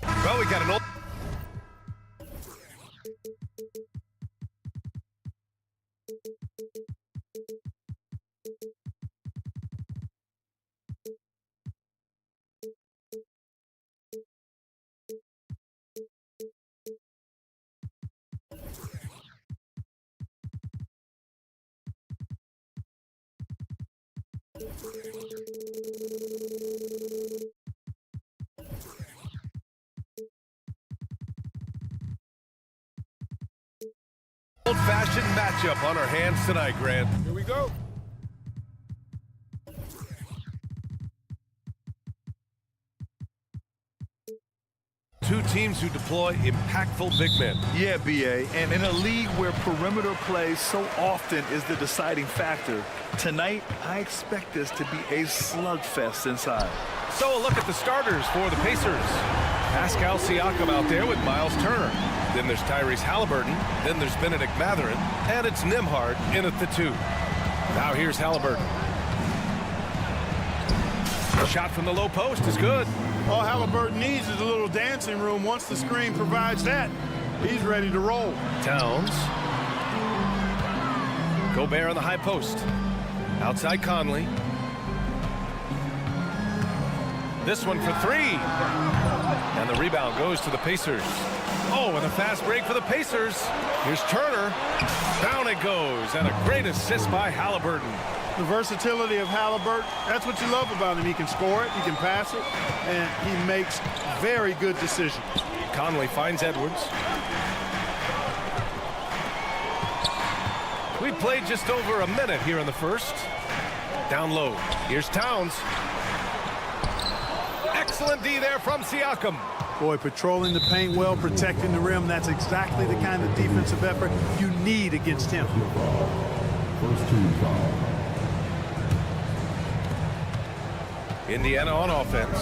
Well, we got an old... Old-fashioned matchup on our hands tonight, Grant. Here we go. Two teams who deploy impactful big men. Yeah, B.A., and in a league where perimeter play so often is the deciding factor, tonight I expect this to be a slugfest inside. So a look at the starters for the Pacers. Pascal Siakam out there with Miles Turner. Then there's Tyrese Halliburton. Then there's Benedict Mathurin. And it's Nembhard in at the 2. Now here's Halliburton. A shot from the low post is good. All Halliburton needs is a little dancing room. Once the screen provides that, he's ready to roll. Towns. Gobert on the high post. Outside Conley. This one for 3. And the rebound goes to the Pacers. Oh, and a fast break for the Pacers. Here's Turner. Down it goes. And a great assist by Halliburton. The versatility of Halliburton, that's what you love about him. He can score it, he can pass it, and he makes very good decisions. Conley finds Edwards. We played just over a minute here in the first. Down low. Here's Towns. Excellent D there from Siakam. Boy, patrolling the paint well, protecting the rim, that's exactly the kind of defensive effort you need against him. First team foul. Indiana on offense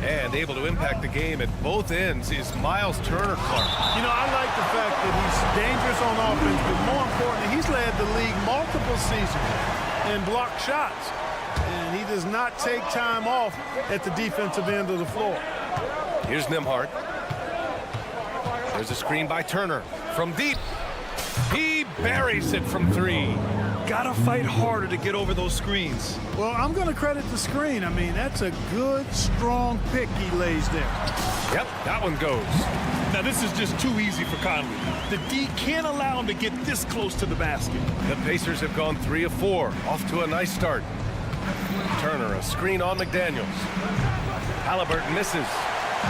and able to impact the game at both ends is Miles Turner Clark. You know, I like the fact that he's dangerous on offense, but more importantly, he's led the league multiple seasons and blocked shots. And he does not take time off at the defensive end of the floor. Here's Nembhard. There's a screen by Turner from deep. He buries it from 3. Gotta fight harder to get over those screens. Well, I'm going to credit the screen. I mean, that's a good, strong pick he lays there. Yep, that one goes. Now, this is just too easy for Conley. The D can't allow him to get this close to the basket. The Pacers have gone 3 of 4, off to a nice start. Turner, a screen on McDaniels. Halliburton misses.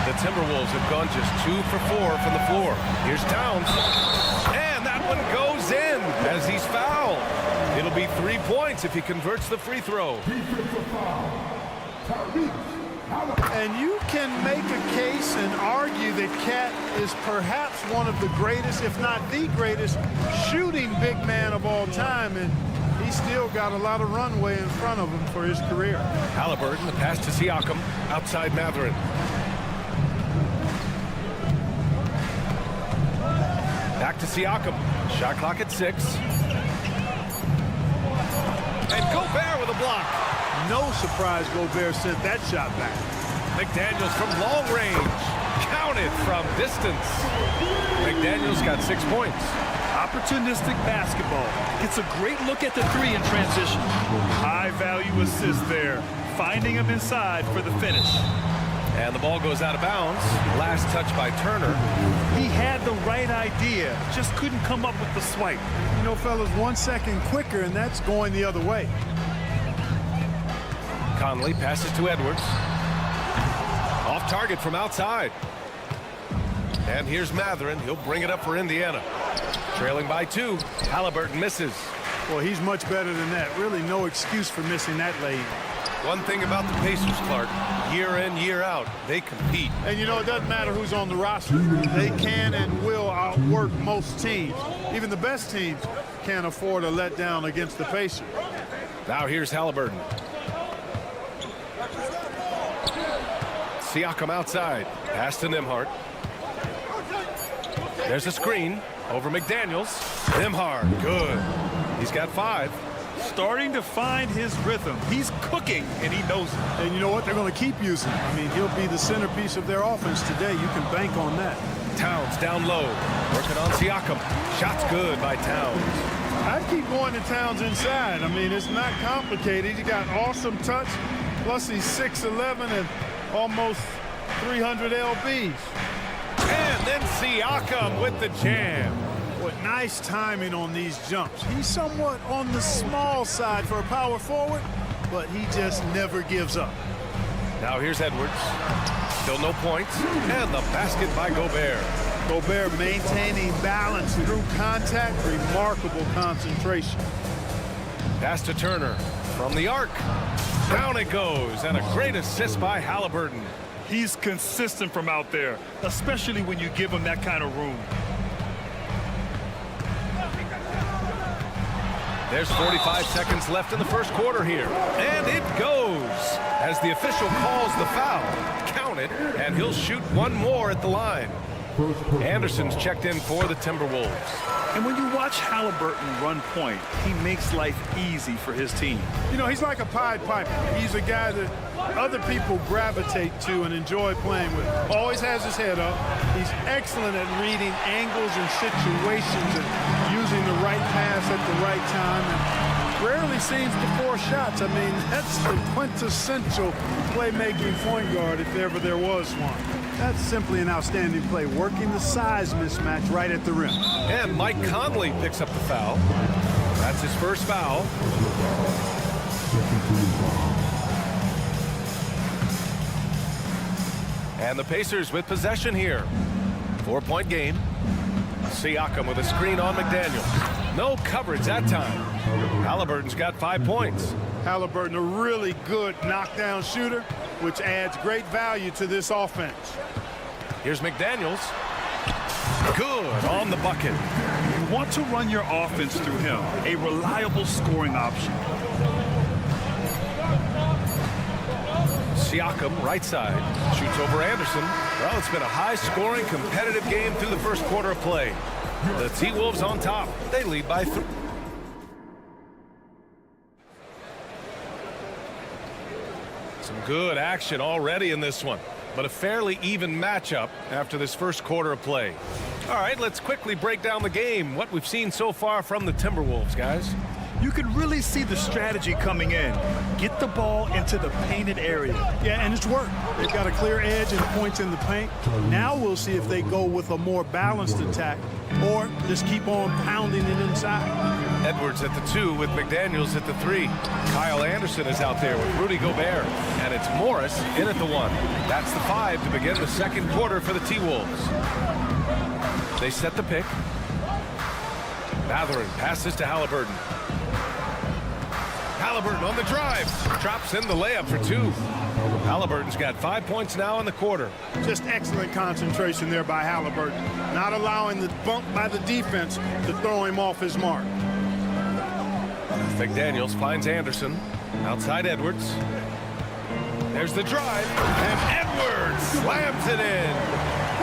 The Timberwolves have gone just 2 for 4 from the floor. Here's Towns. And that one goes in as he's fouled. It'll be 3 points if he converts the free throw. And you can make a case and argue that Cat is perhaps one of the greatest, if not the greatest, shooting big man of all time. And he's still got a lot of runway in front of him for his career. Halliburton, the pass to Siakam, outside Mathurin. Back to Siakam. Shot clock at 6. And Gobert with a block. No surprise Gobert sent that shot back. McDaniels from long range. Counted from distance. McDaniels got 6 points. Opportunistic basketball. Gets a great look at the 3 in transition. High-value assist there. Finding him inside for the finish. And the ball goes out of bounds. Last touch by Turner. He had the right idea, just couldn't come up with the swipe. You know, fellas, 1 second quicker, and that's going the other way. Conley passes to Edwards. Off target from outside. And here's Mathurin. He'll bring it up for Indiana. Trailing by 2. Halliburton misses. Well, he's much better than that. Really no excuse for missing that lane. One thing about the Pacers, Clark, year in, year out, they compete. And you know, it doesn't matter who's on the roster. They can and will outwork most teams. Even the best teams can't afford a letdown against the Pacers. Now here's Halliburton. Siakam outside. Pass to Nembhard. There's a screen over McDaniels. Nembhard, good. He's got 5. starting to find his rhythm. He's cooking, and he knows it. And you know what? They're going to keep using him. I mean, he'll be the centerpiece of their offense today. You can bank on that. Towns down low, working on Siakam. Shot's good by Towns. I keep going to Towns inside. I mean, it's not complicated. He got awesome touch, plus he's 6'11" and almost 300 lbs. And then Siakam with the jam. What nice timing on these jumps. He's somewhat on the small side for a power forward, but he just never gives up. Now here's Edwards. Still no points. And the basket by Gobert. Gobert maintaining balance through contact. Remarkable concentration. Pass to Turner from the arc. Down it goes. And a great assist by Halliburton. He's consistent from out there, especially when you give him that kind of room. There's 45 seconds left in the first quarter here. And it goes as the official calls the foul. Count it, and he'll shoot one more at the line. Anderson's checked in for the Timberwolves. And when you watch Halliburton run point, he makes life easy for his team. You know, he's like a Pied Piper. He's a guy that other people gravitate to and enjoy playing with. Always has his head up. He's excellent at reading angles and situations and using the right pass at the right time. And rarely seems to force shots. I mean, that's the quintessential playmaking point guard if ever there was one. That's simply an outstanding play, working the size mismatch right at the rim. And Mike Conley picks up the foul. That's his first foul. And the Pacers with possession here. 4-point game. Siakam with a screen on McDaniels. No coverage that time. Halliburton's got 5 points. Halliburton, a really good knockdown shooter, which adds great value to this offense. Here's McDaniels. Good on the bucket. You want to run your offense through him, a reliable scoring option. Siakam, right side, shoots over Anderson. Well, it's been a high-scoring, competitive game through the first quarter of play. The T-Wolves on top. They lead by 3. Some good action already in this one, but a fairly even matchup after this first quarter of play. All right, let's quickly break down the game. What we've seen so far from the Timberwolves, guys. You can really see the strategy coming in. Get the ball into the painted area. Yeah, and it's worked. They've got a clear edge and points in the paint. Now we'll see if they go with a more balanced attack or just keep on pounding it inside. Edwards at the 2 with McDaniels at the 3. Kyle Anderson is out there with Rudy Gobert. And it's Morris in at the 1. That's the 5 to begin the second quarter for the T-Wolves. They set the pick. Mathurin passes to Halliburton. Halliburton on the drive. Drops in the layup for 2. Halliburton's got 5 points now in the quarter. Just excellent concentration there by Halliburton. Not allowing the bump by the defense to throw him off his mark. McDaniels finds Anderson. Outside Edwards. There's the drive. And Edwards slams it in.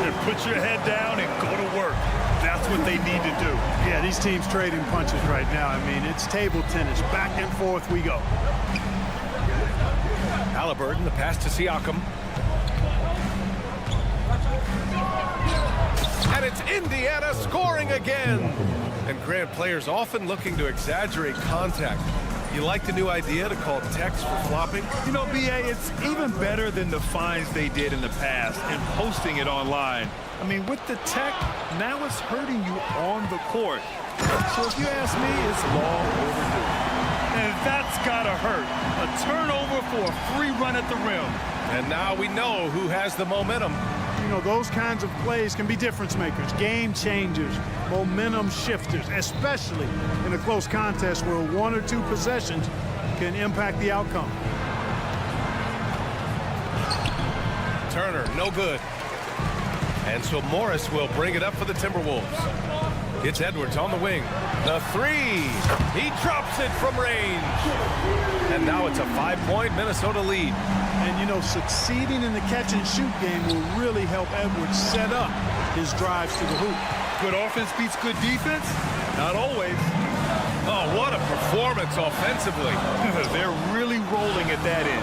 And put your head down and go to work. That's what they need to do. Yeah, these teams trading punches right now. I mean, it's table tennis. Back and forth we go. Halliburton, the pass to Siakam. And it's Indiana scoring again. And Grant, players often looking to exaggerate contact. You like the new idea to call text for flopping? You know, B.A., it's even better than the fines they did in the past and posting it online. I mean, with the tech, now it's hurting you on the court. So if you ask me, it's long overdue. And that's gotta hurt. A turnover for a free run at the rim. And now we know who has the momentum. You know, those kinds of plays can be difference makers, game changers, momentum shifters, especially in a close contest where 1 or 2 possessions can impact the outcome. Turner, no good. And so Morris will bring it up for the Timberwolves. It's Edwards on the wing. The 3. He drops it from range. And now it's a 5-point Minnesota lead. And, you know, succeeding in the catch-and-shoot game will really help Edwards set up his drives to the hoop. Good offense beats good defense? Not always. Oh, what a performance offensively. They're really rolling at that end.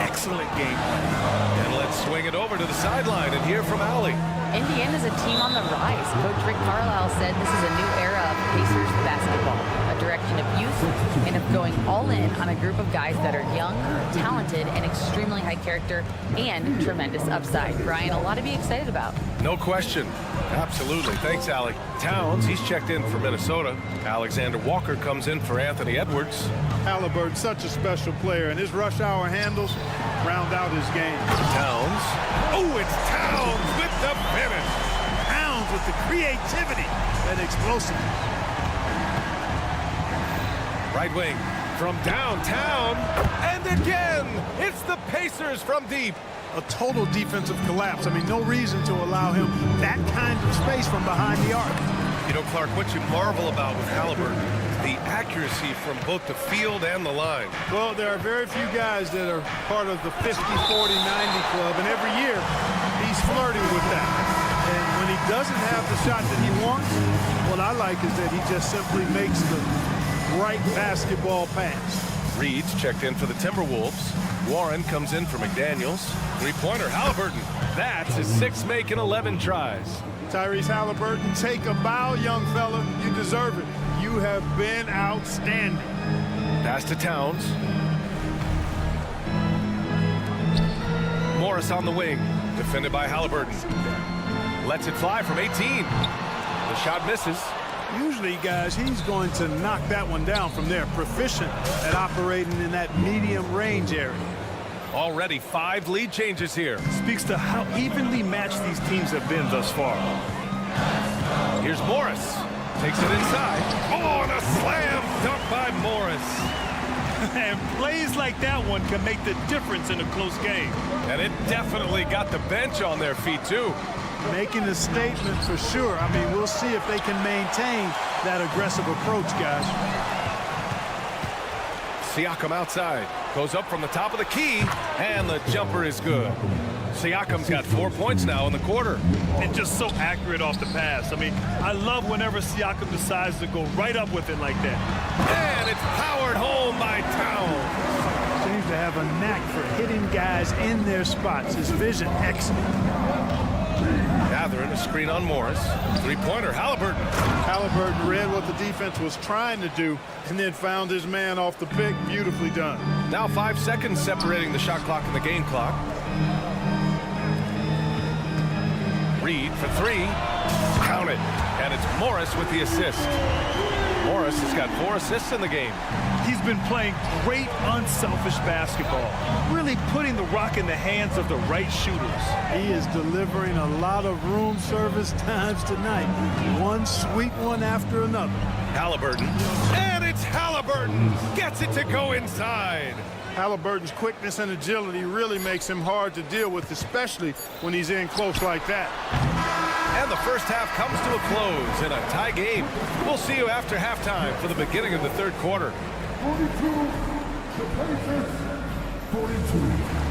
Excellent game plan. And let's swing it over to the sideline and hear from Allie. Indiana's a team on the rise. Coach Rick Carlisle said this is a new era of Pacers basketball, a direction of youth and of going all in on a group of guys that are young, talented, and extremely high character and tremendous upside. Brian, a lot to be excited about. No question. Absolutely. Thanks, Allie. Towns, he's checked in for Minnesota. Alexander Walker comes in for Anthony Edwards. Halliburton, such a special player, and his rush hour handles round out his game. Towns. Oh, it's Towns with the finish. Towns with the creativity and explosiveness. Right wing from downtown. And again, it's the Pacers from deep. A total defensive collapse. I mean, no reason to allow him that kind of space from behind the arc. You know, Clark, what you marvel about with Halliburton, the accuracy from both the field and the line. Well, there are very few guys that are part of the 50, 40, 90 club, and every year he's flirting with that. And when he doesn't have the shot that he wants, what I like is that he just simply makes the right basketball pass. Reed's checked in for the Timberwolves. Warren comes in for McDaniels. Three-pointer, Halliburton. That's his 6th make in 11 tries. Tyrese Halliburton, take a bow, young fella. You deserve it. You have been outstanding. Pass to Towns. Morris on the wing, defended by Halliburton. Lets it fly from 18. The shot misses. Usually, guys, he's going to knock that one down from there. Proficient at operating in that medium range area. Already 5 lead changes here. Speaks to how evenly matched these teams have been thus far. Here's Morris. Takes it inside. Oh, and a slam dunk by Morris. And plays like that one can make the difference in a close game. And it definitely got the bench on their feet, too. Making a statement for sure. I mean, we'll see if they can maintain that aggressive approach, guys. Siakam outside. Goes up from the top of the key, and the jumper is good. Siakam's got 4 points now in the quarter. And just so accurate off the pass. I mean, I love whenever Siakam decides to go right up with it like that. And it's powered home by Towns. Seems to have a knack for hitting guys in their spots. His vision, excellent. Gathering a screen on Morris. Three-pointer, Halliburton. Halliburton read what the defense was trying to do and then found his man off the pick. Beautifully done. Now 5 seconds separating the shot clock and the game clock. Reed for 3. Count it. And it's Morris with the assist. Morris has got 4 assists in the game. He's been playing great, unselfish basketball, really putting the rock in the hands of the right shooters. He is delivering a lot of room service times tonight. One sweet one after another. Halliburton. And it's Halliburton. Gets it to go inside. Halliburton's quickness and agility really makes him hard to deal with, especially when he's in close like that. And the first half comes to a close in a tie game. We'll see you after halftime for the beginning of the third quarter. 42, the Pacers, 42.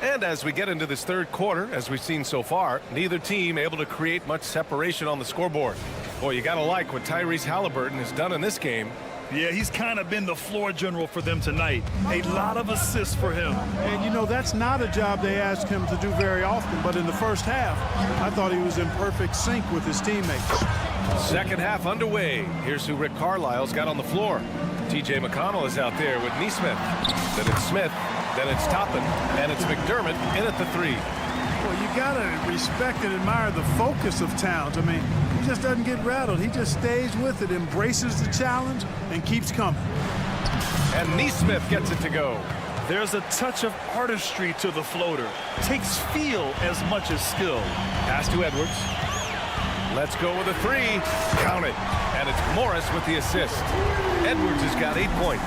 And as we get into this third quarter, as we've seen so far, neither team able to create much separation on the scoreboard. Boy, you got to like what Tyrese Halliburton has done in this game. Yeah, he's kind of been the floor general for them tonight. A lot of assists for him. And, you know, that's not a job they ask him to do very often. But in the first half, I thought he was in perfect sync with his teammates. Second half underway. Here's who Rick Carlisle's got on the floor. T.J. McConnell is out there with Neesmith. Then it's Smith. Then it's Toppin. And it's McDermott in at the 3. Well, you got to respect and admire the focus of Towns. I mean, he just doesn't get rattled. He just stays with it, embraces the challenge, and keeps coming. And Neesmith gets it to go. There's a touch of artistry to the floater. Takes feel as much as skill. Pass to Edwards. Let's go with a three. Count it. And it's Morris with the assist. Edwards has got 8 points.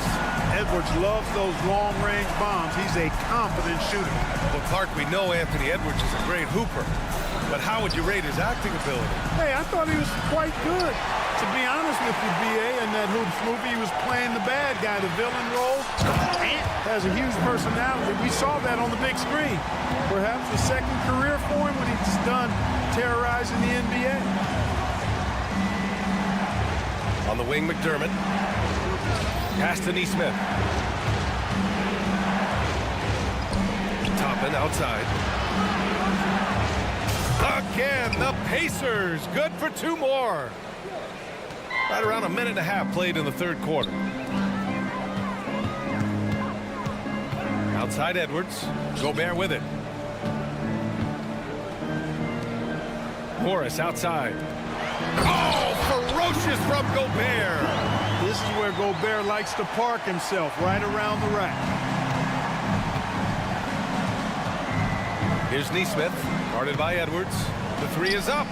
Edwards loves those long-range bombs. He's a confident shooter. Well, Clark, we know Anthony Edwards is a great hooper. But how would you rate his acting ability? Hey, I thought he was quite good. To be honest with you, B.A., in that Hoops movie, he was playing the bad guy, the villain role. Ant has a huge personality. We saw that on the big screen. Perhaps a second career for him when he's done terrorizing the NBA. On the wing, McDermott. Pass to Neesmith. Toppin outside. Again, the Pacers. Good for 2 more. Right around a minute and a half played in the third quarter. Outside Edwards. Gobert with it. Morris outside. Oh, ferocious from Gobert. This is where Gobert likes to park himself, right around the rack. Here's Neesmith, guarded by Edwards. The three is up.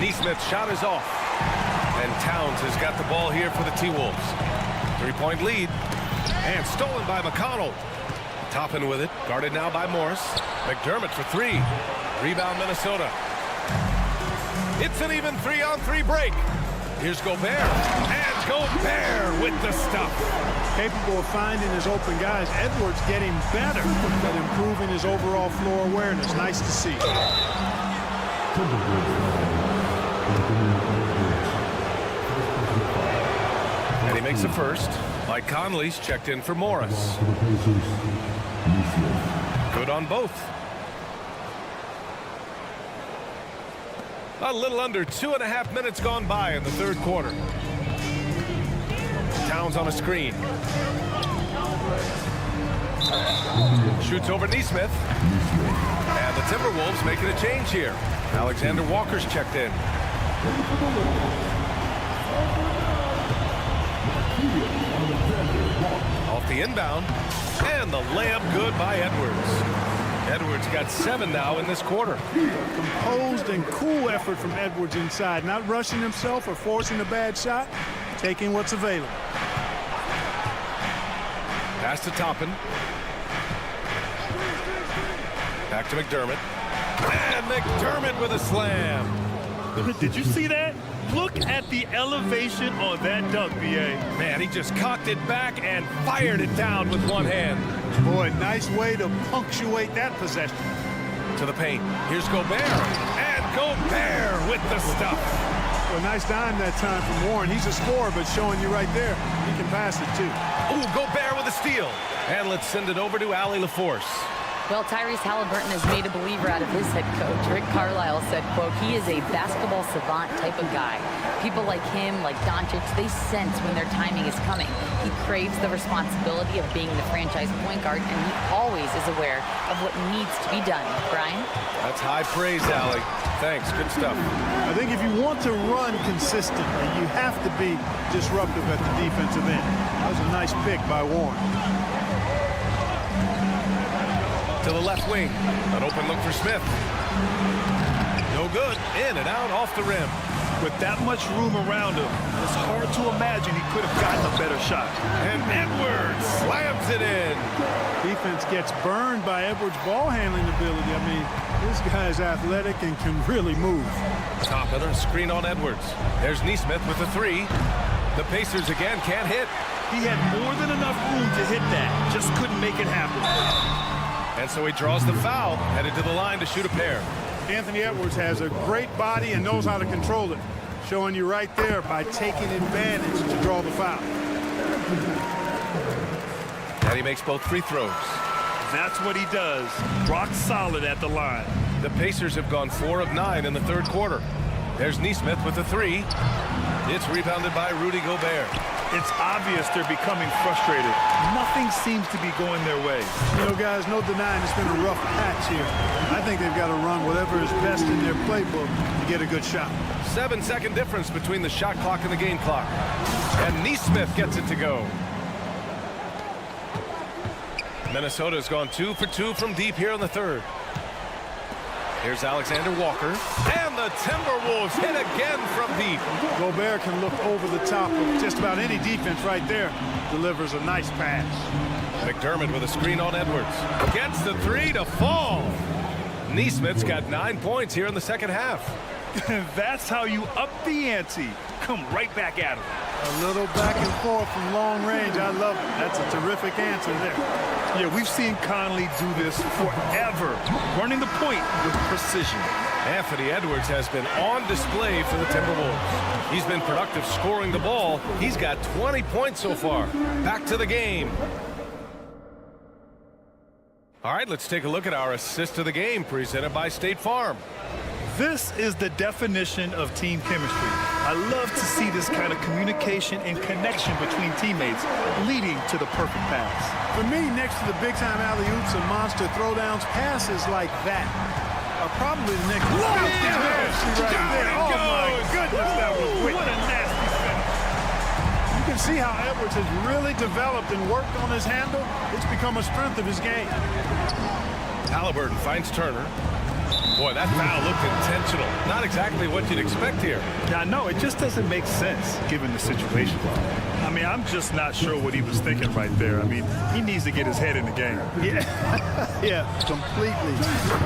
Neesmith's shot is off. And Towns has got the ball here for the T-Wolves. 3-point lead. And stolen by McConnell. Toppin with it, guarded now by Morris. McDermott for 3. Rebound Minnesota. It's an even 3-on-3 break. Here's Gobert. And Gobert with the stuff. Capable of finding his open guys. Edwards getting better at improving his overall floor awareness. Nice to see. And he makes the first. Mike Conley's checked in for Morris. Good on both. A little under 2.5 minutes gone by in the third quarter. Towns on a screen. Shoots over Neesmith. And the Timberwolves making a change here. Alexander Walker's checked in. Off the inbound. And the layup good by Edwards. Edwards got 7 now in this quarter. Composed and cool effort from Edwards inside. Not rushing himself or forcing a bad shot. Taking what's available. Pass to Toppin. Back to McDermott. And McDermott with a slam. Did you see that? Look at the elevation on that dunk, B.A. Man, he just cocked it back and fired it down with one hand. Boy, nice way to punctuate that possession. To the paint. Here's Gobert. And Gobert with the stuff. Well, nice dime that time from Warren. He's a scorer, but showing you right there, he can pass it too. Ooh, Gobert with a steal. And let's send it over to Allie LaForce. Well, Tyrese Halliburton has made a believer out of his head coach. Rick Carlisle said, quote, he is a basketball savant type of guy. People like him, like Doncic, they sense when their timing is coming. He craves the responsibility of being the franchise point guard, and he always is aware of what needs to be done. Brian? That's high praise, Allie. Thanks, good stuff. I think if you want to run consistently, you have to be disruptive at the defensive end. That was a nice pick by Warren. To the left wing. An open look for Smith. No good. In and out off the rim. With that much room around him, it's hard to imagine he could have gotten a better shot. And Edwards slams it in. Defense gets burned by Edwards' ball handling ability. I mean, this guy's athletic and can really move. Toppin, a screen on Edwards. There's Neesmith with the three. The Pacers again can't hit. He had more than enough room to hit that. Just couldn't make it happen. And so he draws the foul, headed to the line to shoot a pair. Anthony Edwards has a great body and knows how to control it. Showing you right there by taking advantage to draw the foul. And he makes both free throws. That's what he does. Rock solid at the line. The Pacers have gone 4 of 9 in the third quarter. There's Neesmith with the three. It's rebounded by Rudy Gobert. It's obvious they're becoming frustrated. Nothing seems to be going their way. You know, guys, no denying it's been a rough patch here. I think they've got to run whatever is best in their playbook to get a good shot. 7-second difference between the shot clock and the game clock. And Neesmith gets it to go. Minnesota's gone 2 for 2 from deep here in the third. Here's Alexander Walker. And the Timberwolves hit again from deep. Gobert can look over the top of just about any defense right there. Delivers a nice pass. McDermott with a screen on Edwards. Gets the three to fall. Neesmith's got 9 points here in the second half. That's how you up the ante. Come right back at him. A little back and forth from long range. I love it. That's a terrific answer there. Yeah, we've seen Conley do this forever, running the point with precision. Anthony Edwards has been on display for the Timberwolves. He's been productive scoring the ball. He's got 20 points so far. Back to the game. All right, let's take a look at our assist of the game presented by State Farm. This is the definition of team chemistry. I love to see this kind of communication and connection between teammates leading to the perfect pass. For me, next to the big-time alley-oops and monster throwdowns, passes like that are probably the next. Look right there. Oh, my goodness, that was quick. What a nasty finish. You can see how Edwards has really developed and worked on his handle. It's become a strength of his game. Halliburton finds Turner. Boy, that foul looked intentional. Not exactly what you'd expect here. Yeah, no, it just doesn't make sense given the situation. I mean, I'm just not sure what he was thinking right there. I mean, he needs to get his head in the game. Yeah, completely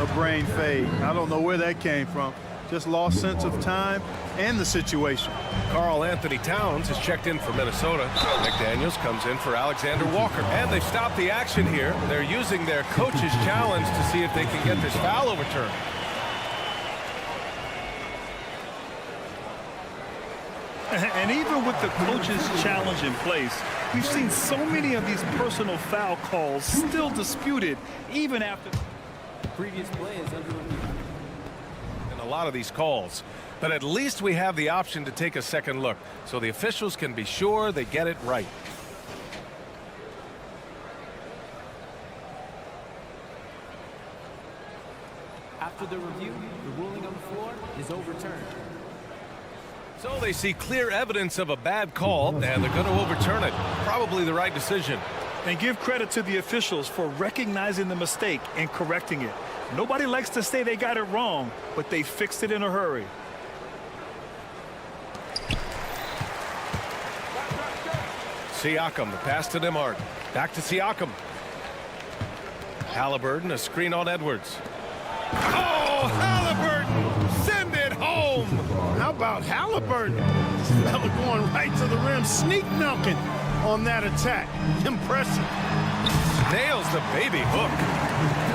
a brain fade. I don't know where that came from. Just lost sense of time and the situation. Karl Anthony Towns has checked in for Minnesota. McDaniels comes in for Alexander Walker. And they've stopped the action here. They're using their coach's challenge to see if they can get this foul overturned. And even with the coach's challenge in place, we've seen so many of these personal foul calls still disputed even after the previous play is under review. And a lot of these calls. But at least we have the option to take a second look so the officials can be sure they get it right. After the review, the ruling on the floor is overturned. So they see clear evidence of a bad call, and they're going to overturn it. Probably the right decision. And give credit to the officials for recognizing the mistake and correcting it. Nobody likes to say they got it wrong, but they fixed it in a hurry. Siakam, the pass to Nembhard. Back to Siakam. Halliburton, a screen on Edwards. Oh, Halliburton! Send it home! How about Halliburton? Fella going right to the rim, sneak knocking on that attack. Impressive. Nails the baby hook.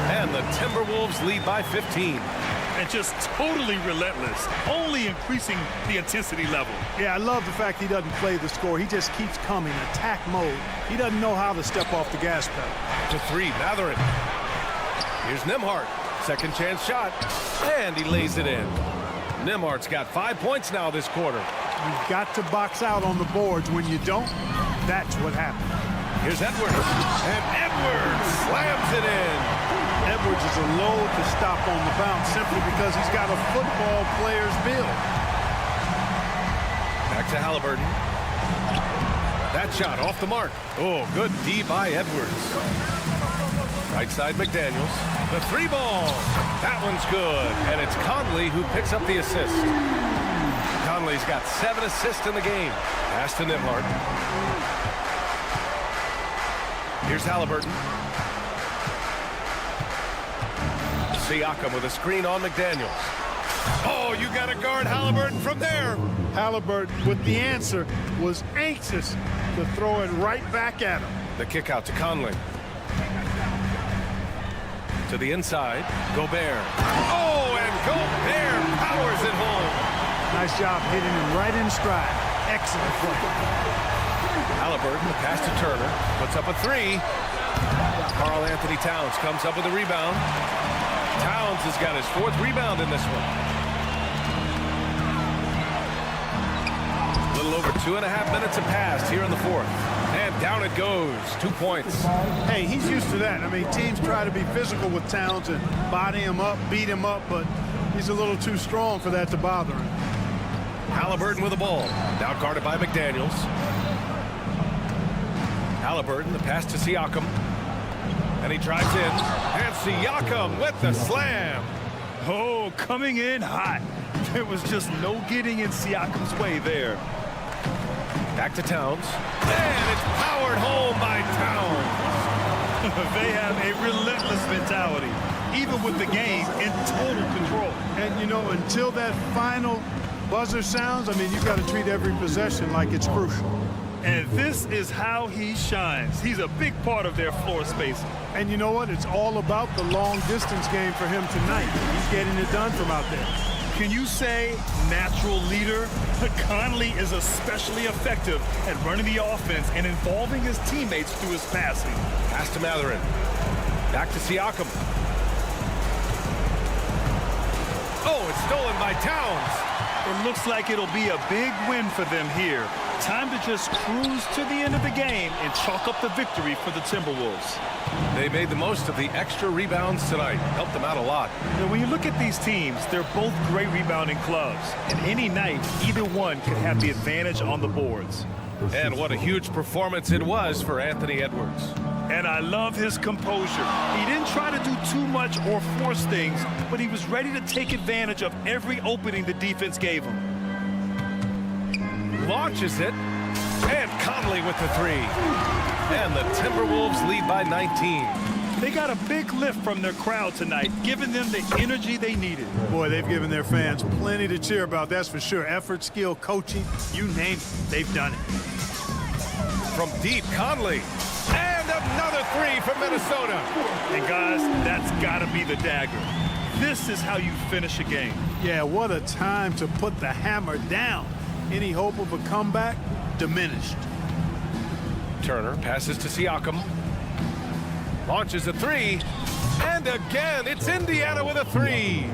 And the Timberwolves lead by 15. And just totally relentless, only increasing the intensity level. Yeah, I love the fact he doesn't play the score. He just keeps coming, attack mode. He doesn't know how to step off the gas pedal. To three, Mathurin. Here's Nembhard. Second chance shot. And he lays it in. Nembhard's got 5 points now this quarter. You've got to box out on the boards. When you don't, that's what happens. Here's Edwards. And Edwards slams it in. Edwards is a load to stop on the bounce simply because he's got a football player's build. Back to Halliburton. That shot off the mark. Oh, good D by Edwards. Right side McDaniels. The three ball. That one's good. And it's Conley who picks up the assist. Conley's got 7 assists in the game. Pass to Nembhard. Here's Halliburton. Siakam with a screen on McDaniels. Oh, you got to guard Halliburton from there. Halliburton, with the answer, was anxious to throw it right back at him. The kick out to Conley. To the inside, Gobert. Oh, and Gobert powers it home. Nice job hitting him right in stride. Excellent play. Halliburton, the pass to Turner, puts up a three. Karl Anthony Towns comes up with a rebound. Towns has got his 4th rebound in this one. A little over 2.5 minutes have passed here in the 4th. And down it goes. 2 points. Hey, he's used to that. I mean, teams try to be physical with Towns and body him up, beat him up, but he's a little too strong for that to bother him. Halliburton with the ball. Now guarded by McDaniels. Halliburton, the pass to Siakam. And he drives in. And Siakam with the slam. Oh, coming in hot. There was just no getting in Siakam's way there. Back to Towns. And it's powered home by Towns. They have a relentless mentality, even with the game in total control. And, you know, until that final buzzer sounds, I mean, you've got to treat every possession like it's crucial. And this is how he shines. He's a big part of their floor space. And you know what? It's all about the long-distance game for him tonight. He's getting it done from out there. Can you say natural leader? Conley is especially effective at running the offense and involving his teammates through his passing. Pass to Matherin. Back to Siakam. Oh, it's stolen by Towns. It looks like it'll be a big win for them here. Time to just cruise to the end of the game and chalk up the victory for the Timberwolves. They made the most of the extra rebounds tonight. Helped them out a lot. Now, when you look at these teams, they're both great rebounding clubs. And any night, either one could have the advantage on the boards. And what a huge performance it was for Anthony Edwards. And I love his composure. He didn't try to do too much or force things, but he was ready to take advantage of every opening the defense gave him. Launches it. And Conley with the three. And the Timberwolves lead by 19. They got a big lift from their crowd tonight, giving them the energy they needed. Boy, they've given their fans plenty to cheer about, that's for sure. Effort, skill, coaching, you name it, they've done it. From deep, Conley. And another three from Minnesota. And guys, that's got to be the dagger. This is how you finish a game. Yeah, what a time to put the hammer down. Any hope of a comeback? Diminished. Turner passes to Siakam. Launches a three. And again, it's Indiana with a three.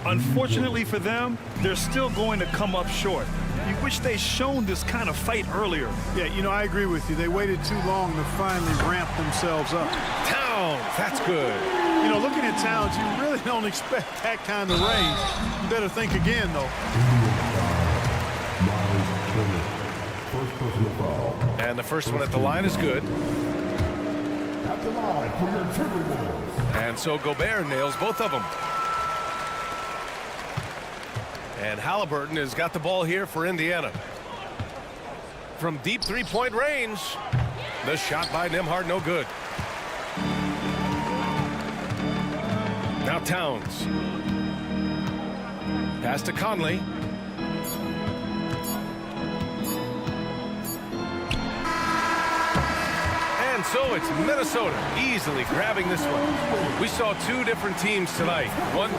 Unfortunately for them, they're still going to come up short. You wish they'd shown this kind of fight earlier. Yeah, you know, I agree with you. They waited too long to finally ramp themselves up. Towns, that's good. You know, looking at Towns, you really don't expect that kind of range. You better think again, though. First personal foul. And the first one at the line is good. At the line for your Timberwolves. And so Gobert nails both of them. And Halliburton has got the ball here for Indiana. From deep three-point range. The shot by Nembhard, no good. Now Towns. Pass to Conley. And so it's Minnesota easily grabbing this one. We saw two different teams tonight. One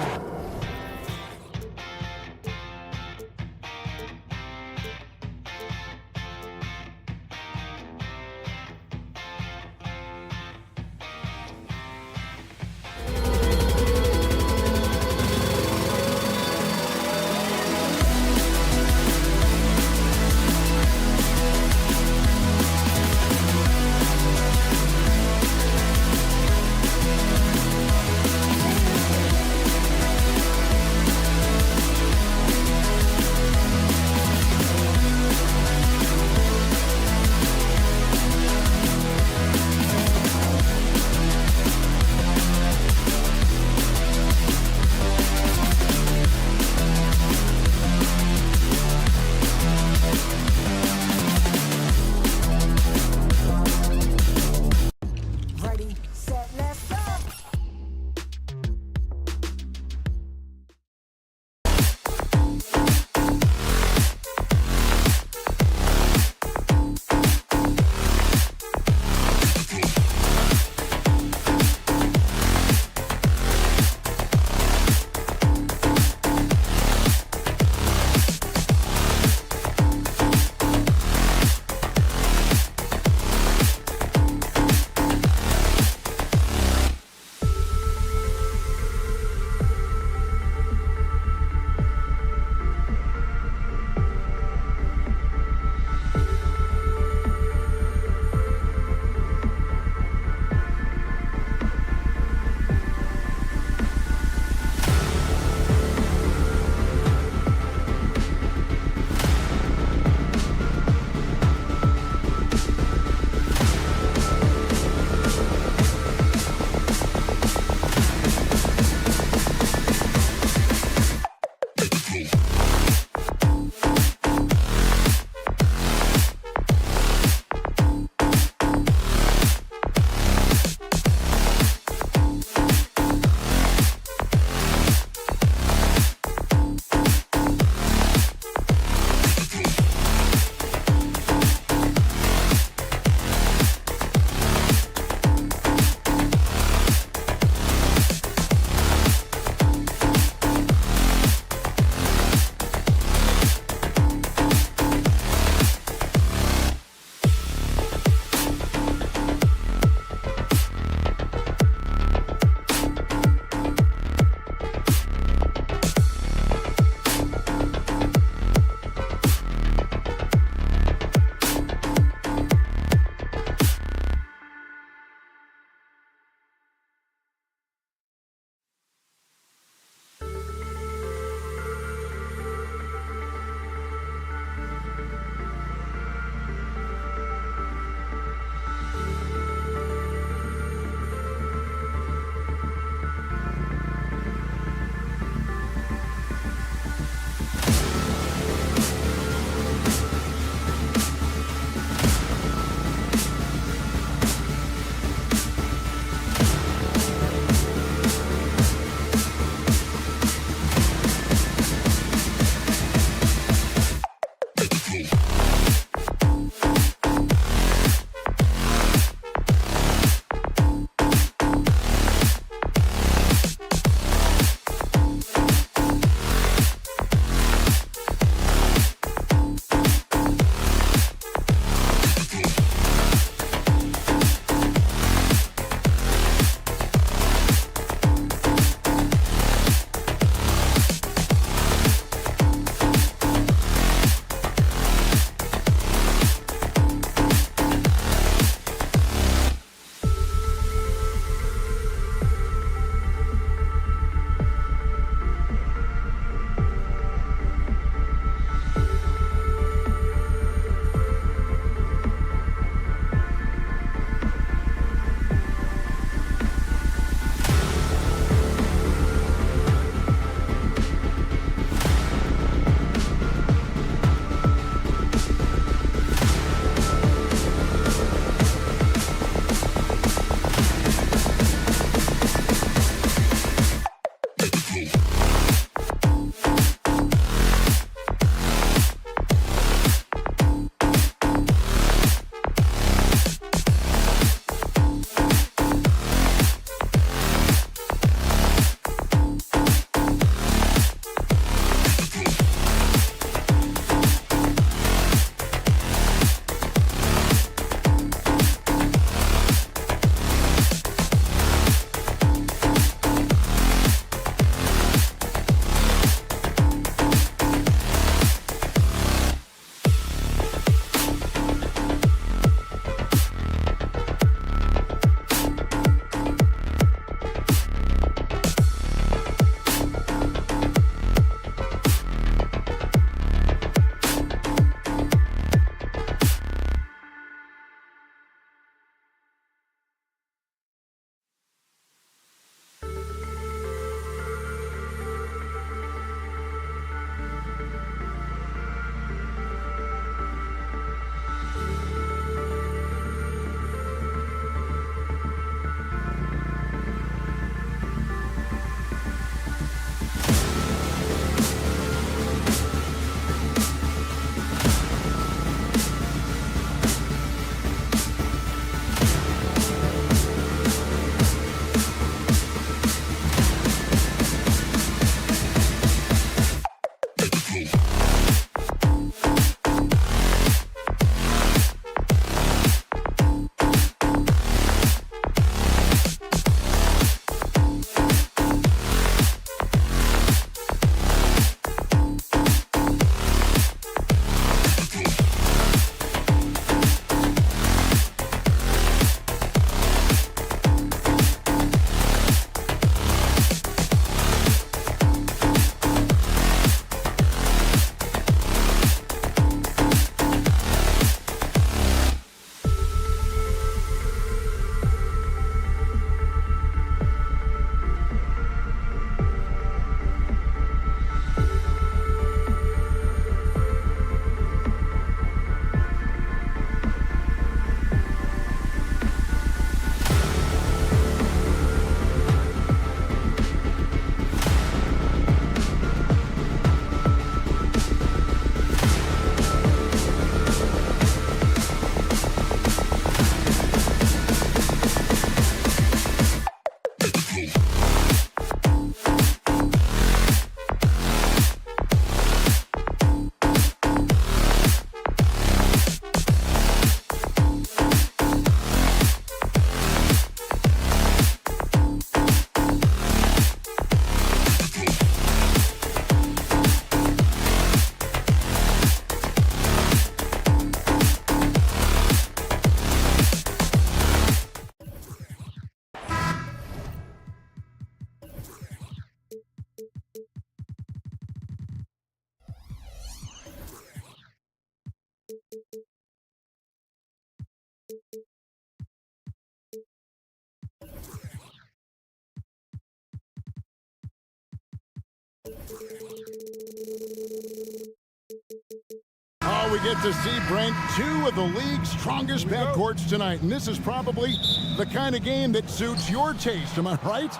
get to see, Brent, two of the league's strongest backcourts tonight. And this is probably the kind of game that suits your taste. Am I right?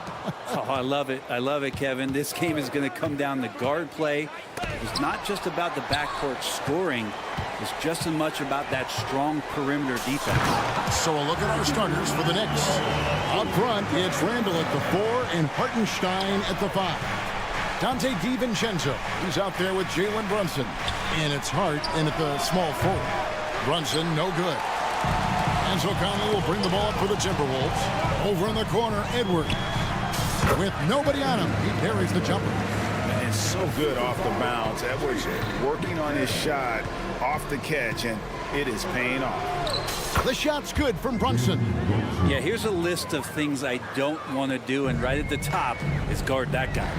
Oh, I love it. I love it, Kevin. This game is going to come down to guard play. It's not just about the backcourt scoring. It's just as much about that strong perimeter defense. So a look at our starters for the Knicks. Up front, it's Randall at the 4 and Hartenstein at the 5. Dante DiVincenzo, he's out there with Jalen Brunson. And it's Hart in at the small forward. Brunson, no good. And so Conley will bring the ball up for the Timberwolves. Over in the corner, Edwards. With nobody on him, he parries the jumper. And so good off the bounce. Edwards working on his shot off the catch, and it is paying off. The shot's good from Brunson. Yeah, here's a list of things I don't want to do, and right at the top is guard that guy.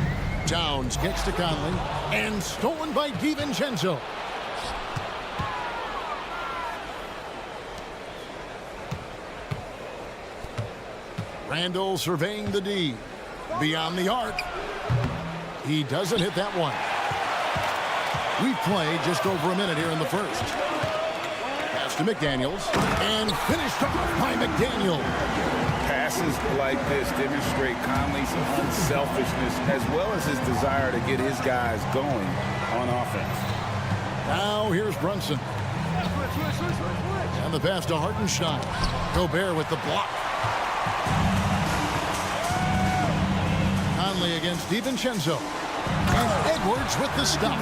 Towns kicks to Conley, and stolen by DiVincenzo. Randall surveying the D. Beyond the arc. He doesn't hit that one. We play just over a minute here in the first. Pass to McDaniels, and finished off by McDaniel. Passes like this demonstrate Conley's unselfishness as well as his desire to get his guys going on offense. Now here's Brunson. And the pass to Hartenstein. Gobert with the block. Conley against DiVincenzo. And Edwards with the stop.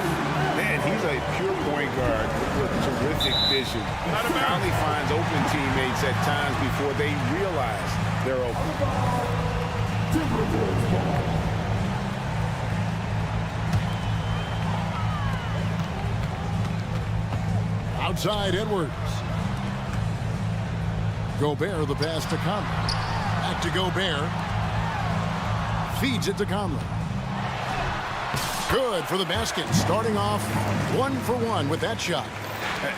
Man, he's a pure point guard with terrific vision. Conley finds open teammates at times before they realize they're open. Outside Edwards. Gobert the pass to Conley. Back to Gobert. Feeds it to Conley. Good for the basket. Starting off 1 for 1 with that shot.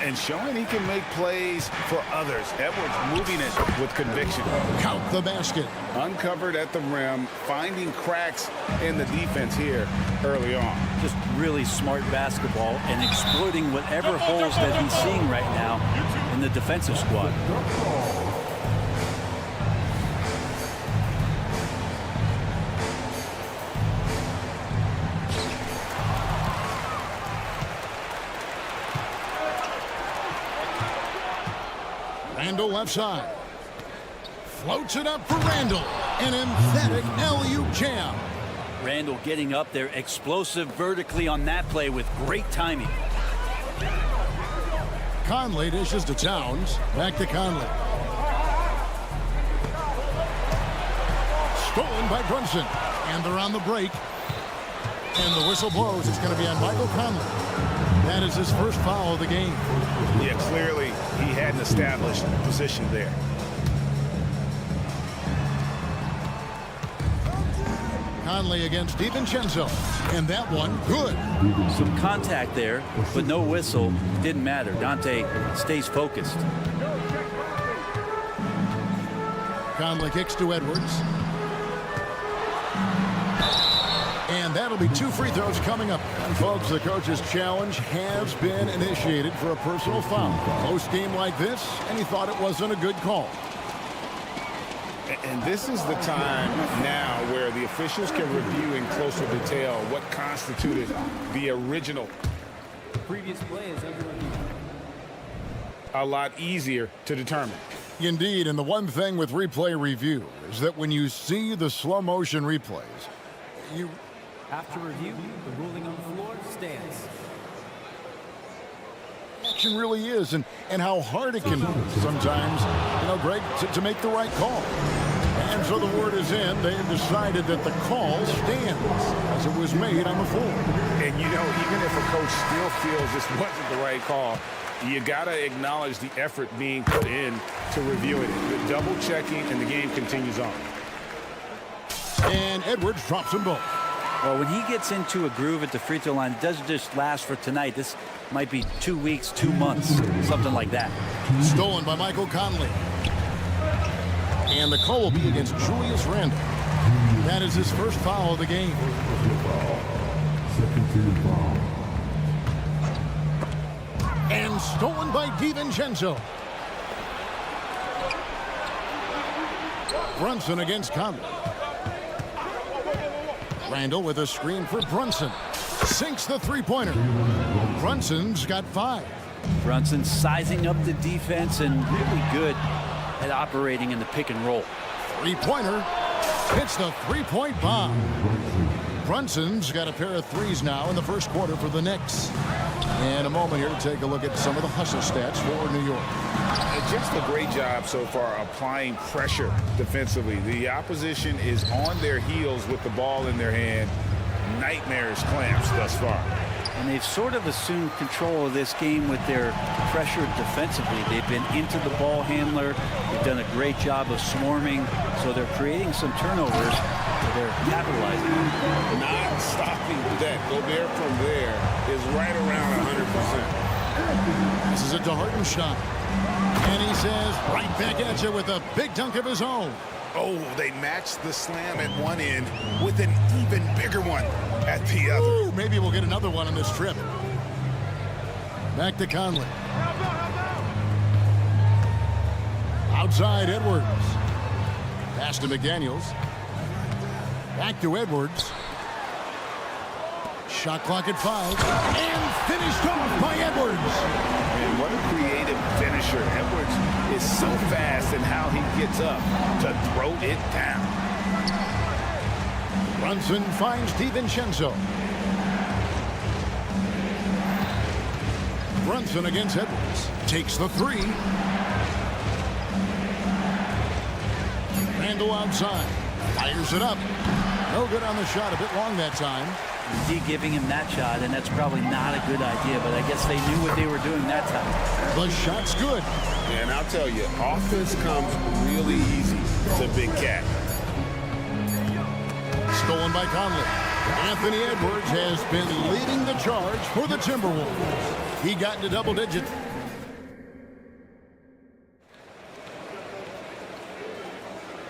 And showing he can make plays for others. Edwards moving it with conviction. Count the basket. Uncovered at the rim, finding cracks in the defense here early on. Just really smart basketball and exploiting whatever holes that he's seeing right now in the defensive squad. Randall left side. Floats it up for Randall. An emphatic alley-oop jam. Randall getting up there, explosive vertically on that play with great timing. Conley dishes to Towns. Back to Conley. Stolen by Brunson. And they're on the break. And the whistle blows. It's going to be on Michael Conley. That is his first foul of the game. Yeah, clearly he had an established position there. Conley against DiVincenzo. And that one, good. Some contact there, but no whistle. Didn't matter. Dante stays focused. Conley kicks to Edwards. And that'll be 2 free throws coming up. And folks, the coach's challenge has been initiated for a personal foul. Close game like this, and he thought it wasn't a good call. And this is the time now where the officials can review in closer detail what constituted the original. Previous play is under review. A lot easier to determine. Indeed, and the one thing with replay review is that when you see the slow motion replays, you... After review, the ruling on the floor stands. Action really is, and how hard it can be sometimes, you know, Greg, to make the right call. And so the word is in. They have decided that the call stands as it was made on the floor. And, you know, even if a coach still feels this wasn't the right call, you got to acknowledge the effort being put in to reviewing it. The double checking, and the game continues on. And Edwards drops them both. Well, when he gets into a groove at the free throw line, it doesn't just last for tonight. This might be 2 weeks, 2 months, something like that. Stolen by Michael Conley. And the call will be against Julius Randle. That is his first foul of the game. And And stolen by DiVincenzo. Brunson against Conley. Randall with a screen for Brunson. Sinks the three-pointer. Brunson's got 5. Brunson sizing up the defense and really good at operating in the pick and roll. Three-pointer. Hits the three-point bomb. Brunson's got a pair of threes now in the first quarter for the Knicks. And a moment here to take a look at some of the hustle stats for New York. Just a great job so far applying pressure defensively. The opposition is on their heels with the ball in their hand. Nightmarish clamps thus far. And they've sort of assumed control of this game with their pressure defensively. They've been into the ball handler. They've done a great job of swarming. So they're creating some turnovers. They're capitalizing. Not stopping that. Gobert from there is right around 100%. This is it to Hartenstein. And he says, right back at you with a big dunk of his own. Oh, they matched the slam at one end with an even bigger one at the other. Ooh, maybe we'll get another one on this trip. Back to Conley. Outside Edwards. Pass to McDaniels. Back to Edwards. Shot clock at 5. And finished off by Edwards. And what a creative finisher. Edwards is so fast in how he gets up to throw it down. Brunson finds DiVincenzo. Brunson against Edwards. Takes the 3. Randall outside. Fires it up. No good on the shot. A bit long that time. D giving him that shot, and that's probably not a good idea, but I guess they knew what they were doing that time. The shot's good. And I'll tell you, offense comes really easy to Big Cat. Stolen by Conley. Anthony Edwards has been leading the charge for the Timberwolves. He got into double digits.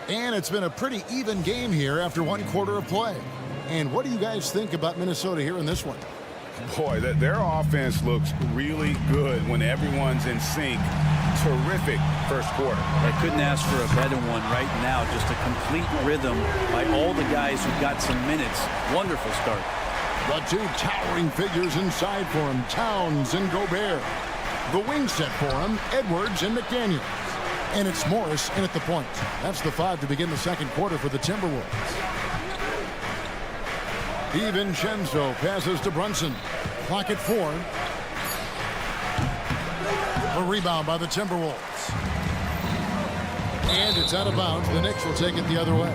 And it's been a pretty even game here after one quarter of play. And what do you guys think about Minnesota here in this one? Boy, their offense looks really good when everyone's in sync. Terrific first quarter. I couldn't ask for a better one right now. Just a complete rhythm by all the guys who got some minutes. Wonderful start. The two towering figures inside for him, Towns and Gobert. The wing set for him, Edwards and McDaniels. And it's Morris in at the point. That's the 5 to begin the second quarter for the Timberwolves. DiVincenzo passes to Brunson. Clock at 4. A rebound by the Timberwolves. And it's out of bounds. The Knicks will take it the other way.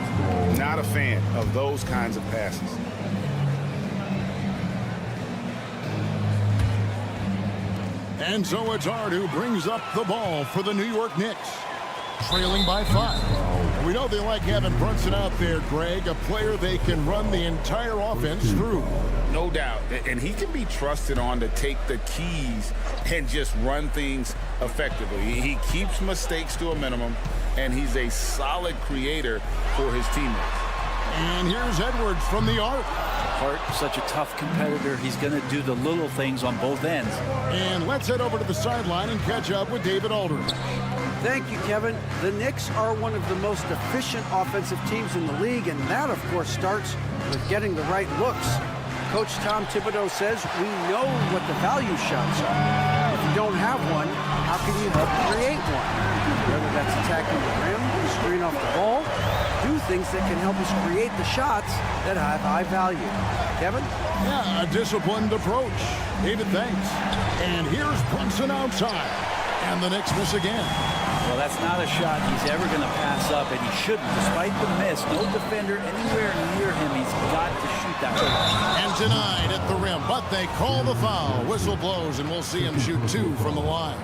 Not a fan of those kinds of passes. And so it's Hart who brings up the ball for the New York Knicks. Trailing by 5. We know they like having Brunson out there, Greg, a player they can run the entire offense through. No doubt. And he can be trusted on to take the keys and just run things effectively. He keeps mistakes to a minimum, and he's a solid creator for his teammates. And here's Edwards from the arc. Hart, such a tough competitor. He's going to do the little things on both ends. And let's head over to the sideline and catch up with David Aldridge. Thank you, Kevin. The Knicks are one of the most efficient offensive teams in the league, and that, of course, starts with getting the right looks. Coach Tom Thibodeau says we know what the value shots are. If you don't have one, how can you help create one? Whether that's attacking the rim, screen off the ball, do things that can help us create the shots that have high value. Kevin? Yeah, a disciplined approach. David, thanks. And here's Brunson outside. And the Knicks miss again. Well, that's not a shot he's ever going to pass up, and he shouldn't. Despite the miss, no defender anywhere near him. He's got to shoot that one. And denied at the rim, but they call the foul. Whistle blows, and we'll see him shoot 2 from the line.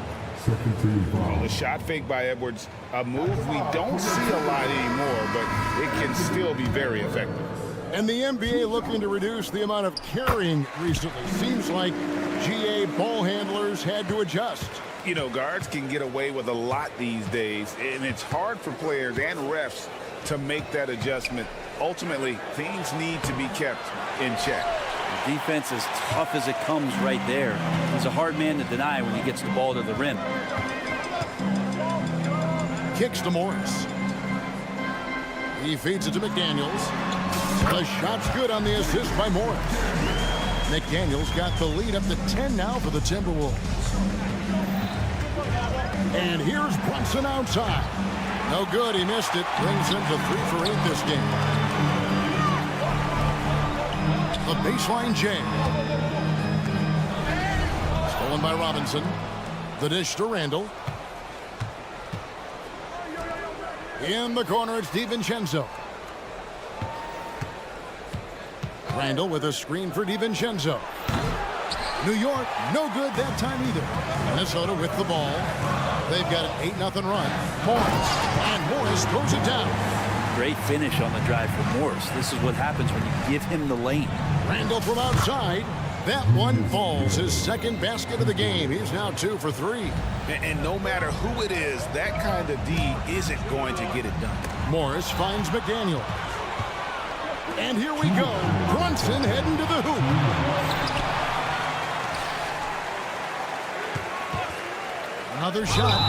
Well, the shot fake by Edwards, a move we don't see a lot anymore, but it can still be very effective. And the NBA looking to reduce the amount of carrying recently. Seems like GA ball handlers had to adjust. You know, guards can get away with a lot these days, and it's hard for players and refs to make that adjustment. Ultimately, things need to be kept in check. Defense as tough as it comes right there. He's a hard man to deny when he gets the ball to the rim. Kicks to Morris. He feeds it to McDaniels. The shot's good on the assist by Morris. McDaniels got the lead up to 10 now for the Timberwolves. And here's Brunson outside. No good, he missed it. Brings him to 3 for 8 this game. The baseline jam. Stolen by Robinson. The dish to Randall. In the corner, it's DiVincenzo. Randall with a screen for DiVincenzo. New York, no good that time either. Minnesota with the ball. They've got an 8-0 run. Morris. And Morris throws it down. Great finish on the drive for Morris. This is what happens when you give him the lane. Randall from outside. That one falls. His second basket of the game. He's now 2 for 3. And no matter who it is, that kind of D isn't going to get it done. Morris finds McDaniel. And here we go. Brunson heading to the hoop. Another shot.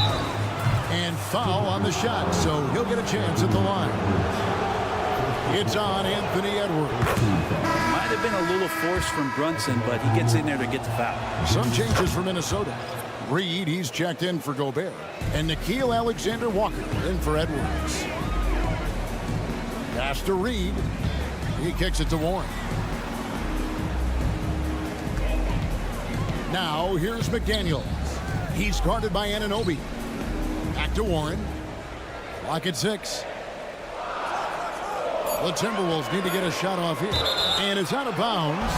And foul on the shot, so he'll get a chance at the line. It's on Anthony Edwards. Might have been a little force from Brunson, but he gets in there to get the foul. Some changes for Minnesota. Reed, he's checked in for Gobert. And Nickeil Alexander-Walker in for Edwards. Pass to Reed. He kicks it to Warren. Now here's McDaniels. He's guarded by Anunoby. Back to Warren. Clock at 6. The Timberwolves need to get a shot off here. And it's out of bounds.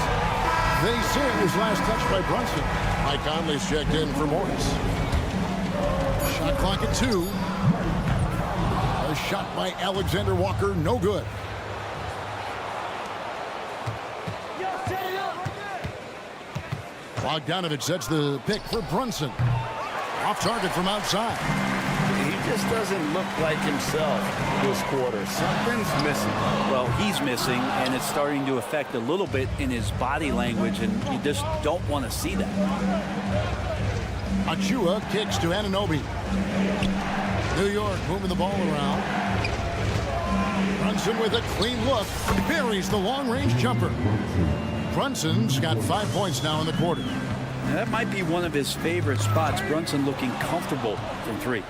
They say it was last touched by Brunson. Mike Conley's checked in for Morris. Shot clock at 2. A shot by Alexander Walker, no good. Bogdanovich sets the pick for Brunson. Off target from outside. He just doesn't look like himself this quarter. Something's missing. Well, he's missing, and it's starting to affect a little bit in his body language, and you just don't want to see that. Achua kicks to Anunoby. New York moving the ball around. Brunson with a clean look. Buries the long-range jumper. Brunson's got 5 points now in the quarter. Now, that might be one of his favorite spots. Brunson looking comfortable from 3.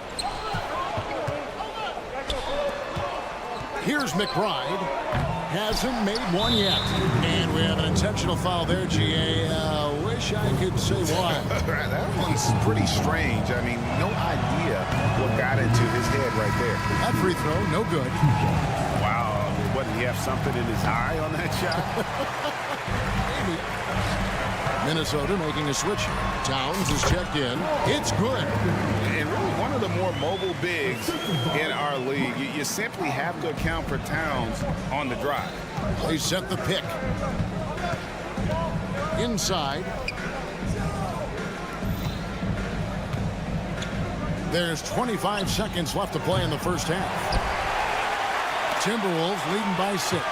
Here's McBride. Hasn't made one yet. And we have an intentional foul there, GA. Wish I could say why. That one's pretty strange. I mean, no idea what got into his head right there. That free throw, no good. Wow. What, did he have something in his eye on that shot? Maybe. Minnesota making a switch. Towns is checked in. It's good. And really one of the more mobile bigs in our league. You simply have to account for Towns on the drive. They set the pick. Inside. There's 25 seconds left to play in the first half. Timberwolves leading by 6.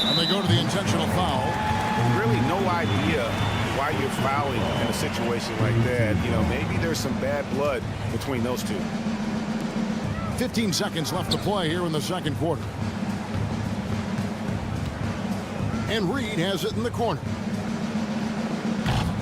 And they go to the intentional foul. Really no idea why you're fouling in a situation like that. You know, maybe there's some bad blood between those two. 15 seconds left to play here in the second quarter. And Reed has it in the corner.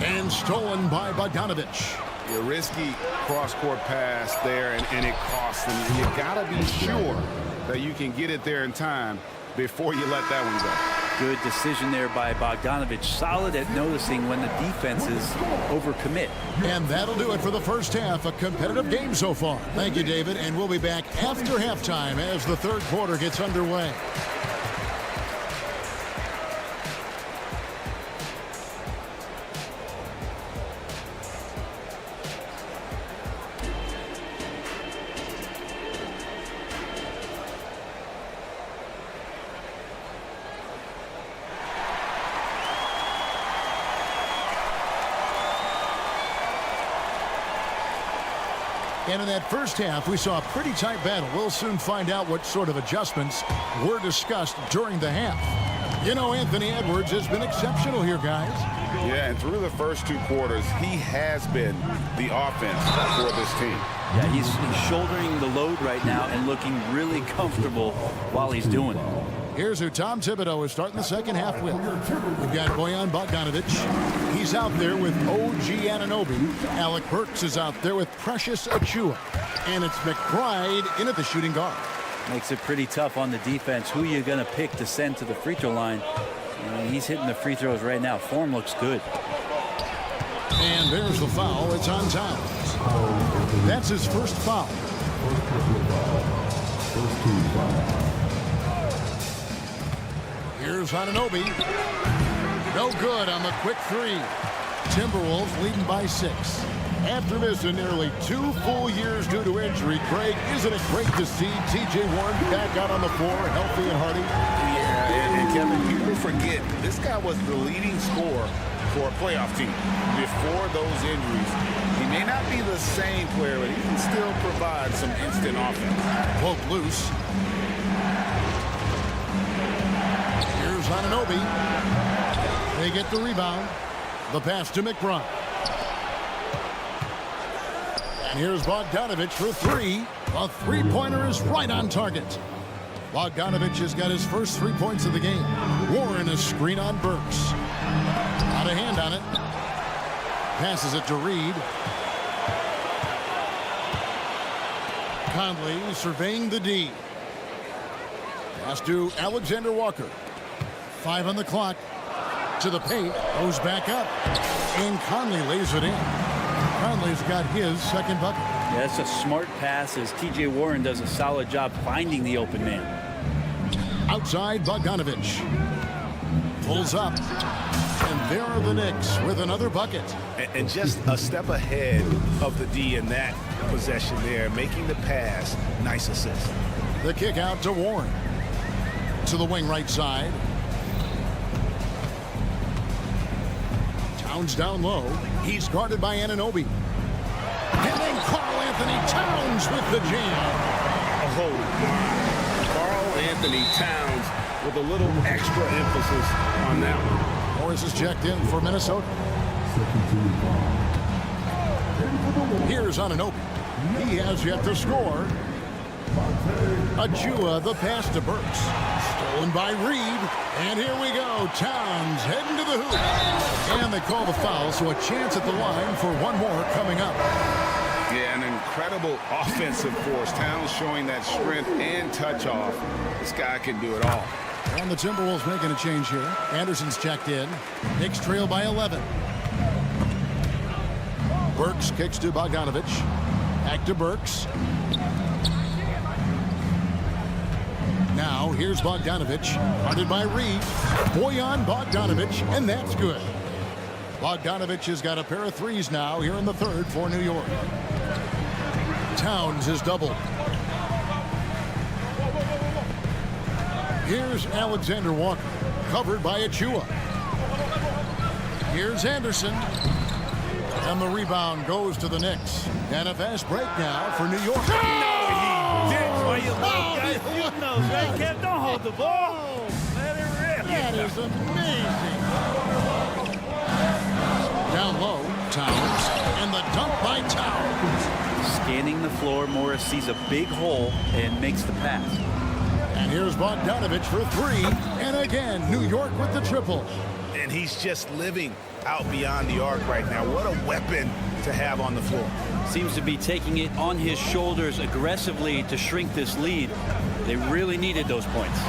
And stolen by Bogdanovich. A risky cross-court pass there, and it costs them. You got to be sure that you can get it there in time before you let that one go. Good decision there by Bogdanovich. Solid at noticing when the defenses overcommit. And that'll do it for the first half. A competitive game so far. Thank you, David. And we'll be back after halftime as the third quarter gets underway. And in that first half, we saw a pretty tight battle. We'll soon find out what sort of adjustments were discussed during the half. You know, Anthony Edwards has been exceptional here, guys. Yeah, and through the first 2 quarters, he has been the offense for this team. Yeah, he's shouldering the load right now and looking really comfortable while he's doing it. Here's who Tom Thibodeau is starting the second half with. We've got Bojan Bogdanovic. He's out there with OG Anunoby. Alec Burks is out there with Precious Achiuwa. And it's McBride in at the shooting guard. Makes it pretty tough on the defense. Who you going to pick to send to the free throw line? He's hitting the free throws right now. Form looks good. And there's the foul. It's on Towns. That's his first foul. Here's Anunoby. No good on the quick 3. Timberwolves leading by 6. After missing nearly 2 full years due to injury, Craig, isn't it great to see T.J. Warren back out on the floor, healthy and hearty? Yeah, and Kevin, people forget, this guy was the leading scorer for a playoff team before those injuries. He may not be the same player, but he can still provide some instant offense. Poke loose. Here's Anunoby. They get the rebound. The pass to McBride. And here's Bogdanovic for 3. A 3-pointer is right on target. Bogdanovic has got his first 3 points of the game. Warren a screen on Burks. Out of hand on it. Passes it to Reed. Conley surveying the D. Pass to Alexander Walker. 5 on the clock. To the paint. Goes back up. And Conley lays it in. Conley's got his second bucket. Yeah, that's a smart pass as T.J. Warren does a solid job finding the open man. Outside, Bogdanovic. Pulls up. And there are the Knicks with another bucket. And just a step ahead of the D in that possession there, making the pass. Nice assist. The kick out to Warren. To the wing right side. Towns down low. He's guarded by Anunoby. And then Karl Anthony Towns with the jam. Oh, Karl Anthony Towns with a little extra emphasis on that one. Morris is checked in for Minnesota. Here's Anunoby. He has yet to score. Achiuwa, the pass to Burks. Stolen by Reed. And here we go. Towns heading to the hoop. And they call the foul, so a chance at the line for one more coming up. Yeah, an incredible offensive force. Towns showing that strength and touch off. This guy can do it all. And the Timberwolves making a change here. Anderson's checked in. Knicks trail by 11. Burks kicks to Bogdanovic. Back to Burks. Now here's Bogdanovic. Guarded by Reed. Bojan Bogdanovic, and that's good. Bogdanovic has got a pair of threes now here in the third for New York. Towns is doubled. Here's Alexander Walker, covered by Achiuwa. Here's Anderson. And the rebound goes to the Knicks. And a fast break now for New York. Don't hold the ball. Let it rip. That is amazing. Down low, Towns. And the dunk by Towns. Scanning the floor, Morris sees a big hole and makes the pass. And here's Bogdanovic for 3. And again, New York with the triple. And he's just living out beyond the arc right now. What a weapon to have on the floor. Seems to be taking it on his shoulders aggressively to shrink this lead. They really needed those points.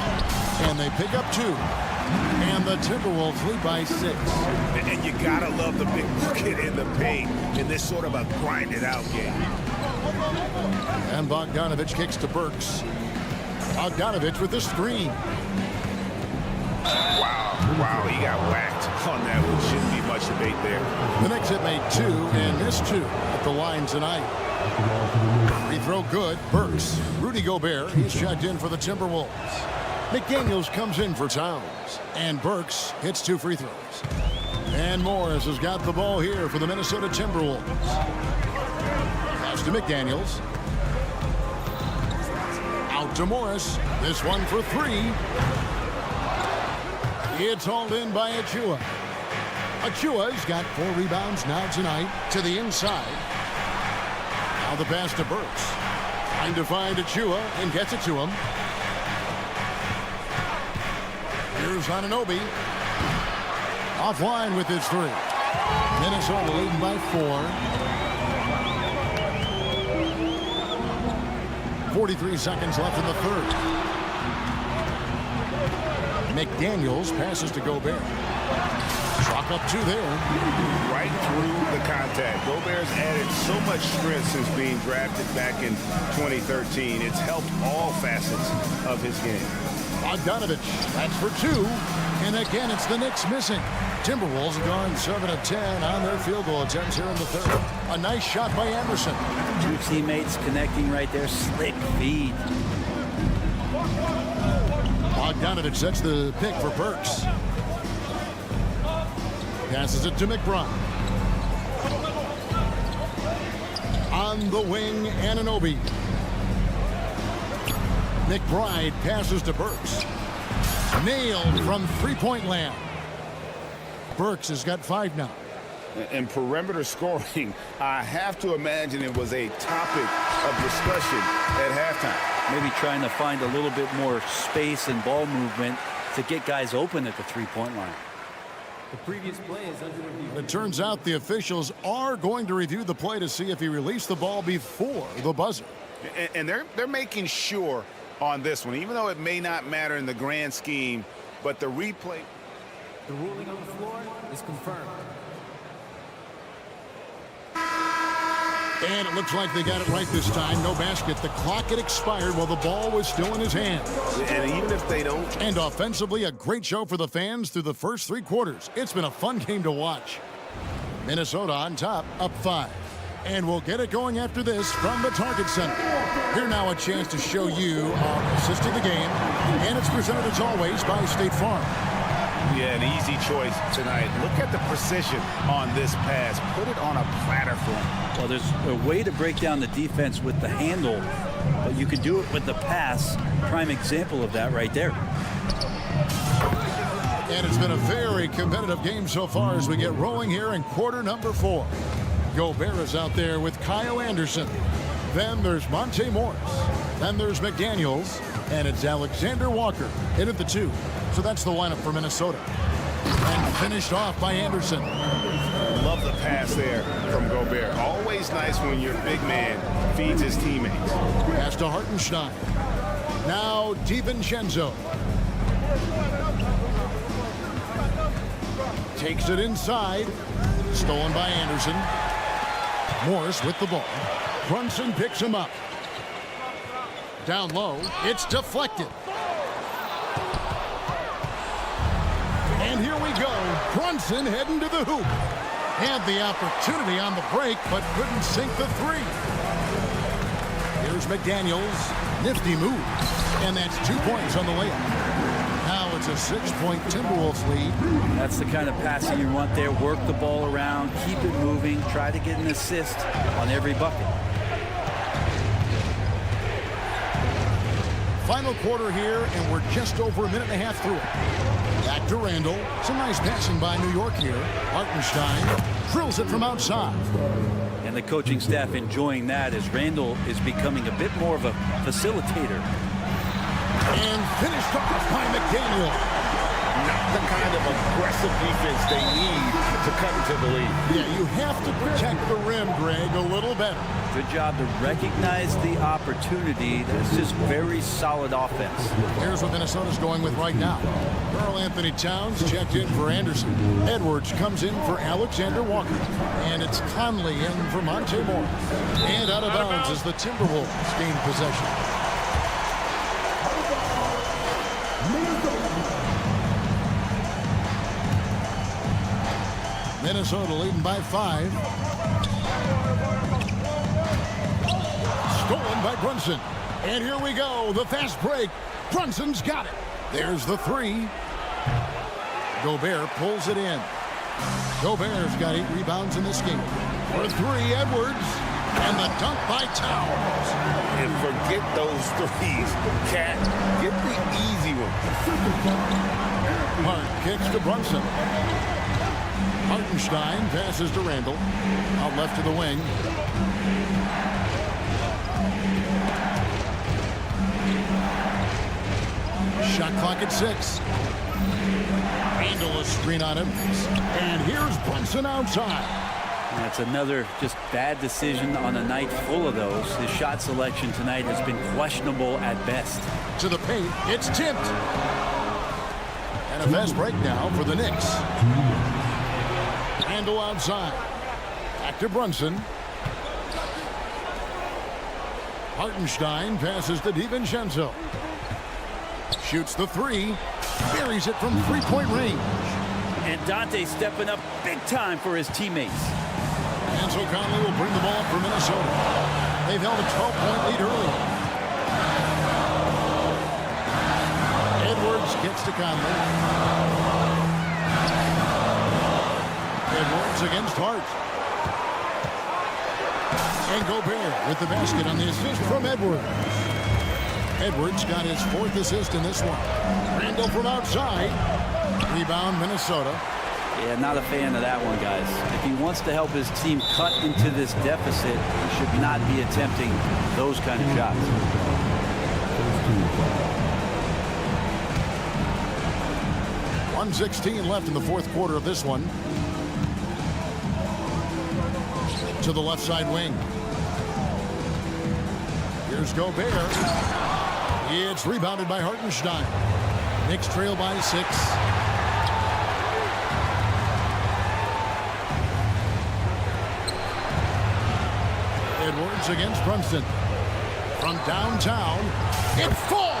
And they pick up 2. And the Timberwolves lead by 6. And you gotta love the big bucket in the paint in this sort of a grinded-out game. And Bogdanovic kicks to Burks. Bogdanovic with the screen. Wow, he got whacked on that one. Shouldn't be much debate there. The Knicks have made 2 and missed 2 at the line tonight. Free throw good. Burks. Rudy Gobert. He's checked in for the Timberwolves. McDaniels comes in for Towns. And Burks hits 2 free throws. And Morris has got the ball here for the Minnesota Timberwolves. Pass to McDaniels. Out to Morris. This one for 3. It's hauled in by Achua. Achua's got 4 rebounds now tonight to the inside. Now the pass to Burks. Trying to find Achua and gets it to him. Here's Anunoby. Offline with his 3. Minnesota leading by 4. 43 seconds left in the third. McDaniels passes to Gobert. Chalk up 2 there. Right through the contact. Gobert's added so much strength since being drafted back in 2013. It's helped all facets of his game. Bogdanovich, that's for 2. And again, it's the Knicks missing. Timberwolves have gone 7 of 10 on their field goal attempts here in the third. A nice shot by Anderson. 2 teammates connecting right there. Slick feed. Bogdanovich sets the pick for Burks. Passes it to McBride. On the wing, Anunoby. McBride passes to Burks. Nailed from 3-point land. Burks has got 5 now. And perimeter scoring, I have to imagine it was a topic of discussion at halftime. Maybe trying to find a little bit more space and ball movement to get guys open at the 3-point line. The previous play is under review. It turns out the officials are going to review the play to see if he released the ball before the buzzer. And they're making sure on this one, even though it may not matter in the grand scheme, but the replay. The ruling on the floor is confirmed. And it looks like they got it right this time. No basket. The clock had expired while the ball was still in his hands. And even if they don't. And offensively, a great show for the fans through the first 3 quarters. It's been a fun game to watch. Minnesota on top, up 5. And we'll get it going after this from the Target Center. Here now a chance to show you our assist of the game. And it's presented as always by State Farm. Yeah, an easy choice tonight. Look at the precision on this pass. Put it on a platter for him. Well, there's a way to break down the defense with the handle, but you can do it with the pass. Prime example of that right there. And it's been a very competitive game so far as we get rolling here in quarter number 4. Gobert is out there with Kyle Anderson. Then there's Monte Morris. Then there's McDaniels. And it's Alexander Walker in at the 2. So that's the lineup for Minnesota. And finished off by Anderson. Love the pass there from Gobert. Always nice when your big man feeds his teammates. Pass to Hartenstein. Now DiVincenzo. Takes it inside. Stolen by Anderson. Morris with the ball. Brunson picks him up. Down low. It's deflected. And here we go. Brunson heading to the hoop. Had the opportunity on the break, but couldn't sink the 3. Here's McDaniels. Nifty move. And that's 2 points on the layup. Now it's a 6-point Timberwolves lead. That's the kind of passing you want there. Work the ball around, keep it moving, try to get an assist on every bucket. Final quarter here, and we're just over a minute and a half through it. Back to Randall. Some nice passing by New York here. Hartenstein drills it from outside. And the coaching staff enjoying that as Randall is becoming a bit more of a facilitator. And finished off by McDaniel. Not the kind of aggressive defense they need to cut into the lead. Yeah, you have to protect the rim, Greg, a little better. Good job to recognize the opportunity. That's just very solid offense. Here's what Minnesota's going with right now. Karl Anthony Towns checked in for Anderson. Edwards comes in for Alexander Walker. And it's Conley in for Monte Morris. And out of bounds as the Timberwolves gain possession. Minnesota leading by 5. Stolen by Brunson. And here we go. The fast break. Brunson's got it. There's the 3. Gobert pulls it in. Gobert's got 8 rebounds in this game. For 3, Edwards. And the dunk by Towns. And forget those threes. Cat, get the easy one. Hart kicks to Brunson. Hartenstein passes to Randall. Out left to the wing. Shot clock at 6. Randall a screen on him. And here's Brunson outside. That's another just bad decision on a night full of those. His shot selection tonight has been questionable at best. To the paint, it's tipped. And a fast break now for the Knicks. Randall outside. Back to Brunson. Hartenstein passes to DiVincenzo. Shoots the 3. Buries it from three-point range. And Dante stepping up big time for his teammates. And so Conley will bring the ball up for Minnesota. They've held a 12-point lead early. Edwards gets to Conley. Edwards against Hart. And Gobert with the basket on the assist from Edwards. Edwards got his 4th assist in this one. Randall from outside. Rebound Minnesota. Yeah, not a fan of that one, guys. If he wants to help his team cut into this deficit, he should not be attempting those kind of shots. 1:16 left in the 4th quarter of this one. To the left side wing. Here's Gobert. It's rebounded by Hartenstein. Knicks trail by 6. Edwards against Brunson. From downtown, it falls!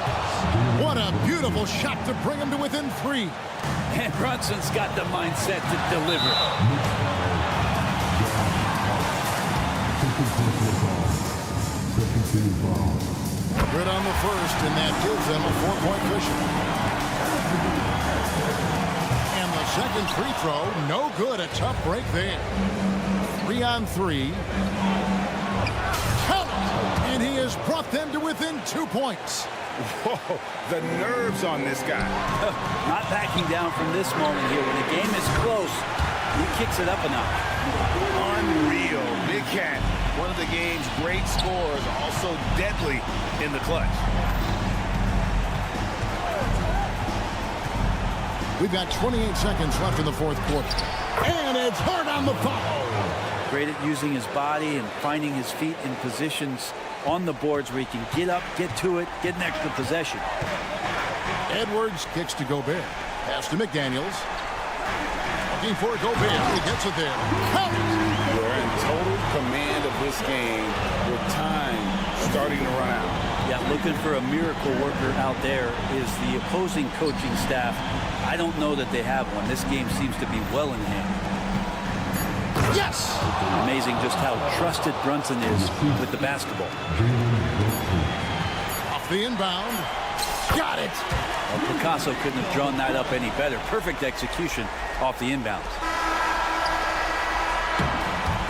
What a beautiful shot to bring him to within 3. And Brunson's got the mindset to deliver. Good on the first, and that gives them a 4-point cushion. And the second free throw, no good. A tough break there. 3 on 3. Count it! And he has brought them to within 2 points. Whoa, the nerves on this guy. Not backing down from this moment here. When the game is close, he kicks it up a notch. Unreal. Big Cat, one of the game's great scorers, also deadly in the clutch. We've got 28 seconds left in the 4th quarter. And it's Hart on the foul. Great at using his body and finding his feet in positions on the boards where he can get up, get to it, get an extra possession. Edwards kicks to Gobert. Pass to McDaniels. Looking for Gobert. He gets it there. Count it! We're in total command of this game with time starting to run out. Yeah, looking for a miracle worker out there is the opposing coaching staff. I don't know that they have one. This game seems to be well in hand. Yes! Amazing just how trusted Brunson is with the basketball. Off the inbound. Got it! Well, Picasso couldn't have drawn that up any better. Perfect execution off the inbounds.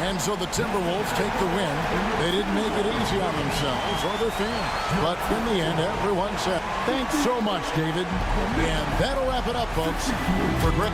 And so the Timberwolves take the win. They didn't make it easy on themselves or their fans. But in the end, everyone said, thanks so much, David. And that'll wrap it up, folks. For Greg.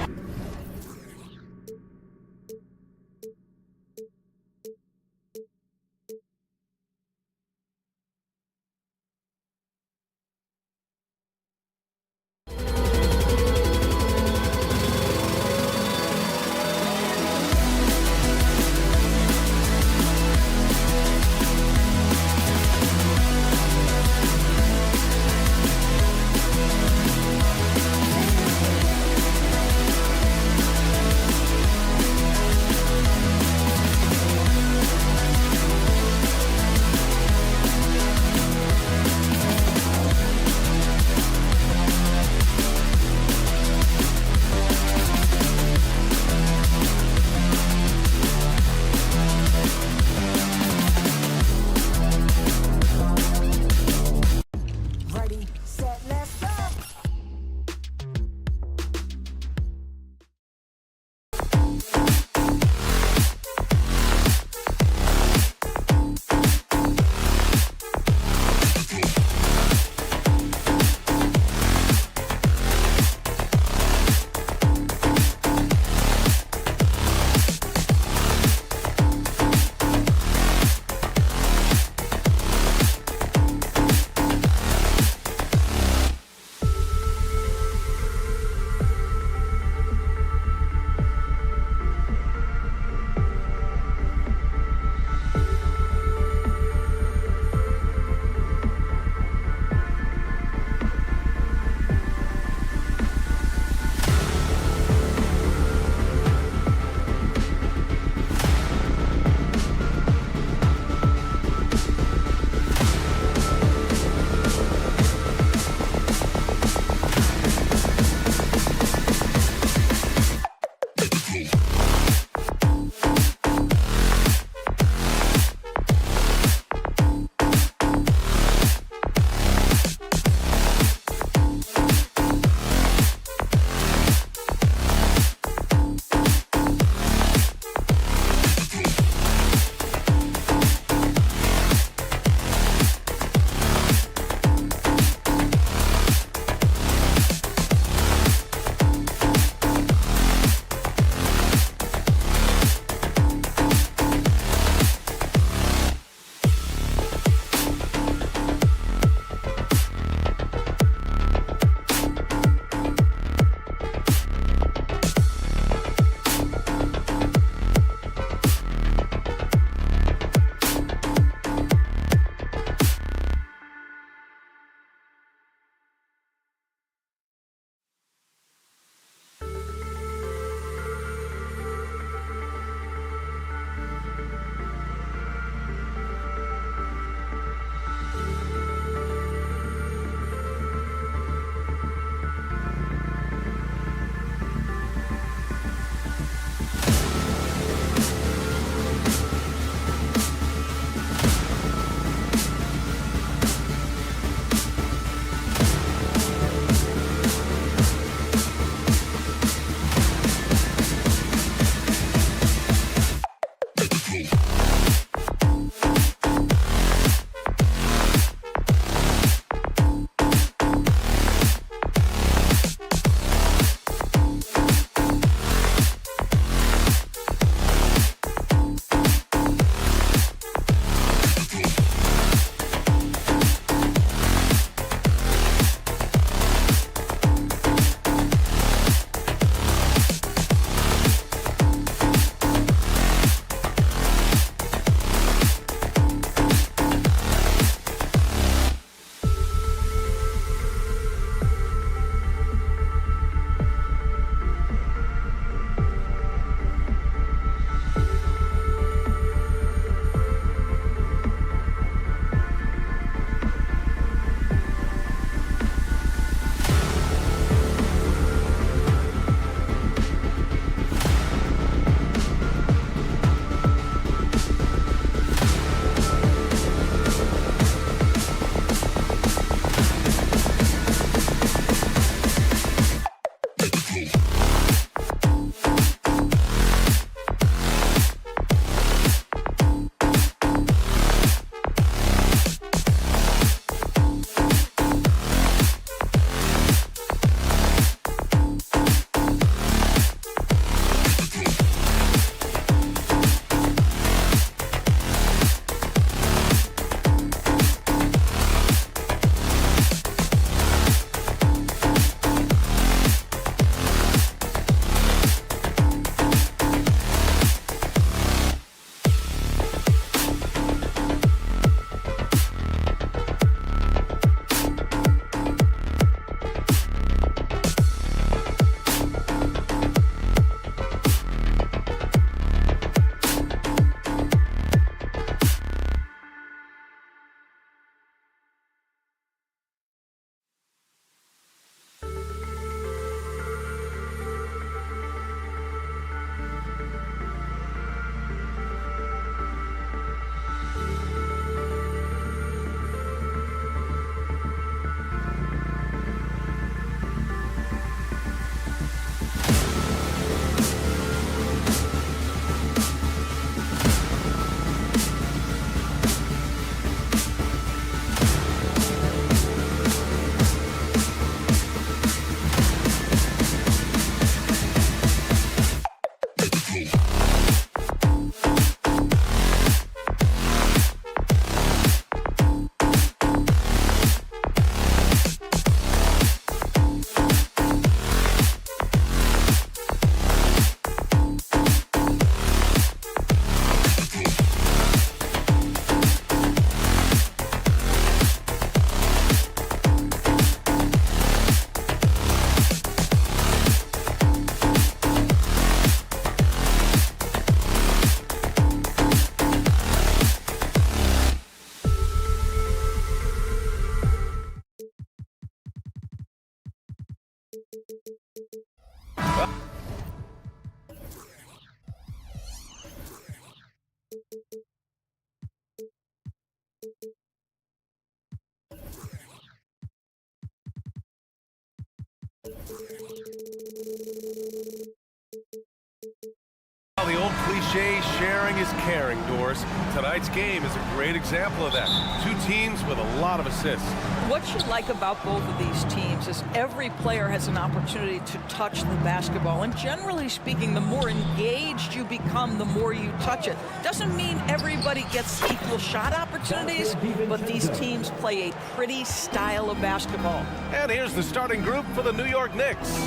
cliche, sharing is caring, Doris. Tonight's game is a great example of that. Two teams with a lot of assists. What you like about both of these teams is every player has an opportunity to touch the basketball. And generally speaking, the more engaged you become, the more you touch it. Doesn't mean everybody gets equal shot opportunities, but these teams play a pretty style of basketball. And here's the starting group for the New York Knicks.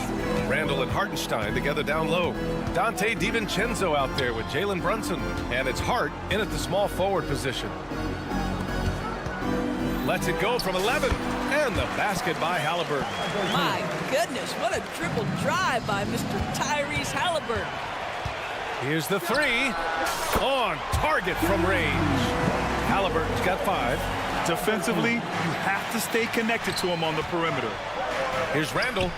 Randall and Hartenstein together down low. Dante DiVincenzo out there with Jalen Brunson. And it's Hart in at the small forward position. Lets it go from 11. And the basket by Halliburton. My goodness, what a triple drive by Mr. Tyrese Halliburton. Here's the three. On target from range. Halliburton's got 5. Defensively, you have to stay connected to him on the perimeter. Here's Randall.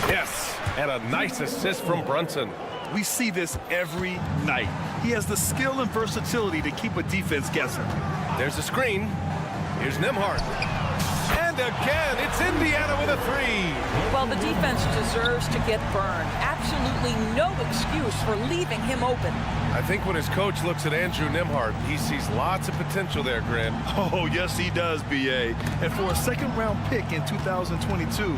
Yes, and a nice assist from Brunson. We see this every night. He has the skill and versatility to keep a defense guessing. There's a screen. Here's Nembhard. And again, it's Indiana with a 3. Well, the defense deserves to get burned. Absolutely no excuse for leaving him open. I think when his coach looks at Andrew Nembhard, he sees lots of potential there, Grant. Oh, yes, he does, B.A. And for a second-round pick in 2022,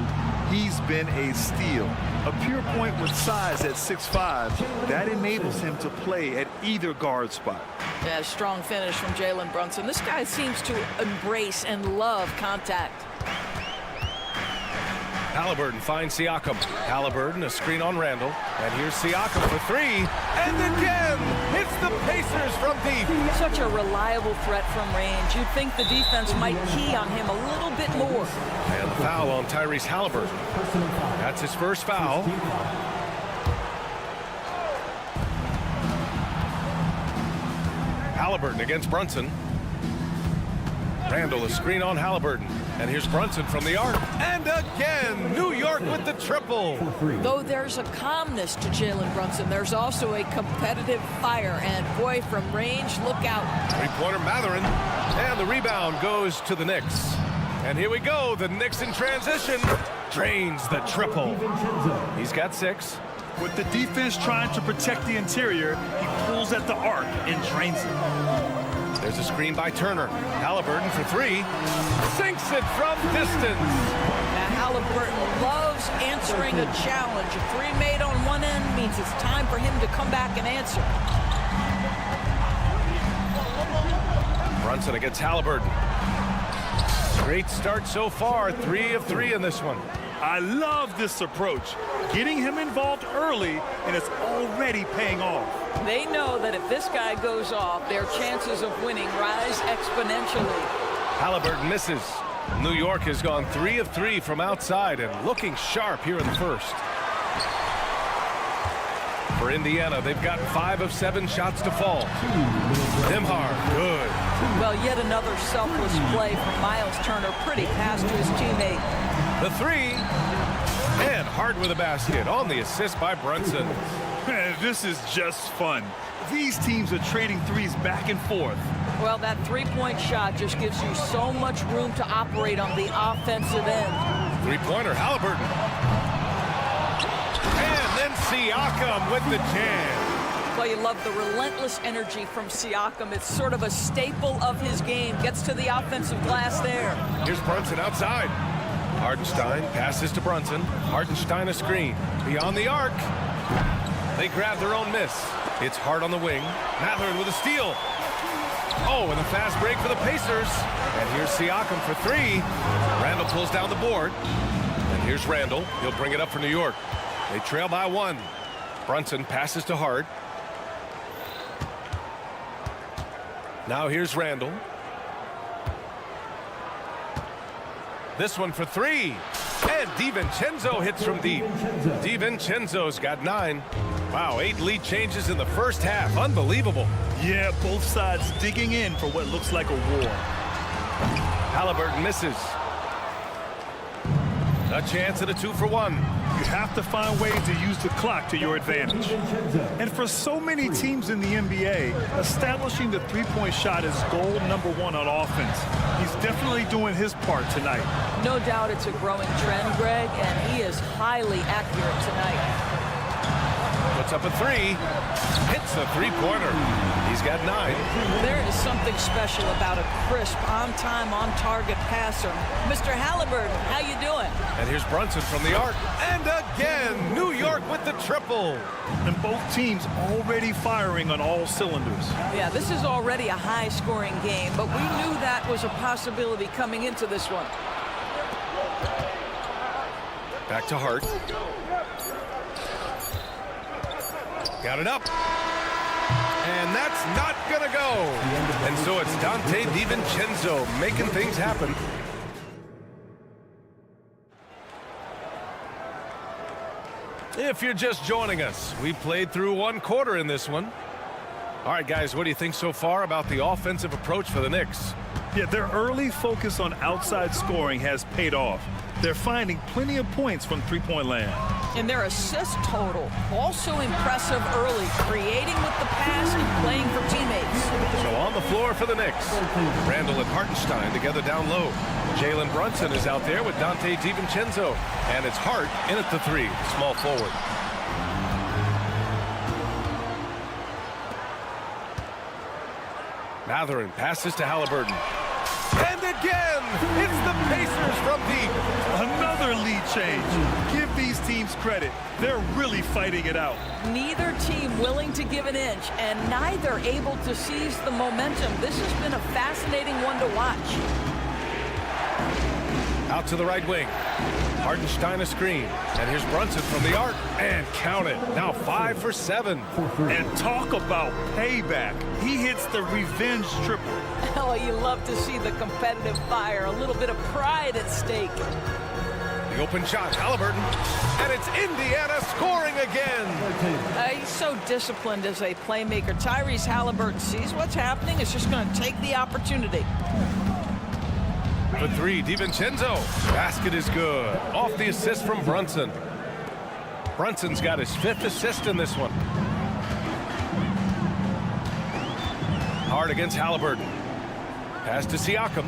he's been a steal. A pure point with size at 6'5", that enables him to play at either guard spot. Yeah, strong finish from Jalen Brunson. This guy seems to embrace and love contact. Halliburton finds Siakam. Halliburton, a screen on Randall. And here's Siakam for 3. And again, hits the Pacers from deep. Such a reliable threat from range. You'd think the defense might key on him a little bit more. And the foul on Tyrese Halliburton. That's his first foul. Halliburton against Brunson. Randall, a screen on Halliburton. And here's Brunson from the arc. And again, New York with the triple. Though there's a calmness to Jalen Brunson, there's also a competitive fire. And boy, from range, look out. Three-pointer Matherin. And the rebound goes to the Knicks. And here we go, the Knicks in transition. Drains the triple. He's got 6. With the defense trying to protect the interior, he pulls at the arc and drains it. There's a screen by Turner. Halliburton for 3. Sinks it from distance. Now Halliburton loves answering a challenge. A 3 made on one end means it's time for him to come back and answer. Brunson against Halliburton. Great start so far. 3 of 3 in this one. I love this approach. Getting him involved early, and it's already paying off. They know that if this guy goes off, their chances of winning rise exponentially. Halliburton misses. New York has gone 3 of 3 from outside and looking sharp here in the first. For Indiana, they've got 5 of 7 shots to fall. Nembhard, good. Well, yet another selfless play from Miles Turner. Pretty pass to his teammate. The 3. And Hart with a basket on the assist by Brunson. Man, this is just fun. These teams are trading threes back and forth. Well, that three-point shot just gives you so much room to operate on the offensive end. Three-pointer, Halliburton. And then Siakam with the jam. Well, you love the relentless energy from Siakam. It's sort of a staple of his game. Gets to the offensive glass there. Here's Brunson outside. Hartenstein passes to Brunson. Hartenstein a screen. Beyond the arc. They grab their own miss. It's Hart on the wing. Matherin with a steal. Oh, and a fast break for the Pacers. And here's Siakam for 3. Randall pulls down the board. And here's Randall. He'll bring it up for New York. They trail by 1. Brunson passes to Hart. Now here's Randall. This one for 3. And DiVincenzo hits from deep. DiVincenzo's got 9. Wow, 8 lead changes in the first half. Unbelievable. Yeah, both sides digging in for what looks like a war. Halliburton misses. A chance at a 2-for-1. You have to find ways to use the clock to your advantage. And for so many teams in the NBA, establishing the three-point shot is goal number 1 on offense. He's definitely doing his part tonight. No doubt it's a growing trend, Greg, and he is highly accurate tonight. But Puts up a three. Hits a three-pointer. He's got 9. There is something special about a crisp, on-time, on-target passer. Mr. Halliburton, how you doing? And here's Brunson from the arc. And again, New York with the triple. And both teams already firing on all cylinders. Yeah, this is already a high-scoring game, but we knew that was a possibility coming into this one. Back to Hart. Got it up. And that's not going to go. And so it's Dante DiVincenzo making things happen. If you're just joining us, we played through 1 quarter in this one. All right, guys, what do you think so far about the offensive approach for the Knicks? Yeah, their early focus on outside scoring has paid off. They're finding plenty of points from three-point land. And their assist total, also impressive early, creating with the pass and playing for teammates. So on the floor for the Knicks, Randall and Hartenstein together down low. Jalen Brunson is out there with Dante DiVincenzo. And it's Hart in at the 3, small forward. Mathurin passes to Halliburton. And again, it's the Pacers from deep. Another lead change. Give these teams credit. They're really fighting it out. Neither team willing to give an inch, and neither able to seize the momentum. This has been a fascinating one to watch. Out to the right wing. Hartenstein a screen. And here's Brunson from the arc. And count it. Now 5 for 7. And talk about payback. He hits the revenge triple. Oh, you love to see the competitive fire. A little bit of pride at stake. The open shot, Halliburton. And it's Indiana scoring again. He's so disciplined as a playmaker. Tyrese Halliburton sees what's happening. Is just going to take the opportunity. For 3, DiVincenzo. Basket is good. Off the assist from Brunson. Brunson's got his 5th assist in this one. Hard against Halliburton. Pass to Siakam.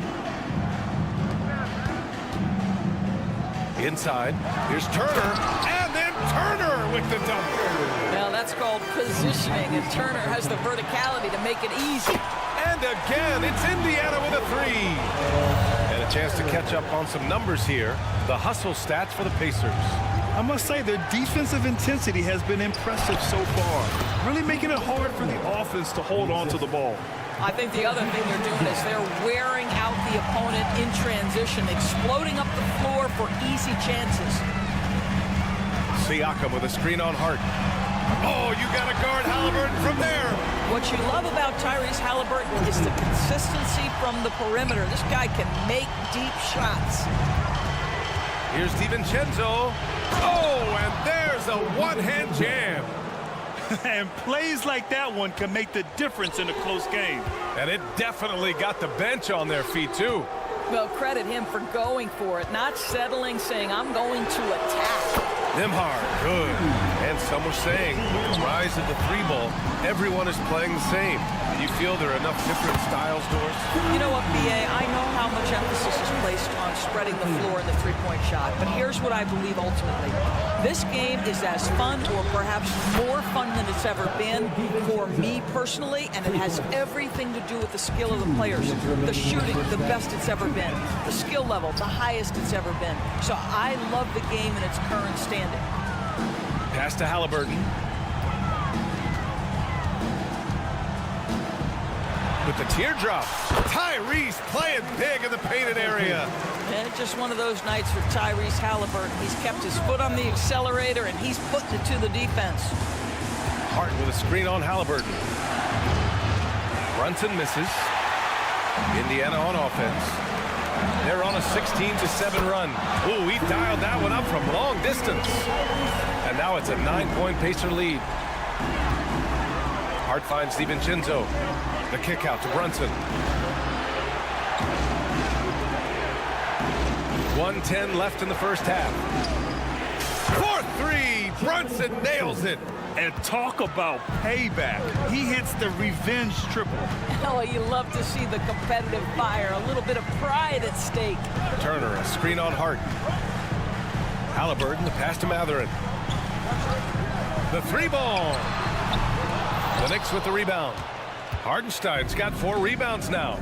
Inside. Here's Turner. And then Turner with the dunk. Now that's called positioning, and Turner has the verticality to make it easy. And again, it's Indiana with a 3. And a chance to catch up on some numbers here. The hustle stats for the Pacers. I must say their defensive intensity has been impressive so far. Really making it hard for the offense to hold on to the ball. I think the other thing they're doing is they're wearing out the opponent in transition, exploding up the floor for easy chances. Siakam with a screen on Hart. Oh, you got to guard Halliburton from there. What you love about Tyrese Halliburton is the consistency from the perimeter. This guy can make deep shots. Here's DiVincenzo. Oh, and there's a one-hand jam. And plays like that one can make the difference in a close game. And it definitely got the bench on their feet, too. Well, credit him for going for it, not settling, saying, I'm going to attack. Nembhard, good. And some were saying, with the rise of the 3-ball, everyone is playing the same. Do you feel there are enough different styles, Doris? You know what, B.A., I know how much emphasis is placed on spreading the floor in the three-point shot, but here's what I believe ultimately. This game is as fun, or perhaps more fun than it's ever been for me personally, and it has everything to do with the skill of the players. The shooting, the best it's ever been. The skill level, the highest it's ever been. So I love the game in its current standing. Pass to Halliburton. With the teardrop. Tyrese playing big in the painted area. And it's just one of those nights for Tyrese Halliburton. He's kept his foot on the accelerator, and he's putting it to the defense. Hart with a screen on Halliburton. Brunson misses. Indiana on offense. They're on a 16-7 run. Ooh, he dialed that one up from long distance. And now it's a 9-point Pacer lead. Hart finds DiVincenzo. The kick out to Brunson. 1:10 left in the first half. 4-3. Brunson nails it. And talk about payback. He hits the revenge triple. Oh, you love to see the competitive fire. A little bit of pride at stake. Turner, a screen on Hart. Halliburton, the pass to Mathurin. The three ball. The Knicks with the rebound. Hartenstein's got 4 rebounds now.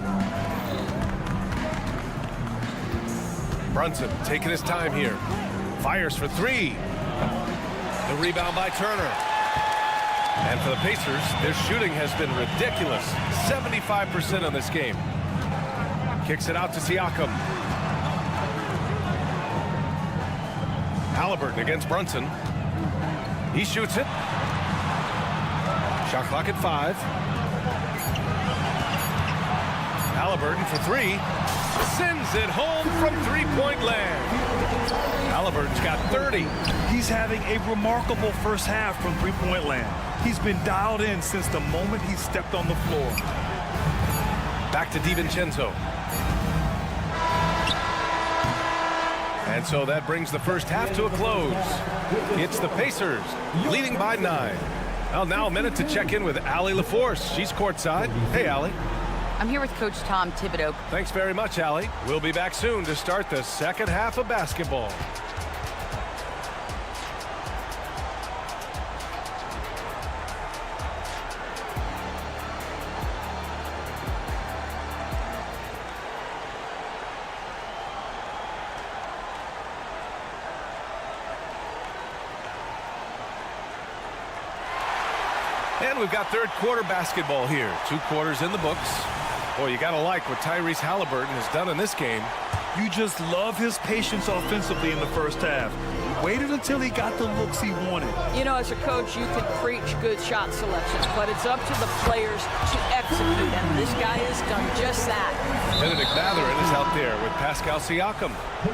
Brunson taking his time here. Fires for 3. The rebound by Turner. And for the Pacers, their shooting has been ridiculous. 75% in this game. Kicks it out to Siakam. Halliburton against Brunson. He shoots it. Shot clock at 5. Halliburton for 3. Sends it home from three-point land. Halliburton's got 30. He's having a remarkable first half from three-point land. He's been dialed in since the moment he stepped on the floor. Back to DiVincenzo. And so that brings the first half to a close. It's the Pacers leading by 9. Well, now a minute to check in with Allie LaForce. She's courtside. Hey, Allie. I'm here with Coach Tom Thibodeau. Thanks very much, Allie. We'll be back soon to start the second half of basketball. And we've got third quarter basketball here. 2 quarters in the books. Boy, you got to like what Tyrese Halliburton has done in this game. You just love his patience offensively in the first half. He waited until he got the looks he wanted. You know, as a coach, you can preach good shot selection, but it's up to the players to execute, and this guy has done just that. Benedict Mathurin is out there with Pascal Siakam.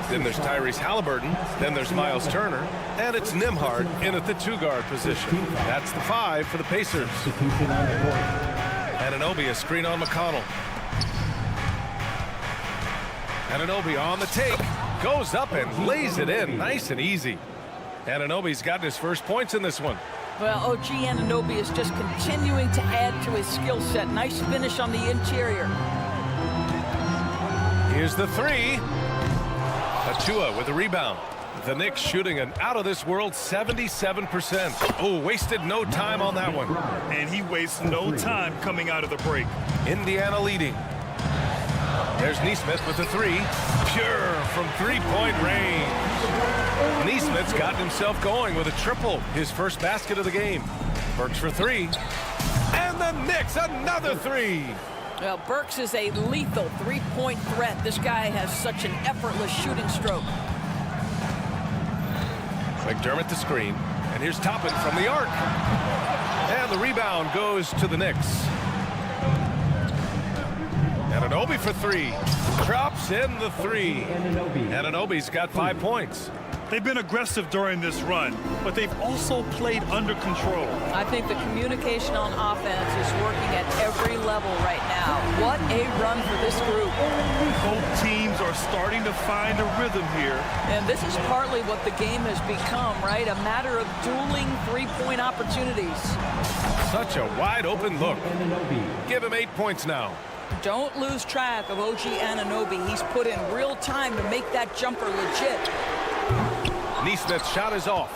Then there's Tyrese Halliburton. Then there's Miles Turner. And it's Nembhard in at the 2-guard position. That's the 5 for the Pacers. Anunoby, a screen on McConnell. Anunoby on the take. Goes up and lays it in nice and easy. Anunoby's gotten his first points in this one. Well, OG Anunoby is just continuing to add to his skill set. Nice finish on the interior. Here's the 3. Achua with the rebound. The Knicks shooting an out-of-this-world 77%. Oh, wasted no time on that one. And he wastes no time coming out of the break. Indiana leading. There's Nesmith with the 3. Pure from three-point range. Nesmith's gotten himself going with a triple. His first basket of the game. Burks for 3. And the Knicks, another 3. Well, Burks is a lethal three-point threat. This guy has such an effortless shooting stroke. McDermott the screen. And here's Toppin from the arc. And the rebound goes to the Knicks. Anunoby for 3. Drops in the 3. Anunoby's got 5 points. They've been aggressive during this run, but they've also played under control. I think the communication on offense is working at every level right now. What a run for this group. Both teams are starting to find a rhythm here. And this is partly what the game has become, right? A matter of dueling three-point opportunities. Such a wide open look. Give him 8 points now. Don't lose track of OG Anunoby. He's put in real time to make that jumper legit. Nesmith's shot is off.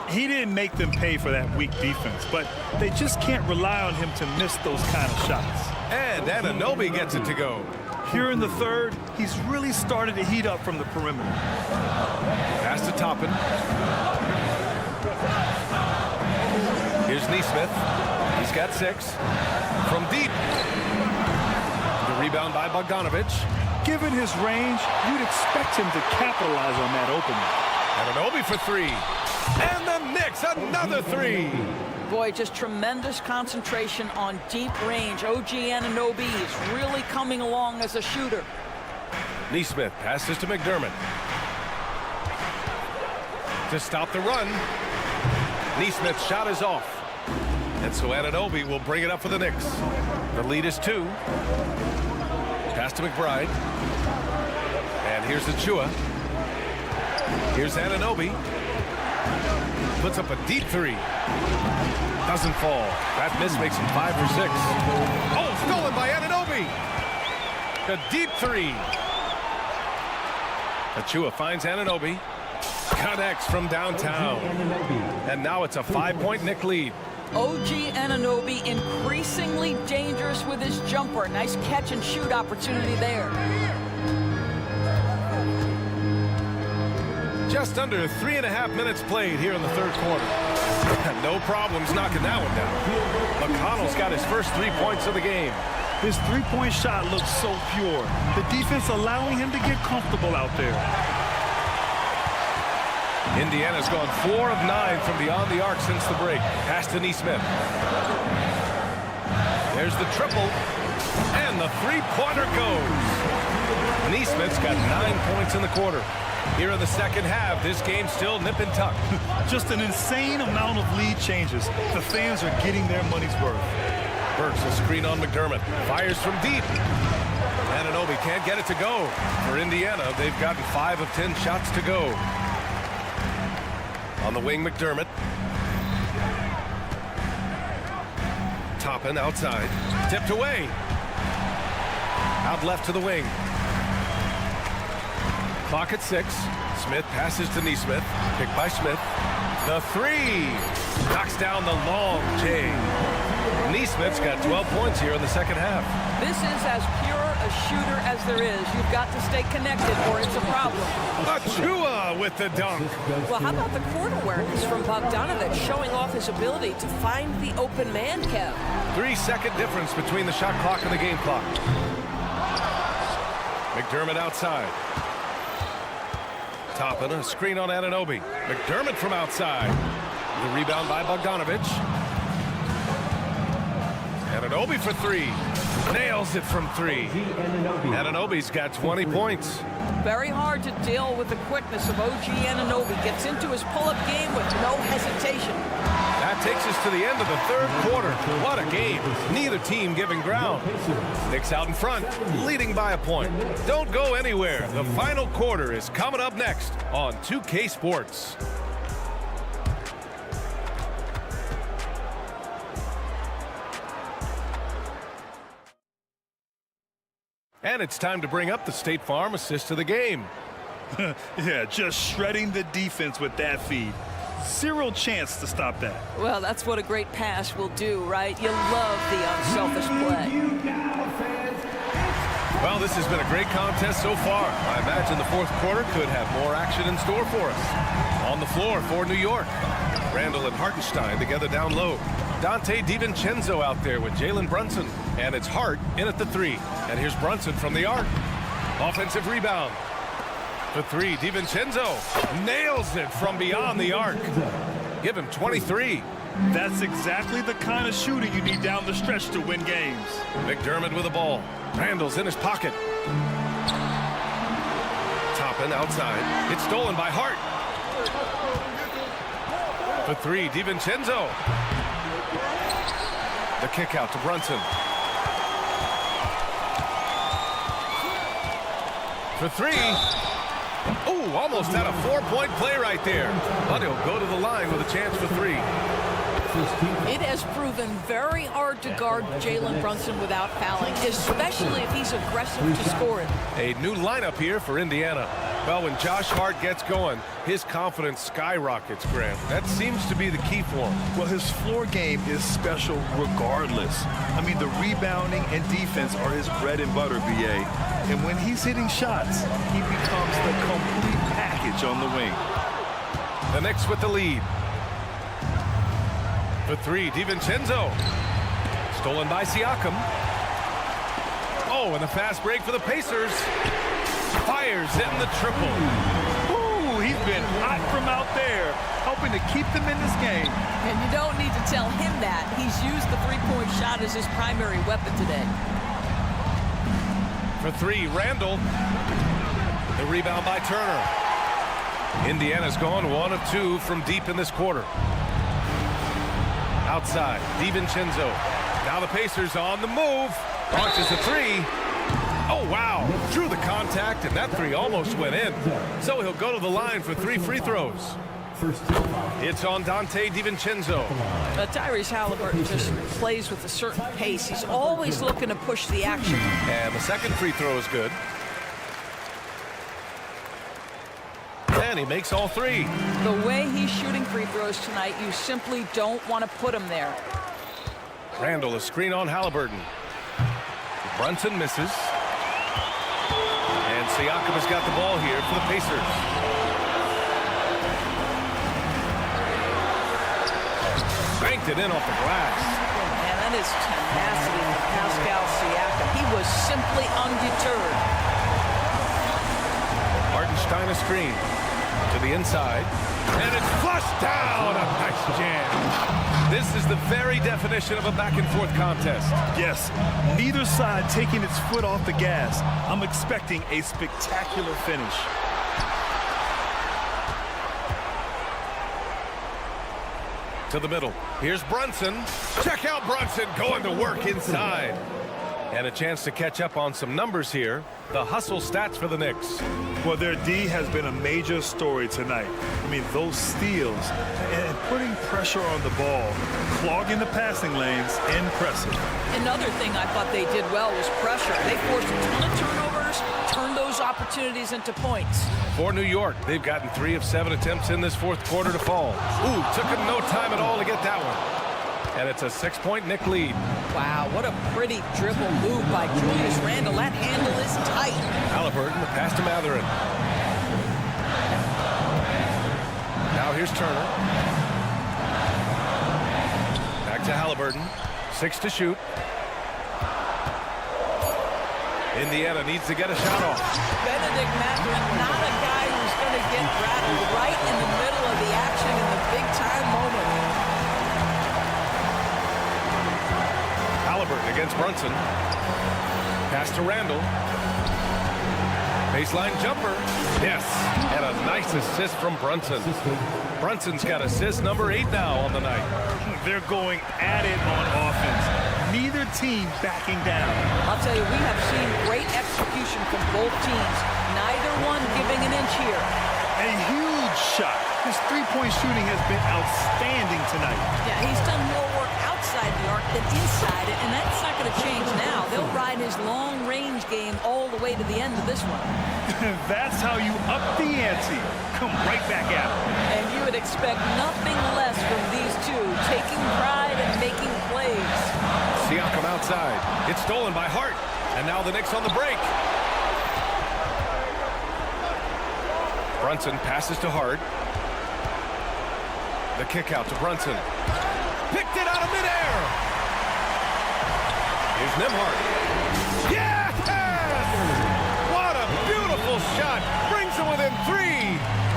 He didn't make them pay for that weak defense, but they just can't rely on him to miss those kind of shots. And Anunoby gets it to go. Here in the third, he's really started to heat up from the perimeter. Pass to Toppin. Here's Nesmith. He's got 6. From deep. The rebound by Bogdanovich. Given his range, you'd expect him to capitalize on that opening. Anunoby for 3. And the Knicks, another 3. Boy, just tremendous concentration on deep range. OG Anunoby is really coming along as a shooter. Nesmith passes to McDermott. To stop the run. Nesmith's shot is off. And so Anunoby will bring it up for the Knicks. The lead is 2. Pass to McBride. And here's Achua. Here's Anunoby. Puts up a deep 3. Doesn't fall. That miss makes him 5 for 6. Oh, stolen by Anunoby. A deep 3. Achua finds Anunoby. Connects from downtown. And now it's a 5-point Knick lead. OG Anunoby increasingly dangerous with his jumper. Nice catch and shoot opportunity there. Just under 3.5 minutes played here in the third quarter. No problems knocking that one down. McConnell's got his first 3 points of the game. His three-point shot looks so pure. The defense allowing him to get comfortable out there. Indiana's gone 4 of 9 from beyond the arc since the break. Pass to Nesmith. There's the triple. And the three-pointer goes. Nesmith's got 9 points in the quarter. Here in the second half, this game's still nip and tuck. Just an insane amount of lead changes. The fans are getting their money's worth. Burks a screen on McDermott. Fires from deep. Anunoby can't get it to go. For Indiana, they've gotten 5 of 10 shots to go. On the wing, McDermott. Toppin outside. Tipped away. Out left to the wing. Clock at 6. Smith passes to Nesmith. Picked by Smith. The three. Knocks down the long J. Nesmith's got 12 points here in the second half. This is as pure a shooter as there is. You've got to stay connected or it's a problem. Achua with the dunk. Well, how about the court awareness from Bogdanovic showing off his ability to find the open man, Kev? 3-second difference between the shot clock and the game clock. McDermott outside. Toppin, a screen on Anunoby. McDermott from outside. The rebound by Bogdanovic. Anunoby for 3. Nails it from 3. Anunoby's got 20 points. Very hard to deal with the quickness of OG Anunoby. Gets into his pull-up game with no hesitation. That takes us to the end of the third quarter. What a game. Neither team giving ground. Knicks out in front, leading by a point. Don't go anywhere. The final quarter is coming up next on 2K Sports. And it's time to bring up the State Farm assist of the game. Yeah, just shredding the defense with that feed. Zero chance to stop that. Well, that's what a great pass will do, right? You love the unselfish play. Well, this has been a great contest so far. I imagine the fourth quarter could have more action in store for us. On the floor for New York, Randall and Hartenstein together down low. Dante DiVincenzo out there with Jalen Brunson. And it's Hart in at the 3. And here's Brunson from the arc. Offensive rebound. The 3, DiVincenzo nails it from beyond the arc. Give him 23. That's exactly the kind of shooting you need down the stretch to win games. McDermott with the ball. Randall's in his pocket. Toppin outside. It's stolen by Hart. The 3, DiVincenzo. The kick out to Brunson. For 3. Oh, almost had a 4-point play right there. But he'll go to the line with a chance for 3. It has proven very hard to guard Jalen Brunson without fouling, especially if he's aggressive to score it. A new lineup here for Indiana. Well, when Josh Hart gets going, his confidence skyrockets, Graham. That seems to be the key for him. Well, his floor game is special regardless. I mean, the rebounding and defense are his bread and butter, BA. And when he's hitting shots, he becomes the complete package on the wing. The Knicks with the lead. The 3, DiVincenzo. Stolen by Siakam. Oh, and the fast break for the Pacers. Fires in the triple. Ooh, he's been hot from out there, helping to keep them in this game. And you don't need to tell him that. He's used the three-point shot as his primary weapon today. For 3, Randall. The rebound by Turner. Indiana's gone 1 of 2 from deep in this quarter. Outside, DiVincenzo. Now the Pacers on the move. Launches a 3. Oh, wow. Drew the contact, and that 3 almost went in. So he'll go to the line for 3 free throws. It's on Dante DiVincenzo. Tyrese Halliburton just plays with a certain pace. He's always looking to push the action. And the second free throw is good. and he makes all three. The way he's shooting free throws tonight, you simply don't want to put him there. Randall, a screen on Halliburton. Brunson misses. And Siakam has got the ball here for the Pacers. Banked it in off the glass. Man, that is tenacity from Pascal Siakam. He was simply undeterred. Hartenstein a screen to the inside. And it's flushed down. A nice jam. This is the very definition of a back-and-forth contest. Yes, neither side taking its foot off the gas. I'm expecting a spectacular finish. To the middle. Here's Brunson. Check out Brunson going to work inside. And a chance to catch up on some numbers here. The hustle stats for the Knicks. Well, their D has been a major story tonight. I mean, those steals and putting pressure on the ball, clogging the passing lanes, impressive. Another thing I thought they did well was pressure. They forced a ton of turnovers, turned those opportunities into points. For New York, they've gotten 3 of 7 attempts in this fourth quarter to fall. Ooh, took them no time at all to get that one. And it's a 6-point Knick lead. Wow, what a pretty dribble move by Julius Randle. That handle is tight. Halliburton, the pass to Mathurin. Now here's Turner. Back to Halliburton. 6 to shoot. Indiana needs to get a shot off. Benedict Mathurin, not a guy who's going to get rattled right in the middle of the action in the big-time moment. Halliburton against Brunson. Pass to Randall. Baseline jumper. Yes, and a nice assist from Brunson. Brunson's got assist number 8 now on the night. They're going at it on offense. Neither team backing down. I'll tell you, we have seen great execution from both teams. Neither one giving an inch here. A huge shot. His three-point shooting has been outstanding tonight. Yeah, he's done more work outside the arc than inside it, and that's not going to change now. They'll ride his long-range game all the way to the end of this one. That's how you up the ante. Come right back at him. And you would expect nothing less from these two, taking pride and making plays. Siakam outside. It's stolen by Hart. And now the Knicks on the break. Brunson passes to Hart. The kick out to Brunson. Picked it out of midair. Here's Nembhard. Yes! What a beautiful shot. Brings him within 3.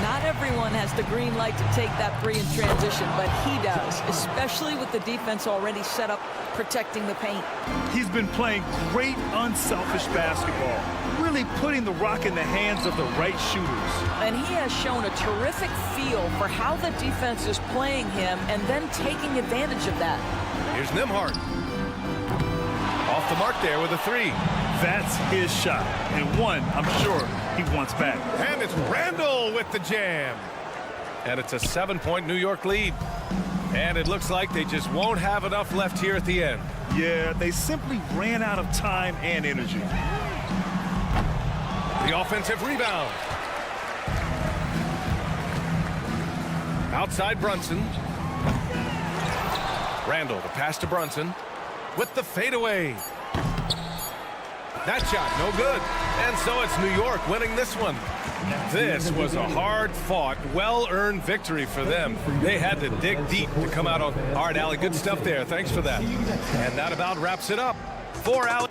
Not everyone has the green light to take that 3 in transition, but he does, especially with the defense already set up protecting the paint. He's been playing great unselfish basketball, really putting the rock in the hands of the right shooters. And he has shown a terrific feel for how the defense is playing him and then taking advantage of that. Here's Nembhard. Off the mark there with a 3. That's his shot, and one I'm sure he wants back. And it's Randall with the jam. And it's a 7-point New York lead. And it looks like they just won't have enough left here at the end. Yeah, they simply ran out of time and energy. The offensive rebound. Outside Brunson. Randall, the pass to Brunson. With the fadeaway. That shot, no good. And so it's New York winning this one. This was a hard-fought, well-earned victory for them. They had to dig deep to come out on. All right, Allie, good stuff there. Thanks for that. And that about wraps it up. For Allie.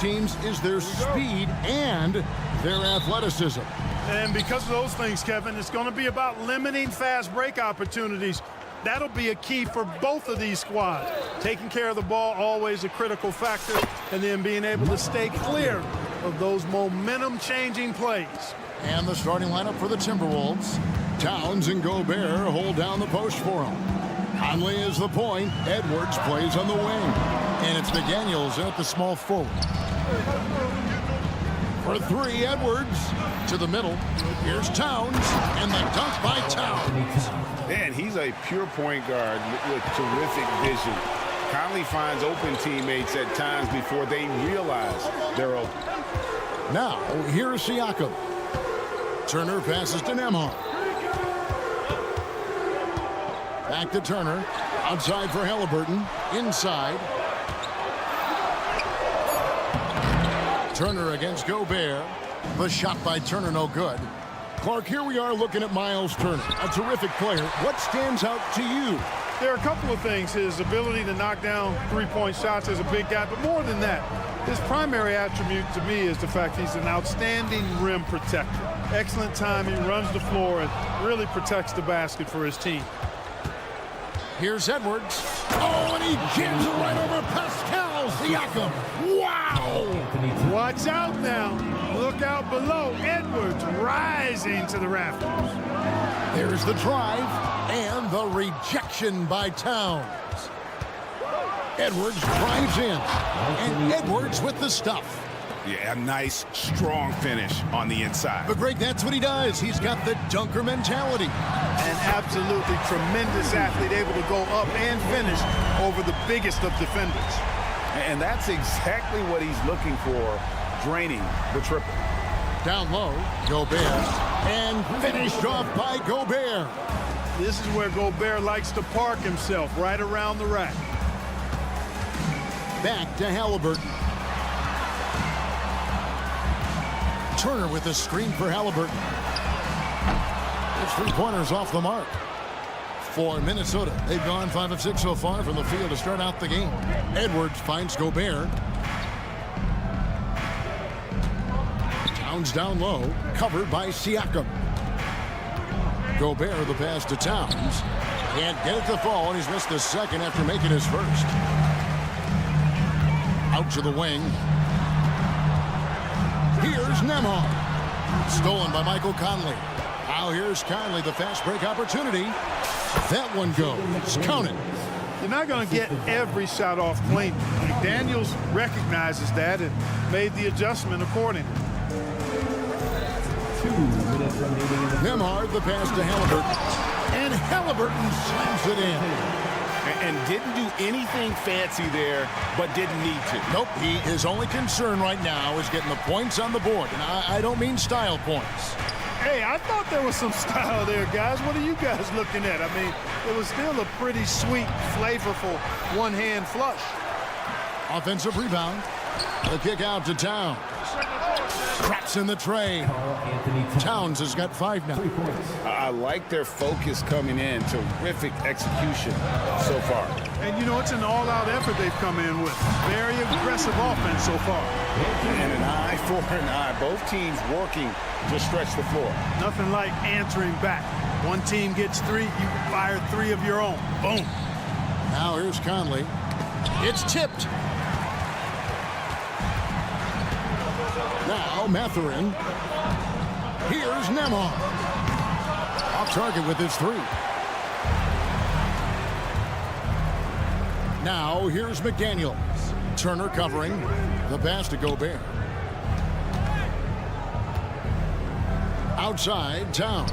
teams is their speed and their athleticism. And because of those things, Kevin, it's going to be about limiting fast break opportunities. That'll be a key for both of these squads. Taking care of the ball, always a critical factor, and then being able to stay clear of those momentum-changing plays. And the starting lineup for the Timberwolves. Towns and Gobert hold down the post for him. Conley is the point. Edwards plays on the wing. And it's McDaniels at the small forward. For three, Edwards to the middle. Here's Towns, and the dunk by Towns. Man, he's a pure point guard with terrific vision. Conley finds open teammates at times before they realize they're open. Now, here's Siakam. Turner passes to Nembhard. Back to Turner. Outside for Halliburton. Inside. Turner against Gobert. The shot by Turner no good. Clark, here we are looking at Miles Turner, a terrific player. What stands out to you? There are a couple of things. His ability to knock down three-point shots as a big guy, but more than that, his primary attribute to me is the fact he's an outstanding rim protector. Excellent timing, runs the floor, and really protects the basket for his team. Here's Edwards. Oh, and he jams it right over Pascal Siakam. Wow! Watch out now. Look out below. Edwards rising to the rafters. There's the drive and the rejection by Towns. Edwards drives in, and Edwards with the stuff. Yeah, a nice, strong finish on the inside. But Greg, that's what he does. He's got the dunker mentality. An absolutely tremendous athlete, able to go up and finish over the biggest of defenders. And that's exactly what he's looking for, draining the triple. Down low, Gobert, and finished off by Gobert. This is where Gobert likes to park himself, right around the rack. Back to Halliburton. Turner with a screen for Halliburton. His three-pointers off the mark. For Minnesota, they've gone 5 of 6 so far from the field to start out the game. Edwards finds Gobert. Towns down low, covered by Siakam. Gobert the pass to Towns. Can't get it to fall, and he's missed the second after making his first. Out to the wing. Here's Nembhard. Stolen by Michael Conley. Now here's Conley, the fast break opportunity. That one goes. Count it. You're not going to get every shot off clean. McDaniels recognizes that and made the adjustment accordingly. Nembhard, the pass to Halliburton. And Halliburton slams it in. And didn't do anything fancy there, but didn't need to. Nope, his only concern right now is getting the points on the board. And I don't mean style points. Hey, I thought there was some style there, guys. What are you guys looking at? I mean, it was still a pretty sweet, flavorful one-hand flush. Offensive rebound. The kick out to Towns. Traps in the tray. Towns has got 5 now. I like their focus coming in. Terrific execution so far. And, you know, it's an all-out effort they've come in with. Very aggressive offense so far. And an eye for an eye. Both teams working to stretch the floor. Nothing like answering back. One team gets 3, you fire 3 of your own. Boom. Now here's Conley. It's tipped. Now Mathurin. Here's Nembhard. Off target with his 3. Now here's McDaniels. Turner covering. The pass to Gobert. Outside, Towns.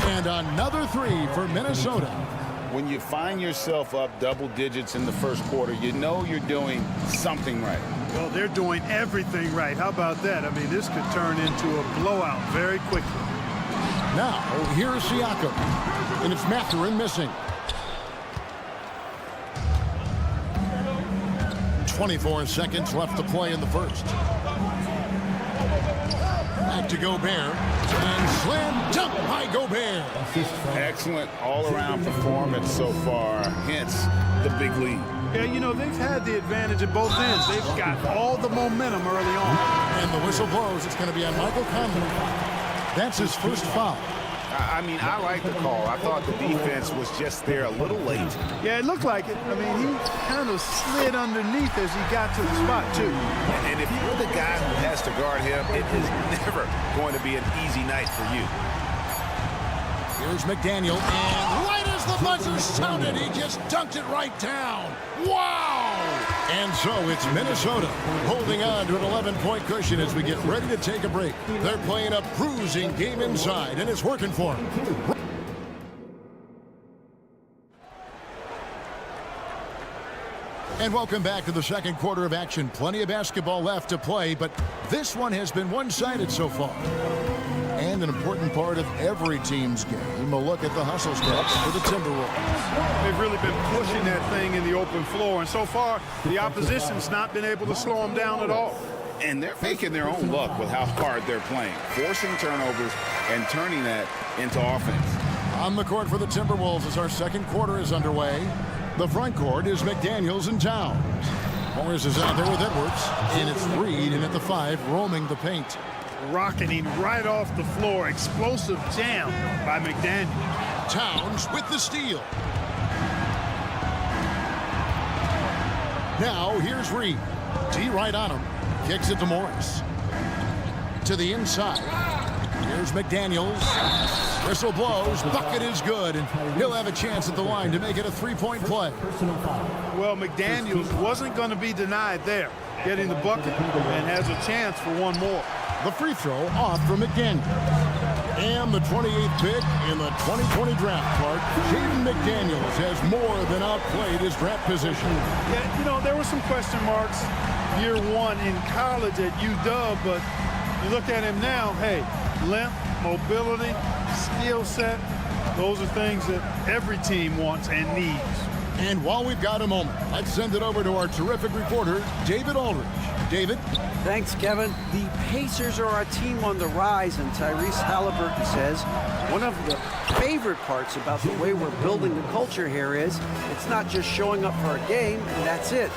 And another 3 for Minnesota. When you find yourself up double digits in the first quarter, you know you're doing something right. Well, they're doing everything right. How about that? I mean, this could turn into a blowout very quickly. Now, here's Siakam. And it's Mathurin missing. 24 seconds left to play in the first. Back to Gobert. And slam dunk by Gobert. Excellent all-around performance so far, hence the big lead. Yeah, you know, they've had the advantage at both ends. They've got all the momentum early on. And the whistle blows. It's going to be on Michael Conley. That's his first foul. I mean, I like the call. I thought the defense was just there a little late. Yeah, it looked like it. I mean, he kind of slid underneath as he got to the spot, too. And if you're the guy who has to guard him, it is never going to be an easy night for you. Here's McDaniel, and right as the buzzer sounded, he just dunked it right down. Wow! And so it's Minnesota holding on to an 11-point cushion as we get ready to take a break. They're playing a bruising game inside, and it's working for them. And welcome back to the second quarter of action. Plenty of basketball left to play, but this one has been one-sided so far. And an important part of every team's game, a look at the hustle steps for the Timberwolves. They've really been pushing that thing in the open floor, and so far, the opposition's not been able to slow them down at all. And they're making their own luck with how hard they're playing, forcing turnovers and turning that into offense. On the court for the Timberwolves as our second quarter is underway. The front court is McDaniels and Towns. Morris is out there with Edwards, and it's Reed in at the 5, roaming the paint. Rocketing right off the floor. Explosive jam by McDaniel. Towns with the steal. Now here's Reed. D right on him. Kicks it to Morris. To the inside. Here's McDaniels. Whistle blows. Bucket is good. And he'll have a chance at the line to make it a three-point play. Well, McDaniels wasn't going to be denied there. Getting the bucket and has a chance for one more. The free throw off from McDaniel. And the 28th pick in the 2020 draft, Clark. Jaden McDaniels has more than outplayed his draft position. Yeah, you know, there were some question marks year one in college at UW, but you look at him now, hey, length, mobility, skill set, those are things that every team wants and needs. And while we've got a moment, let's send it over to our terrific reporter, David Aldridge. David? Thanks, Kevin. The Pacers are a team on the rise, and Tyrese Halliburton says one of the favorite parts about the way we're building the culture here is it's not just showing up for a game, and that's it.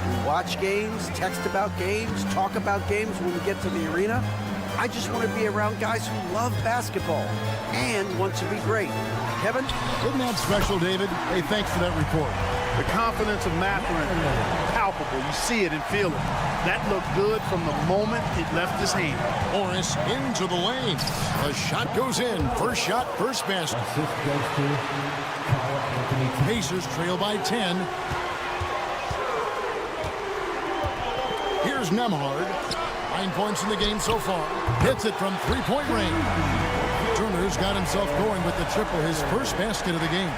We watch games, text about games, talk about games when we get to the arena. I just want to be around guys who love basketball and want to be great. Kevin? Isn't that special, David? Hey, thanks for that report. The confidence of Mathurin, palpable. You see it and feel it. That looked good from the moment it left his hand. Morris into the lane. A shot goes in. First shot, first basket. Pacers trail by 10. Here's Nembhard. 9 points in the game so far. Hits it from three-point range. Turner's got himself going with the triple, his first basket of the game.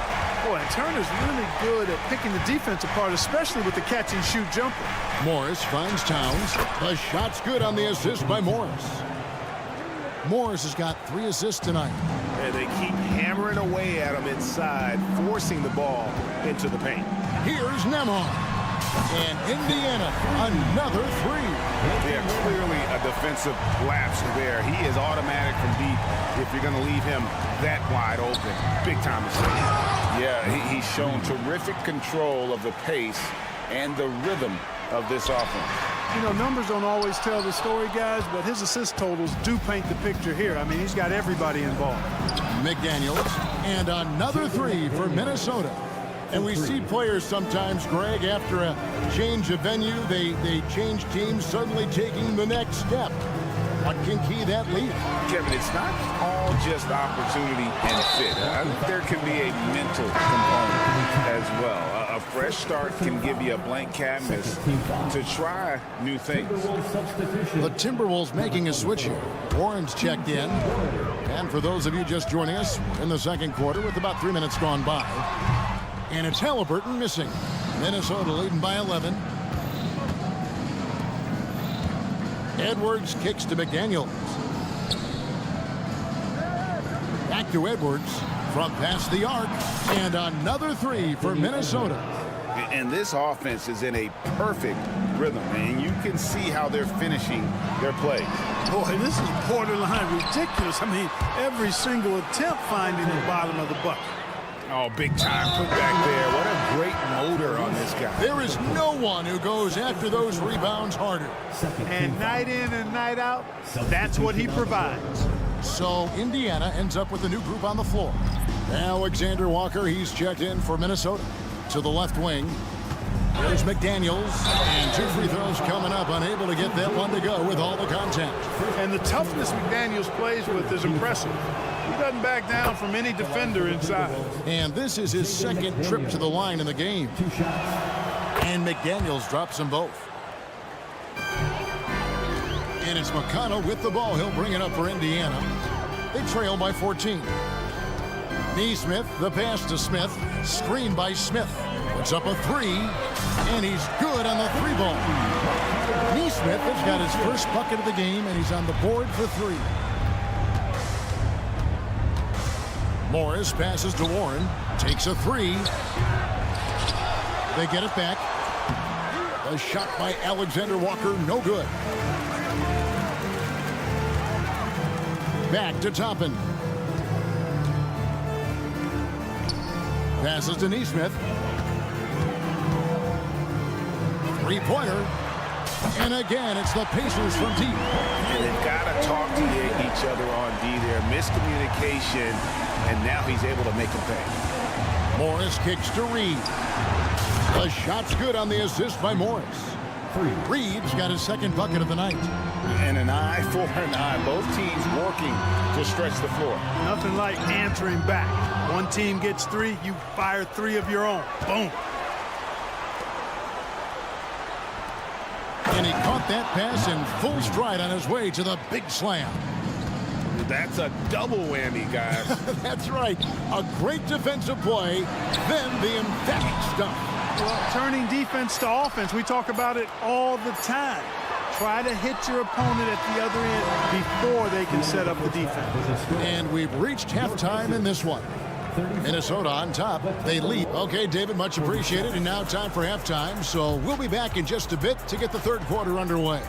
Boy, and Turner's really good at picking the defense apart, especially with the catch-and-shoot jumper. Morris finds Towns. The shot's good on the assist by Morris. Morris has got 3 assists tonight. And they keep hammering away at him inside, forcing the ball into the paint. Here's Nembhard. And Indiana, another 3. Yeah, clearly a defensive lapse there. He is automatic from deep if you're going to leave him that wide open. Big time mistake. Yeah, he's shown terrific control of the pace and the rhythm of this offense. You know, numbers don't always tell the story, guys, but his assist totals do paint the picture here. I mean, he's got everybody involved. McDaniels, and another 3 for Minnesota. And we see players sometimes, Greg, after a change of venue, they change teams, suddenly taking the next step. What can key that lead? Kevin, it's not all just opportunity and fit. I think there can be a mental component as well. A fresh start can give you a blank canvas to try new things. The Timberwolves making a switch here. Warren's checked in. And for those of you just joining us, in the second quarter with about 3 minutes gone by. And it's Halliburton missing. Minnesota leading by 11. Edwards kicks to McDaniels. Back to Edwards from past the arc. And another 3 for Minnesota. And this offense is in a perfect rhythm, and you can see how they're finishing their plays. Boy, this is borderline ridiculous. I mean, every single attempt finding the bottom of the bucket. Oh, big time put back there. What a great motor on this guy. There is no one who goes after those rebounds harder. And night in and night out, that's what he provides. So Indiana ends up with a new group on the floor. Alexander Walker, he's checked in for Minnesota. To the left wing, there's McDaniels, and 2 free throws coming up, unable to get that one to go with all the contact. And the toughness McDaniels plays with is impressive. He doesn't back down from any defender inside. And this is his second trip to the line in the game. And McDaniels drops them both. And it's McConnell with the ball. He'll bring it up for Indiana. They trail by 14. Neesmith, the pass to Smith. Screen by Smith. Puts up a 3. And he's good on the 3 ball. Neesmith has got his first bucket of the game, and he's on the board for 3. Morris passes to Warren. Takes a 3. They get it back. A shot by Alexander Walker, no good. Back to Toppin. Passes to Neesmith. 3-pointer. And again, it's the Pacers from deep. And they've got to talk to each other on D there. Miscommunication, and now he's able to make a pay. Morris kicks to Reed. The shot's good on the assist by Morris. Reed's got his second bucket of the night. And an eye for an eye. Both teams working to stretch the floor. Nothing like answering back. One team gets 3, you fire 3 of your own. Boom. And he caught that pass in full stride on his way to the big slam. That's a double whammy, guys. That's right. A great defensive play, then the emphatic stuff. Well, turning defense to offense, we talk about it all the time. Try to hit your opponent at the other end before they can set up the defense. And we've reached halftime in this one. Minnesota on top. They lead. Okay, David, much appreciated. And now time for halftime. So we'll be back in just a bit to get the third quarter underway.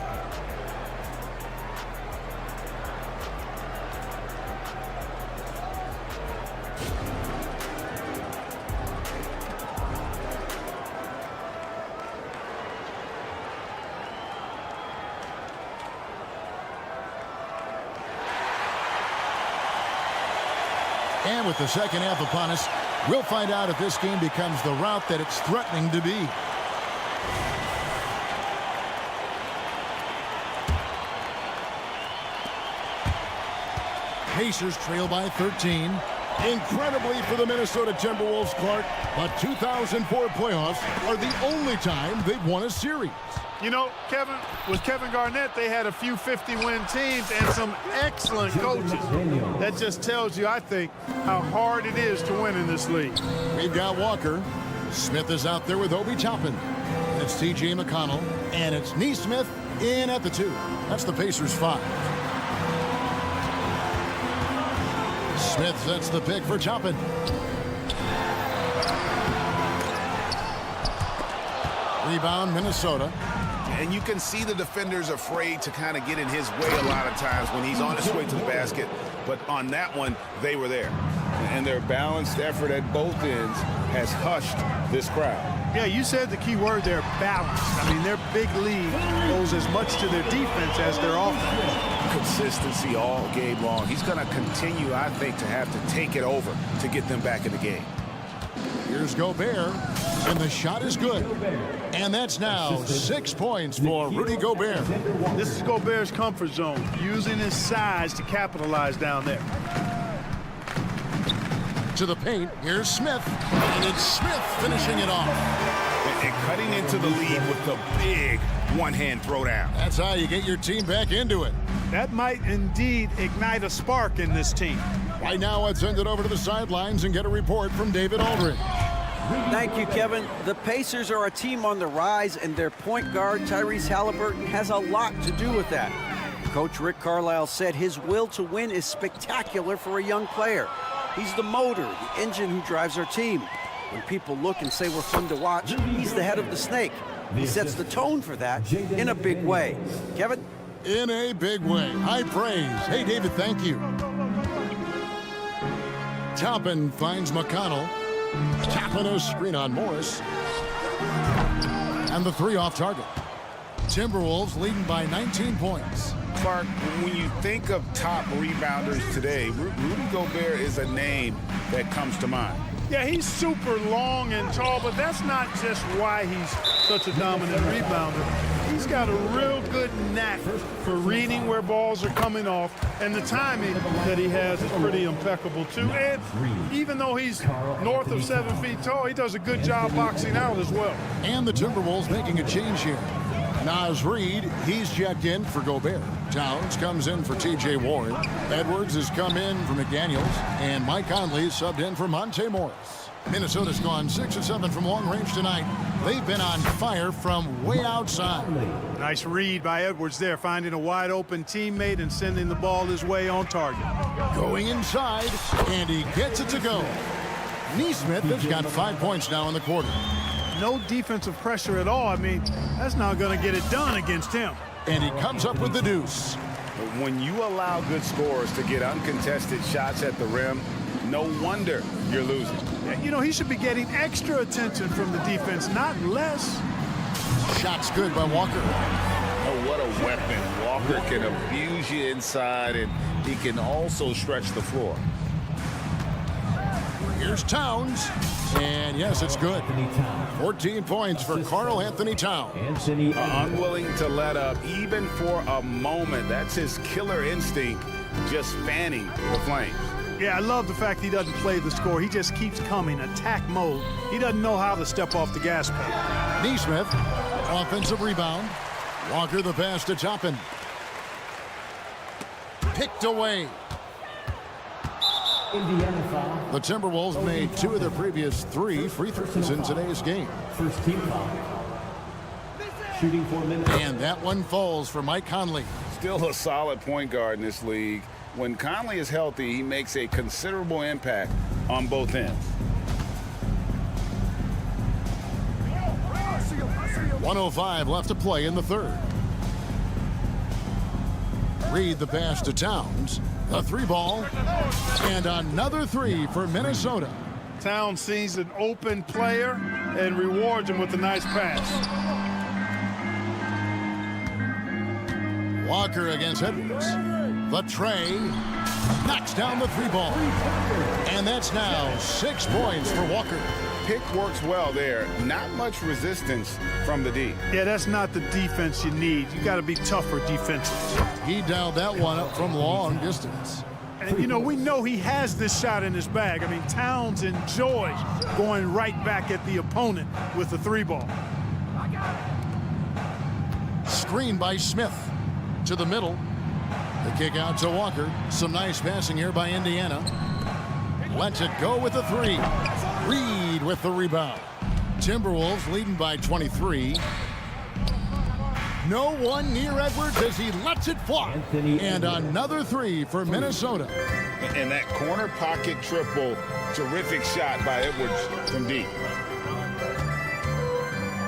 And with the second half upon us, we'll find out if this game becomes the route that it's threatening to be. Pacers trail by 13. Incredibly for the Minnesota Timberwolves, Clark, but 2004 playoffs are the only time they've won a series. You know, Kevin, with Kevin Garnett, they had a few 50-win teams and some excellent coaches. That just tells you, I think, how hard it is to win in this league. We've got Walker. Smith is out there with Obi Toppin. It's T.J. McConnell, and it's Neesmith in at the 2. That's the Pacers' 5. Smith sets the pick for Toppin. Rebound, Minnesota. And you can see the defenders afraid to kind of get in his way a lot of times when he's on his way to the basket. But on that one, they were there. And their balanced effort at both ends has hushed this crowd. Yeah, you said the key word there, balanced. I mean, their big lead goes as much to their defense as their offense. Consistency all game long. He's going to continue, I think, to have to take it over to get them back in the game. Here's Gobert, and the shot is good. And that's now 6 points for Rudy Gobert. This is Gobert's comfort zone, using his size to capitalize down there. To the paint, here's Smith, and it's Smith finishing it off. And cutting into the lead with the big one-hand throwdown. That's how you get your team back into it. That might indeed ignite a spark in this team. Right now, let's send it over to the sidelines and get a report from David Aldridge. Thank you, Kevin. The Pacers are a team on the rise, and their point guard, Tyrese Halliburton, has a lot to do with that. Coach Rick Carlisle said his will to win is spectacular for a young player. He's the motor, the engine who drives our team. When people look and say we're fun to watch, he's the head of the snake. He sets the tone for that in a big way. Kevin? In a big way. High praise. Hey, David, thank you. Toppin finds McConnell. Tapping a screen on Morris. And the three off target. Timberwolves leading by 19 points. Clark, when you think of top rebounders today, Rudy Gobert is a name that comes to mind. Yeah, he's super long and tall, but that's not just why he's such a dominant rebounder. He's got a real good knack for reading where balls are coming off, and the timing that he has is pretty impeccable too. And even though he's north of 7 feet tall, he does a good job boxing out as well. And the Timberwolves making a change here. Naz Reid, he's checked in for Gobert. Towns comes in for T.J. Warren. Edwards has come in for McDaniels. And Mike Conley subbed in for Monte Morris. Minnesota's gone 6 of 7 from long range tonight. They've been on fire from way outside. Nice read by Edwards there, finding a wide open teammate and sending the ball his way on target. Going inside, and he gets it to go. Neesmith has got 5 points now in the quarter. No defensive pressure at all. I mean, that's not going to get it done against him. And he comes up with the deuce. When you allow good scorers to get uncontested shots at the rim, no wonder you're losing. You know, he should be getting extra attention from the defense, not less. Shot's good by Walker. Oh, what a weapon. Walker can abuse you inside, and he can also stretch the floor. Here's Towns. And yes, it's good. 14 points for Karl Anthony Towns. Unwilling to let up even for a moment. That's his killer instinct, just fanning the flames. Yeah, I love the fact he doesn't play the score. He just keeps coming, attack mode. He doesn't know how to step off the gas pedal. Neesmith, offensive rebound. Walker the pass to Toppin. Picked away. The Timberwolves made 2 of their previous 3 free throws in today's game. First team foul. Shooting 4 minutes. And that one falls for Mike Conley. Still a solid point guard in this league. When Conley is healthy, he makes a considerable impact on both ends. 1:05 left to play in the third. Reid the pass to Towns. A 3-ball. And another 3 for Minnesota. Towns sees an open player and rewards him with a nice pass. Walker against Edwards. The tray. Knocks down the 3-ball. And that's now 6 points for Walker. Pick works well there. Not much resistance from the D. Yeah, that's not the defense you need. You got to be tougher defensively. He dialed that one up from long distance. And, you know, we know he has this shot in his bag. I mean, Towns enjoys going right back at the opponent with the 3-ball. Screen by Smith to the middle. The kick out to Walker. Some nice passing here by Indiana. Lets it go with the 3. Reid with the rebound. Timberwolves leading by 23. No one near Edwards as he lets it fly. And another 3 for Minnesota. And that corner pocket triple, terrific shot by Edwards from deep.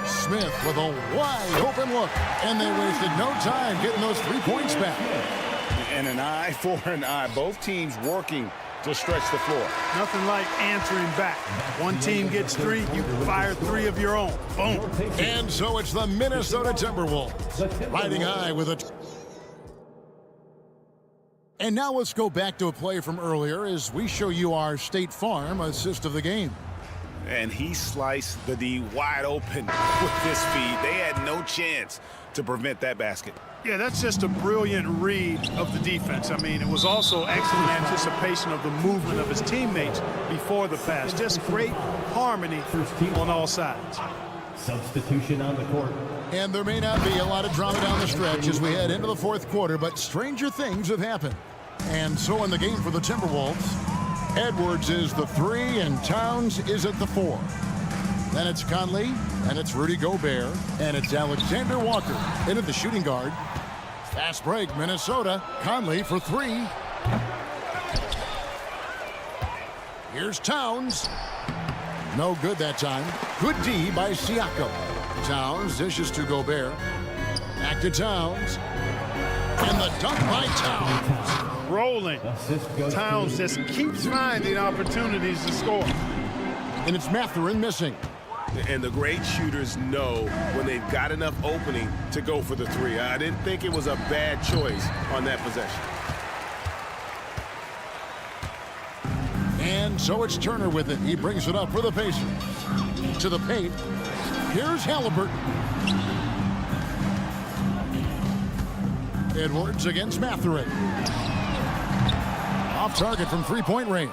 Smith with a wide open look. And they wasted no time getting those 3 points back. And an eye for an eye. Both teams working to stretch the floor. Nothing like answering back. One team gets 3, you fire 3 of your own. Boom. And so it's the Minnesota Timberwolves riding high with a... And now let's go back to a play from earlier as we show you our State Farm assist of the game. And he sliced the D wide open with his feed. They had no chance to prevent that basket. Yeah, that's just a brilliant read of the defense. I mean, it was also excellent anticipation of the movement of his teammates before the pass. Just great harmony on all sides. Substitution on the court. And there may not be a lot of drama down the stretch as we head into the fourth quarter, but stranger things have happened. And so in the game for the Timberwolves, Edwards is the 3 and Towns is at the 4. Then it's Conley, and it's Rudy Gobert, and it's Alexander Walker into the shooting guard. Fast break, Minnesota. Conley for 3. Here's Towns. No good that time. Good D by Siakam. Towns dishes to Gobert. Back to Towns. And the dunk by Towns. Rolling. Towns just keeps finding opportunities to score. and it's Mathurin missing. And the great shooters know when they've got enough opening to go for the three. I didn't think it was a bad choice on that possession. And so it's Turner with it. He brings it up for the Pacers. To the paint. Here's Halliburton. Edwards against Mathurin. Off target from three-point range.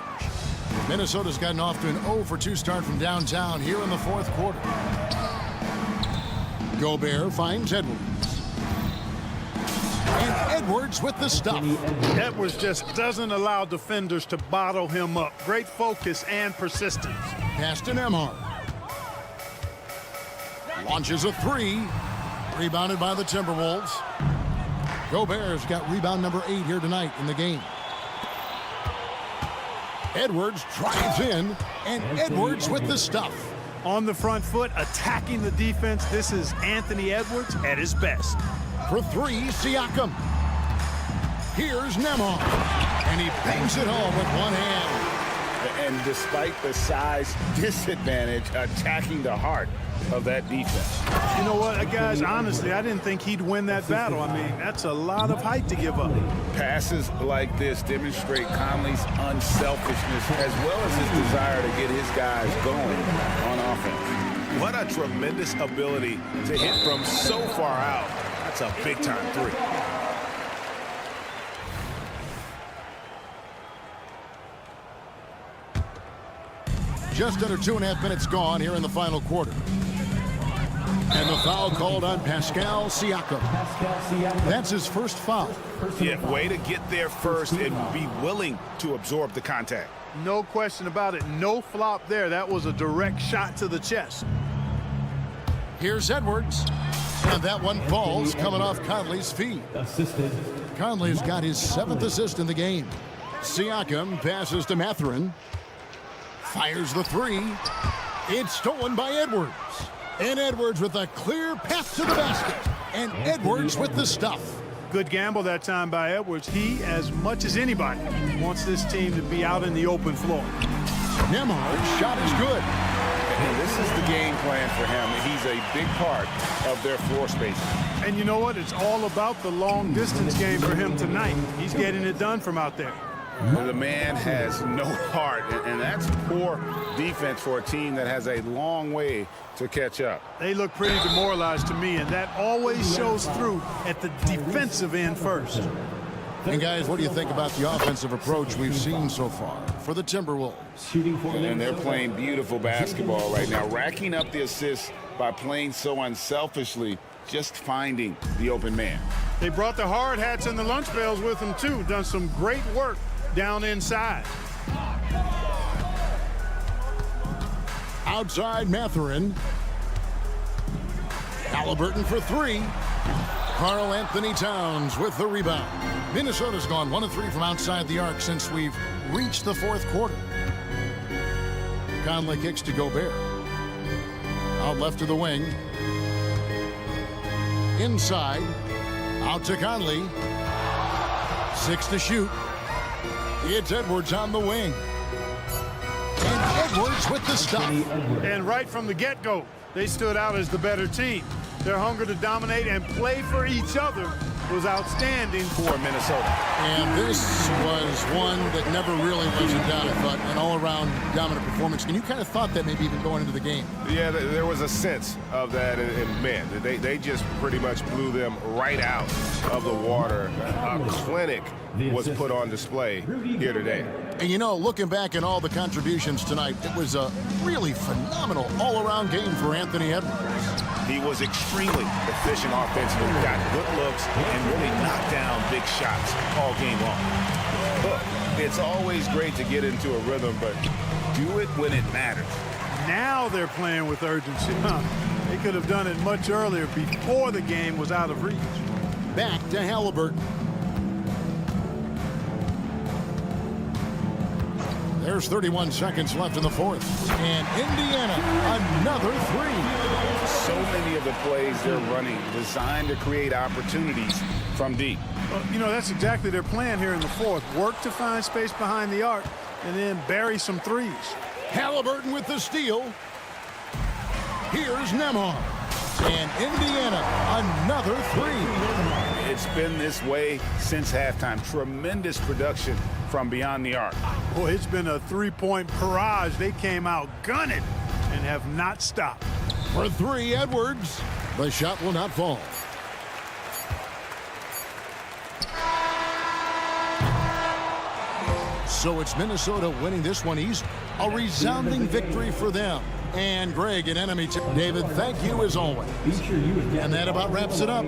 Minnesota's gotten off to an 0-for-2 start from downtown here in the fourth quarter. Gobert finds Edwards. And Edwards with the stuff. Edwards just doesn't allow defenders to bottle him up. Great focus and persistence. Pass to Nembhard. Launches a three. Rebounded by the Timberwolves. Gobert's got rebound number 8 here tonight in the game. Edwards drives in, and Edwards with the stuff. On the front foot, attacking the defense. This is Anthony Edwards at his best. For three, Siakam. Here's Nembhard, and he bangs it home with one hand. And despite the size disadvantage, attacking the heart of that defense. You know what, guys, honestly, I didn't think he'd win that battle. I mean, that's a lot of height to give up. Passes like this demonstrate Conley's unselfishness as well as his desire to get his guys going on offense. What a tremendous ability to hit from so far out. That's a big-time three. Just under 2.5 minutes gone here in the final quarter. And the foul called on Pascal Siakam. That's his first foul. Yeah, way to get there first and be willing to absorb the contact. No question about it. No flop there. That was a direct shot to the chest. Here's Edwards. And that one falls coming off Conley's feet. Conley's got his 7th assist in the game. Siakam passes to Mathurin. Fires the three. It's stolen by Edwards. And Edwards with a clear path to the basket. And Edwards with the stuff. Good gamble that time by Edwards. He, as much as anybody, wants this team to be out in the open floor. Nembhard's shot is good. And this is the game plan for him. He's a big part of their floor spacing. And you know what? It's all about the long distance game for him tonight. He's getting it done from out there. The man has no heart, and that's poor defense for a team that has a long way to catch up. They look pretty demoralized to me, and that always shows through at the defensive end first. And guys, what do you think about the offensive approach we've seen so far for the Timberwolves? And they're playing beautiful basketball right now, racking up the assists by playing so unselfishly, just finding the open man. They brought the hard hats and the lunch bells with them, too. Done some great work down inside. Outside Mathurin. Halliburton for three. Karl Anthony Towns with the rebound. Minnesota's gone 1 of 3 from outside the arc since we've reached the fourth quarter. Conley kicks to Gobert. Out left to the wing. Inside. Out to Conley. 6 to shoot. It's Edwards on the wing. And Edwards with the stuff. And right from the get-go, they stood out as the better team. Their hunger to dominate and play for each other was outstanding for Minnesota. And this was one that never really was in doubt, I thought, an all-around dominant performance. And you kind of thought that maybe even going into the game. Yeah, there was a sense of that, and man, they just pretty much blew them right out of the water. A clinic was put on display here today. And you know, looking back at all the contributions tonight, it was a really phenomenal all-around game for Anthony Edwards. He was extremely efficient offensively, got good looks, and really knocked down big shots all game long. Look, it's always great to get into a rhythm, but do it when it matters. Now they're playing with urgency. They could have done it much earlier before the game was out of reach. Back to Halliburton. There's 31 seconds left in the fourth. And Indiana, another three. So many of the plays they're running designed to create opportunities from deep. Well, you know, that's exactly their plan here in the fourth. Work to find space behind the arc and then bury some threes. Halliburton with the steal. Here's Nembhard. And Indiana, another three. It's been this way since halftime. Tremendous production from beyond the arc. Boy, it's been a three-point barrage. They came out gunning and have not stopped. For three, Edwards. The shot will not fall. So it's Minnesota winning this one easy. A resounding victory for them. And Greg, an enemy. David, thank you as always. And that about wraps it up.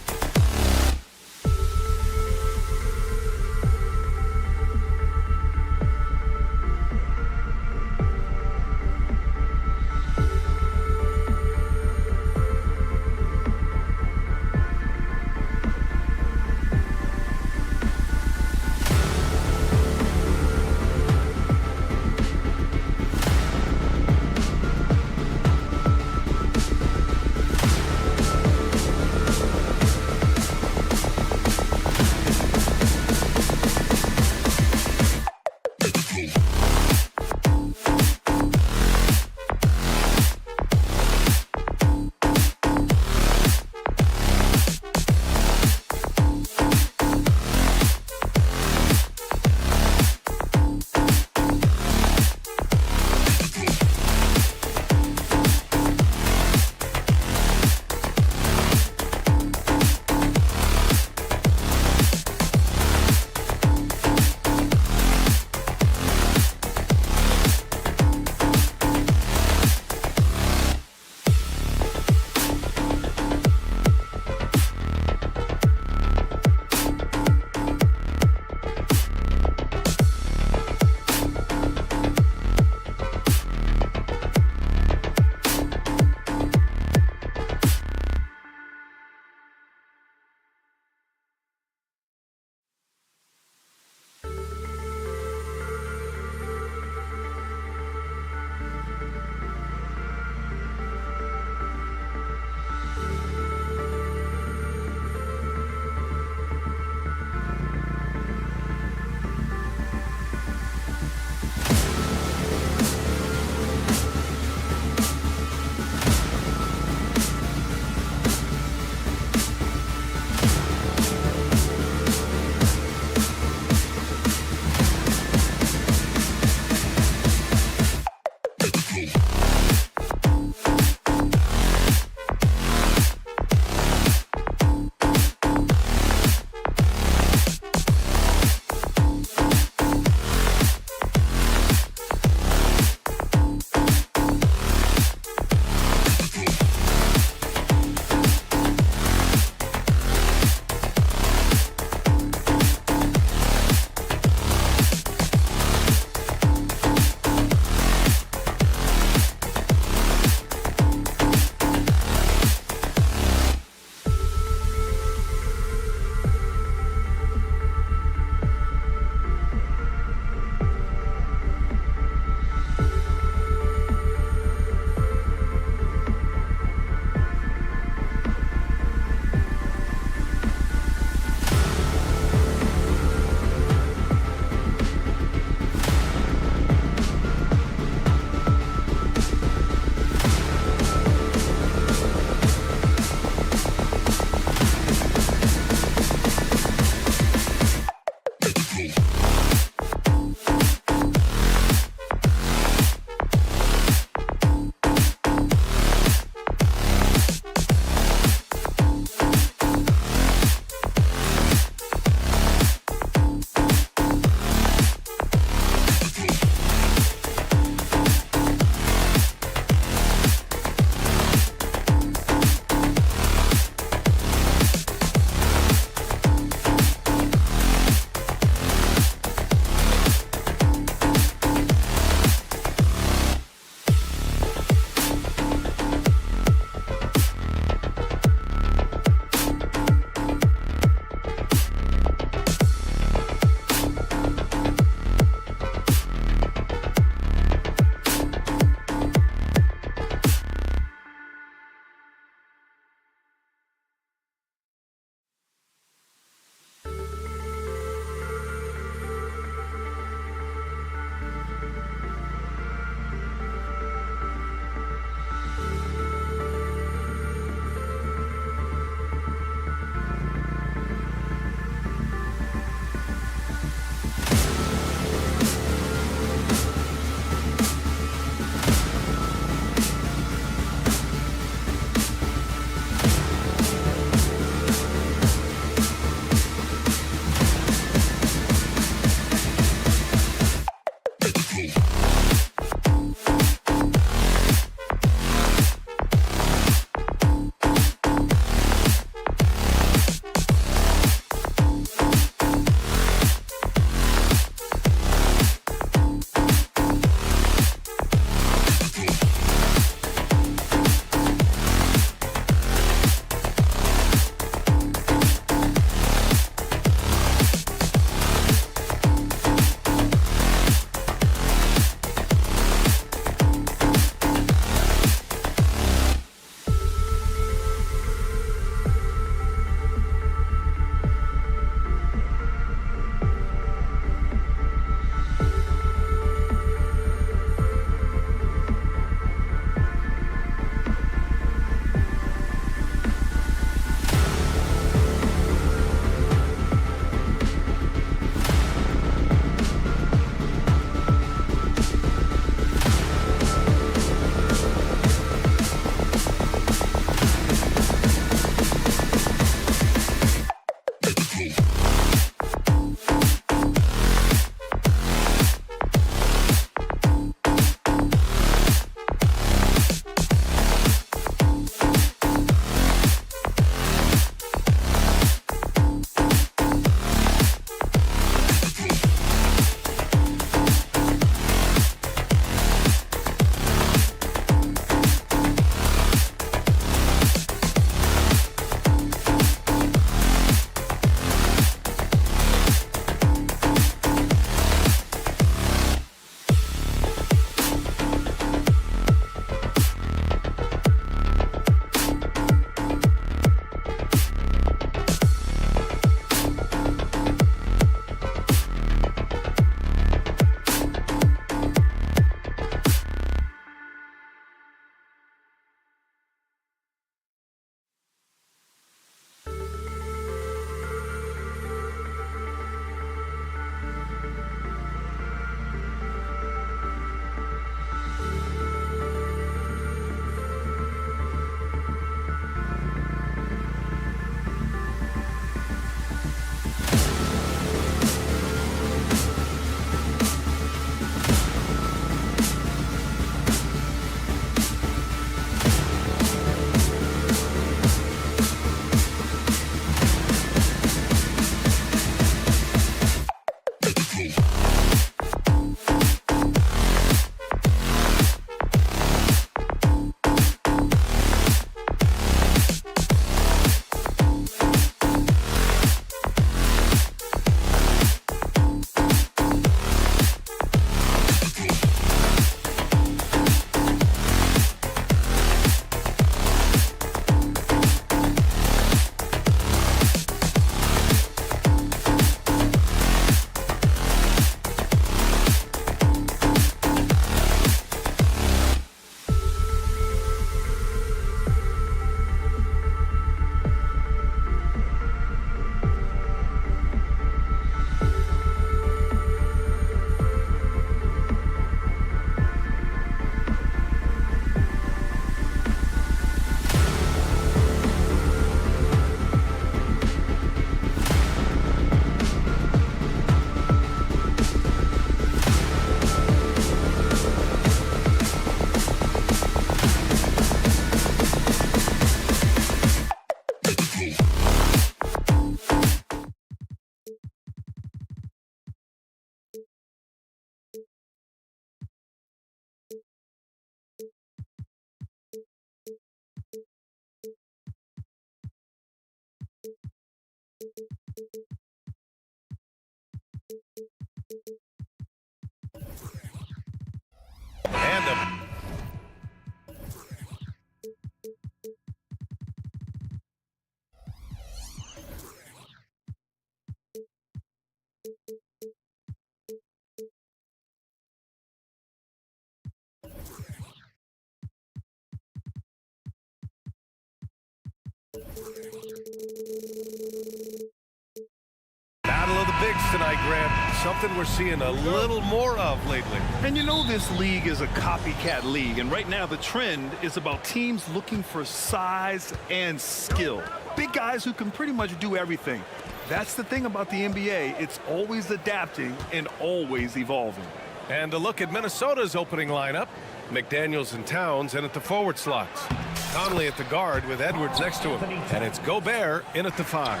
something we're seeing a little more of lately. And you know this league is a copycat league, and right now the trend is about teams looking for size and skill. Big guys who can pretty much do everything. That's the thing about the NBA. It's always adapting and always evolving. And a look at Minnesota's opening lineup. McDaniels and Towns in at the forward slots. Conley at the guard with Edwards next to him. And it's Gobert in at the 5.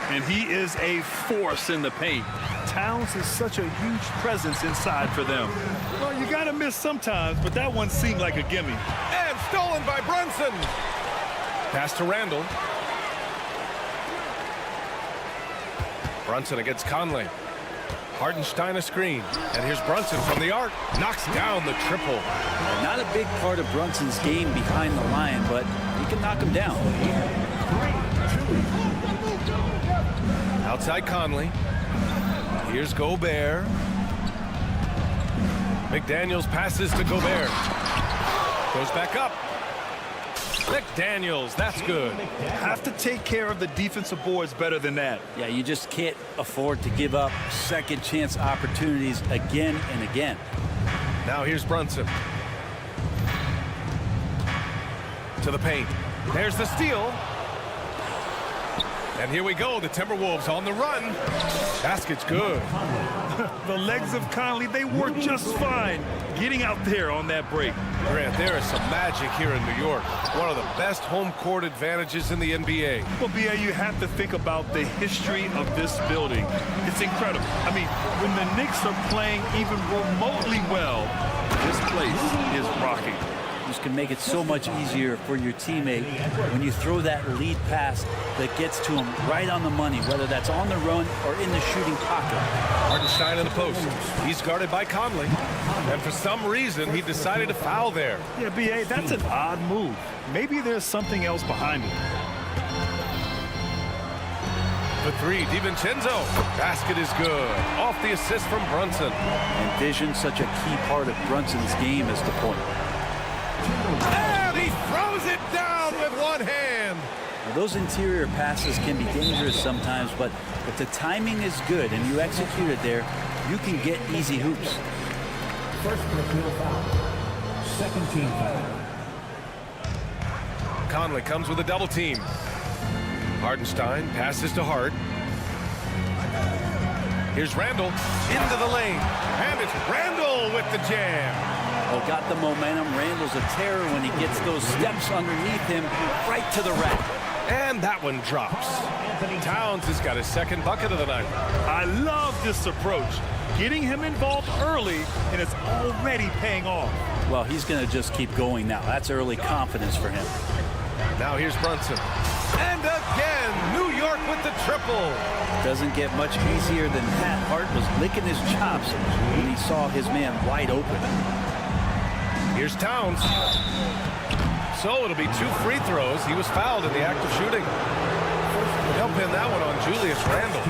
And he is a force in the paint. Towns is such a huge presence inside for them. Well, you got to miss sometimes, but that one seemed like a gimme. And stolen by Brunson. Pass to Randall. Brunson against Conley. Hartenstein a screen. And here's Brunson from the arc. Knocks down the triple. Not a big part of Brunson's game behind the line, but he can knock him down. Outside Conley. Here's Gobert. McDaniels passes to Gobert. Goes back up. McDaniels, that's good. Have to take care of the defensive boards better than that. Yeah, you just can't afford to give up second chance opportunities again and again. Now here's Brunson. To the paint. There's the steal. And here we go, the Timberwolves on the run. Basket's good. The legs of Conley, they work just fine getting out there on that break. Grant, there is some magic here in New York. One of the best home court advantages in the NBA. Well, B.A., you have to think about the history of this building. It's incredible. I mean, when the Knicks are playing even remotely well, this place is rocking. This can make it so much easier for your teammate when you throw that lead pass that gets to him right on the money, whether that's on the run or in the shooting pocket. Hartenstein in the post. He's guarded by Conley. And for some reason, he decided to foul there. Yeah, B.A., that's an odd move. Maybe there's something else behind it. The 3, DiVincenzo. Basket is good. Off the assist from Brunson. And vision, such a key part of Brunson's game, is the point. And he throws it down with one hand. Well, those interior passes can be dangerous sometimes, but if the timing is good and you execute it there, you can get easy hoops. First personal foul. Second team foul. Conley comes with a double team. Hartenstein passes to Hart. Here's Randall into the lane. And it's Randall with the jam. Oh, got the momentum. Randall's a terror when he gets those steps underneath him right to the rack. And that one drops. Towns has got his second bucket of the night. I love this approach. Getting him involved early, and it's already paying off. Well, he's going to just keep going now. That's early confidence for him. Now here's Brunson. And again, New York with the triple. Doesn't get much easier than that. Hart was licking his chops when he saw his man wide open. Here's Towns. So it'll be 2 free throws. He was fouled in the act of shooting. They'll pin that one on Julius Randle.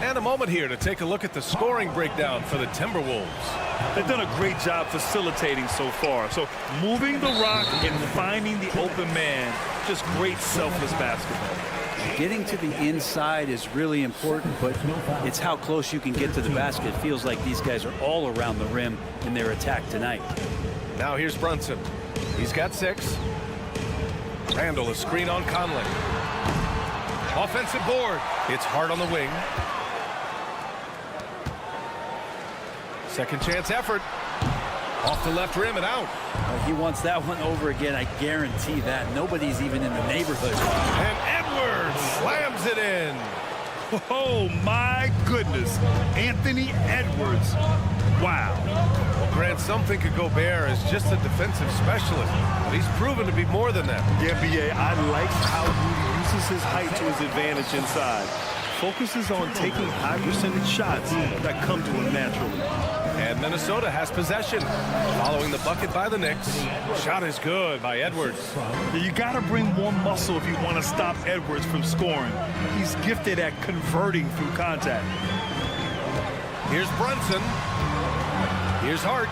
And a moment here to take a look at the scoring breakdown for the Timberwolves. They've done a great job facilitating so far. So moving the rock and finding the open man, just great selfless basketball. Getting to the inside is really important, but it's how close you can get to the basket. It feels like these guys are all around the rim in their attack tonight. Now here's Brunson. He's got 6. Randall, a screen on Conley. Offensive board. It's Hart on the wing. Second chance effort. Off the left rim and out. He wants that one over again. I guarantee that. Nobody's even in the neighborhood. And Edwards slams it in. Oh, my goodness. Anthony Edwards. Wow. Well, Grant, some think of Gobert as just a defensive specialist, but he's proven to be more than that. Yeah, B.A., I like how he uses his height to his advantage inside. Focuses on taking high percentage shots that come to him naturally. And Minnesota has possession. Following the bucket by the Knicks. Shot is good by Edwards. You got to bring more muscle if you want to stop Edwards from scoring. He's gifted at converting through contact. Here's Brunson. Here's Hart.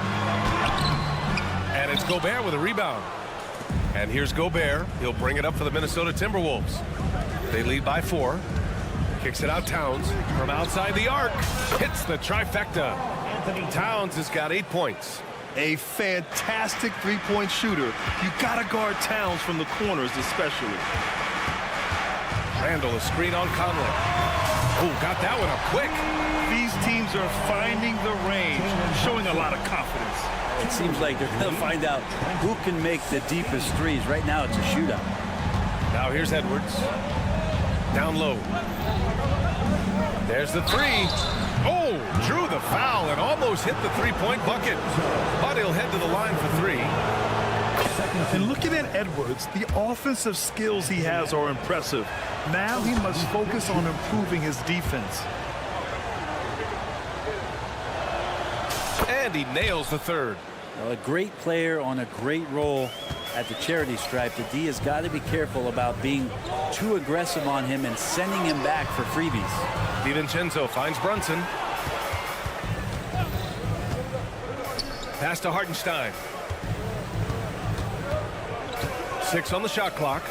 And it's Gobert with a rebound. And here's Gobert. He'll bring it up for the Minnesota Timberwolves. They lead by 4. Kicks it out, Towns. From outside the arc. Hits the trifecta. Towns has got 8 points. A fantastic three-point shooter. You got to guard Towns from the corners especially. Randall, a screen on Conley. Oh, got that one up quick. These teams are finding the range, showing a lot of confidence. It seems like they're going to find out who can make the deepest threes. Right now, it's a shootout. Now here's Edwards. Down low. There's the three. Oh, drew the foul and almost hit the three-point bucket. But he'll head to the line for three. And looking at Edwards, the offensive skills he has are impressive. Now he must focus on improving his defense. And he nails the third. Well, a great player on a great role at the charity stripe. The D has got to be careful about being too aggressive on him and sending him back for freebies. DiVincenzo finds Brunson. Pass to Hartenstein. 6 on the shot clock.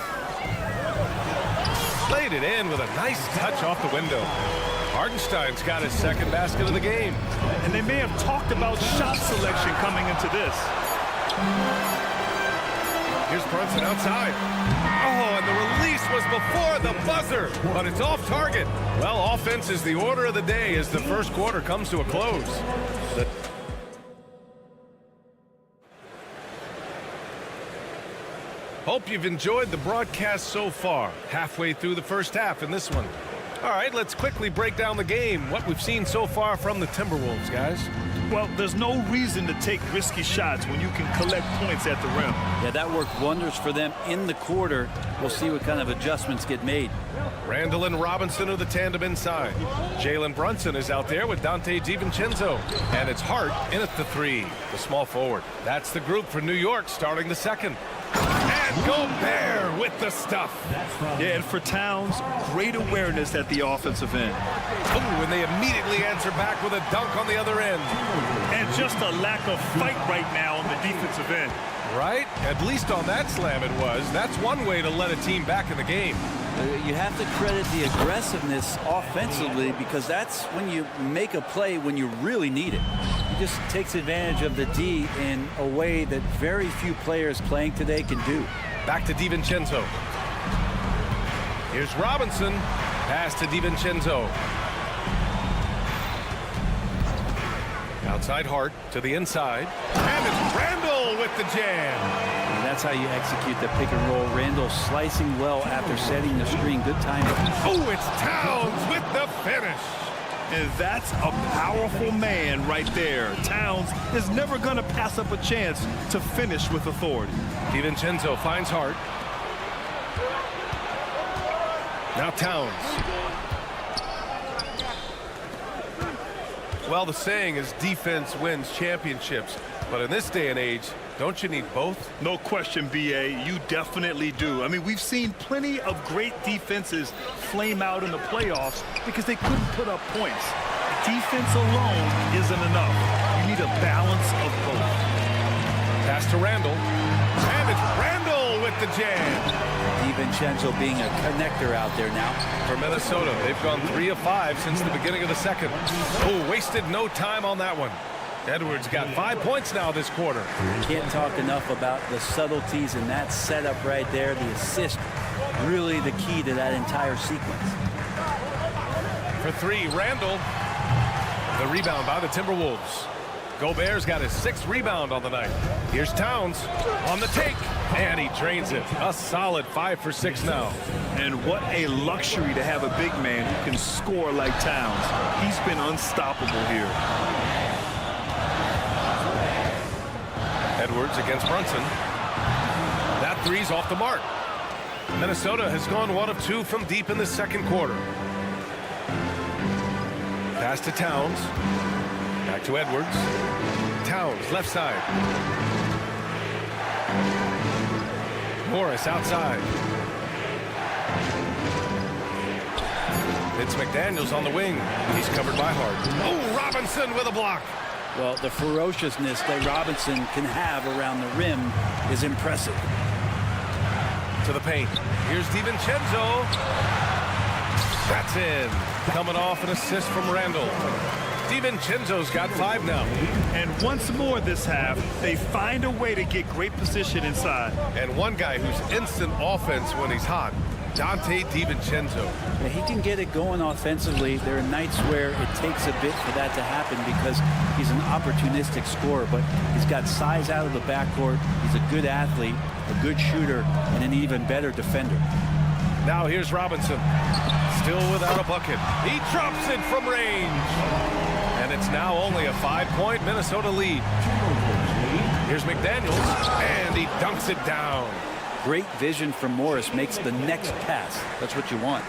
Laid it in with a nice touch off the window. Hartenstein's got his second basket of the game. And they may have talked about shot selection coming into this. Here's Brunson outside. Oh, and the release was before the buzzer, but it's off target. Well, offense is the order of the day as the first quarter comes to a close. Hope you've enjoyed the broadcast so far. Halfway through the first half in this one. All right, let's quickly break down the game. What we've seen so far from the Timberwolves, guys. Well, there's no reason to take risky shots when you can collect points at the rim. Yeah, that worked wonders for them in the quarter. We'll see what kind of adjustments get made. Randall and Robinson are the tandem inside. Jalen Brunson is out there with Dante DiVincenzo. And it's Hart in at the three, the small forward. That's the group for New York starting the second. And Gobert with the stuff. Yeah, and for Towns, great awareness at the offensive end. Oh, and they immediately answer back with a dunk on the other end. And just a lack of fight right now on the defensive end. Right? At least on that slam it was. That's one way to let a team back in the game. You have to credit the aggressiveness offensively because that's when you make a play when you really need it. He just takes advantage of the D in a way that very few players playing today can do. Back to DiVincenzo. Here's Robinson. Pass to DiVincenzo. Outside Hart to the inside. And it's Randall with the jam. And that's how you execute the pick and roll. Randall slicing well after setting the screen. Good timing. Oh, it's Towns with the finish. And that's a powerful man right there. Towns is never going to pass up a chance to finish with authority. DiVincenzo finds Hart. Now Towns. Well, the saying is defense wins championships. But in this day and age, don't you need both? No question, B.A. You definitely do. I mean, we've seen plenty of great defenses flame out in the playoffs because they couldn't put up points. Defense alone isn't enough. You need a balance of both. Pass to Randall. And it's Randall with the jam. DiVincenzo being a connector out there now. For Minnesota, they've gone 3 of 5 since the beginning of the second. Oh, wasted no time on that one. Edwards got 5 points now this quarter. Can't talk enough about the subtleties in that setup right there. The assist, really the key to that entire sequence. For 3, Randall. The rebound by the Timberwolves. Gobert's got his 6th rebound on the night. Here's Towns on the take, and he drains it. A solid 5 for 6 now. And what a luxury to have a big man who can score like Towns. He's been unstoppable here. Edwards against Brunson. That three's off the mark. Minnesota has gone 1 of 2 from deep in the second quarter. Pass to Towns. Back to Edwards. Towns, left side. Morris outside. It's McDaniels on the wing. He's covered by Hart. Oh, Robinson with a block. Well, the ferociousness that Robinson can have around the rim is impressive. To the paint. Here's DiVincenzo. That's in. Coming off an assist from Randall. DiVincenzo's got 5 now. And once more this half, they find a way to get great position inside. And one guy who's instant offense when he's hot, Donte DiVincenzo. Yeah, he can get it going offensively. There are nights where it takes a bit for that to happen because he's an opportunistic scorer, but he's got size out of the backcourt. He's a good athlete, a good shooter, and an even better defender. Now here's Robinson. Still without a bucket. He drops it from range. And it's now only a 5-point Minnesota lead. Here's McDaniels, and he dunks it down. Great vision from Morris, makes the next pass. That's what you want.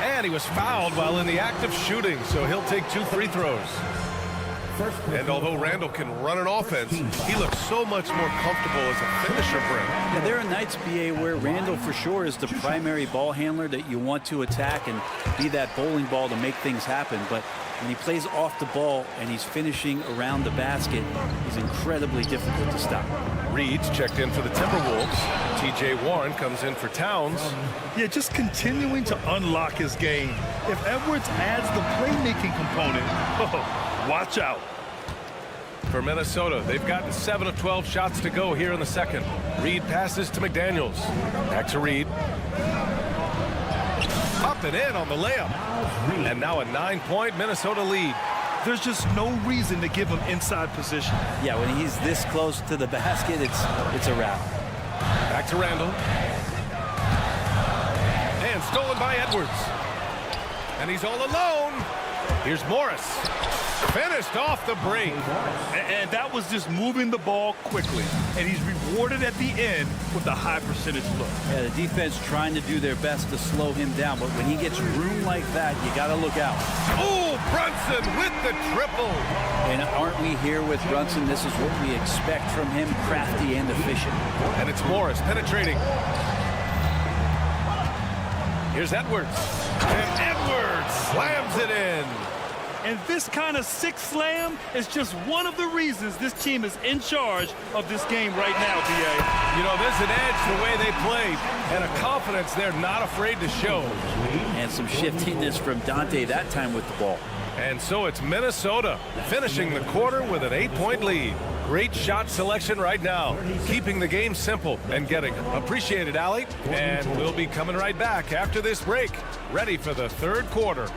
And he was fouled while in the act of shooting, so he'll take 2 free throws. And although Randall can run an offense, he looks so much more comfortable as a finisher, Brent. Yeah, there are nights, BA, where Randall for sure is the primary ball handler that you want to attack and be that bowling ball to make things happen. But when he plays off the ball and he's finishing around the basket, he's incredibly difficult to stop. Reed's checked in for the Timberwolves. T.J. Warren comes in for Towns. Yeah, just continuing to unlock his game. If Edwards adds the playmaking component, watch out. For Minnesota, they've gotten 7 of 12 shots to go here in the second. Reed passes to McDaniels. Back to Reed. Up and in on the layup. And now a 9-point Minnesota lead. There's just no reason to give him inside position. Yeah, when he's this close to the basket, it's a wrap. Back to Randall. And stolen by Edwards. And he's all alone. Here's Morris. Finished off the break. And that was just moving the ball quickly. And he's rewarded at the end with a high percentage look. Yeah, the defense trying to do their best to slow him down, but when he gets room like that, you got to look out. Oh, Brunson with the triple. And aren't we here with Brunson? This is what we expect from him, crafty and efficient. And it's Morris penetrating. Here's Edwards. And Edwards slams it in. And this kind of six slam is just one of the reasons this team is in charge of this game right now, B.A. You know, there's an edge the way they play and a confidence they're not afraid to show. And some shiftiness from Donte that time with the ball. And so it's Minnesota finishing the quarter with an 8-point lead. Great shot selection right now, keeping the game simple and getting appreciated, Allie. And we'll be coming right back after this break, ready for the third quarter.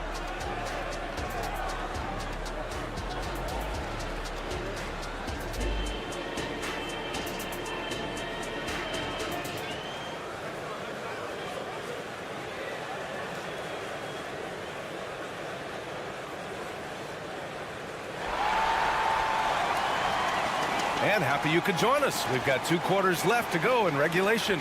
And happy you could join us. We've got 2 quarters left to go in regulation.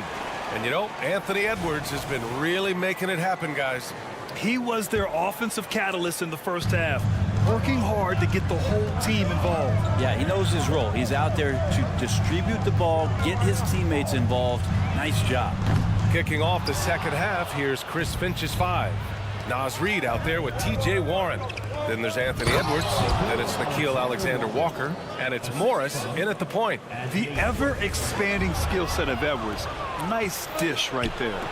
And you know, Anthony Edwards has been really making it happen, guys. He was their offensive catalyst in the first half, working hard to get the whole team involved. Yeah, he knows his role. He's out there to distribute the ball, get his teammates involved. Nice job. Kicking off the second half, here's Chris Finch's 5. Naz Reid out there with T.J. Warren. Then there's Anthony Edwards. Then it's Nickeil Alexander-Walker. And it's Morris in at the point. The ever-expanding skill set of Edwards. Nice dish right there.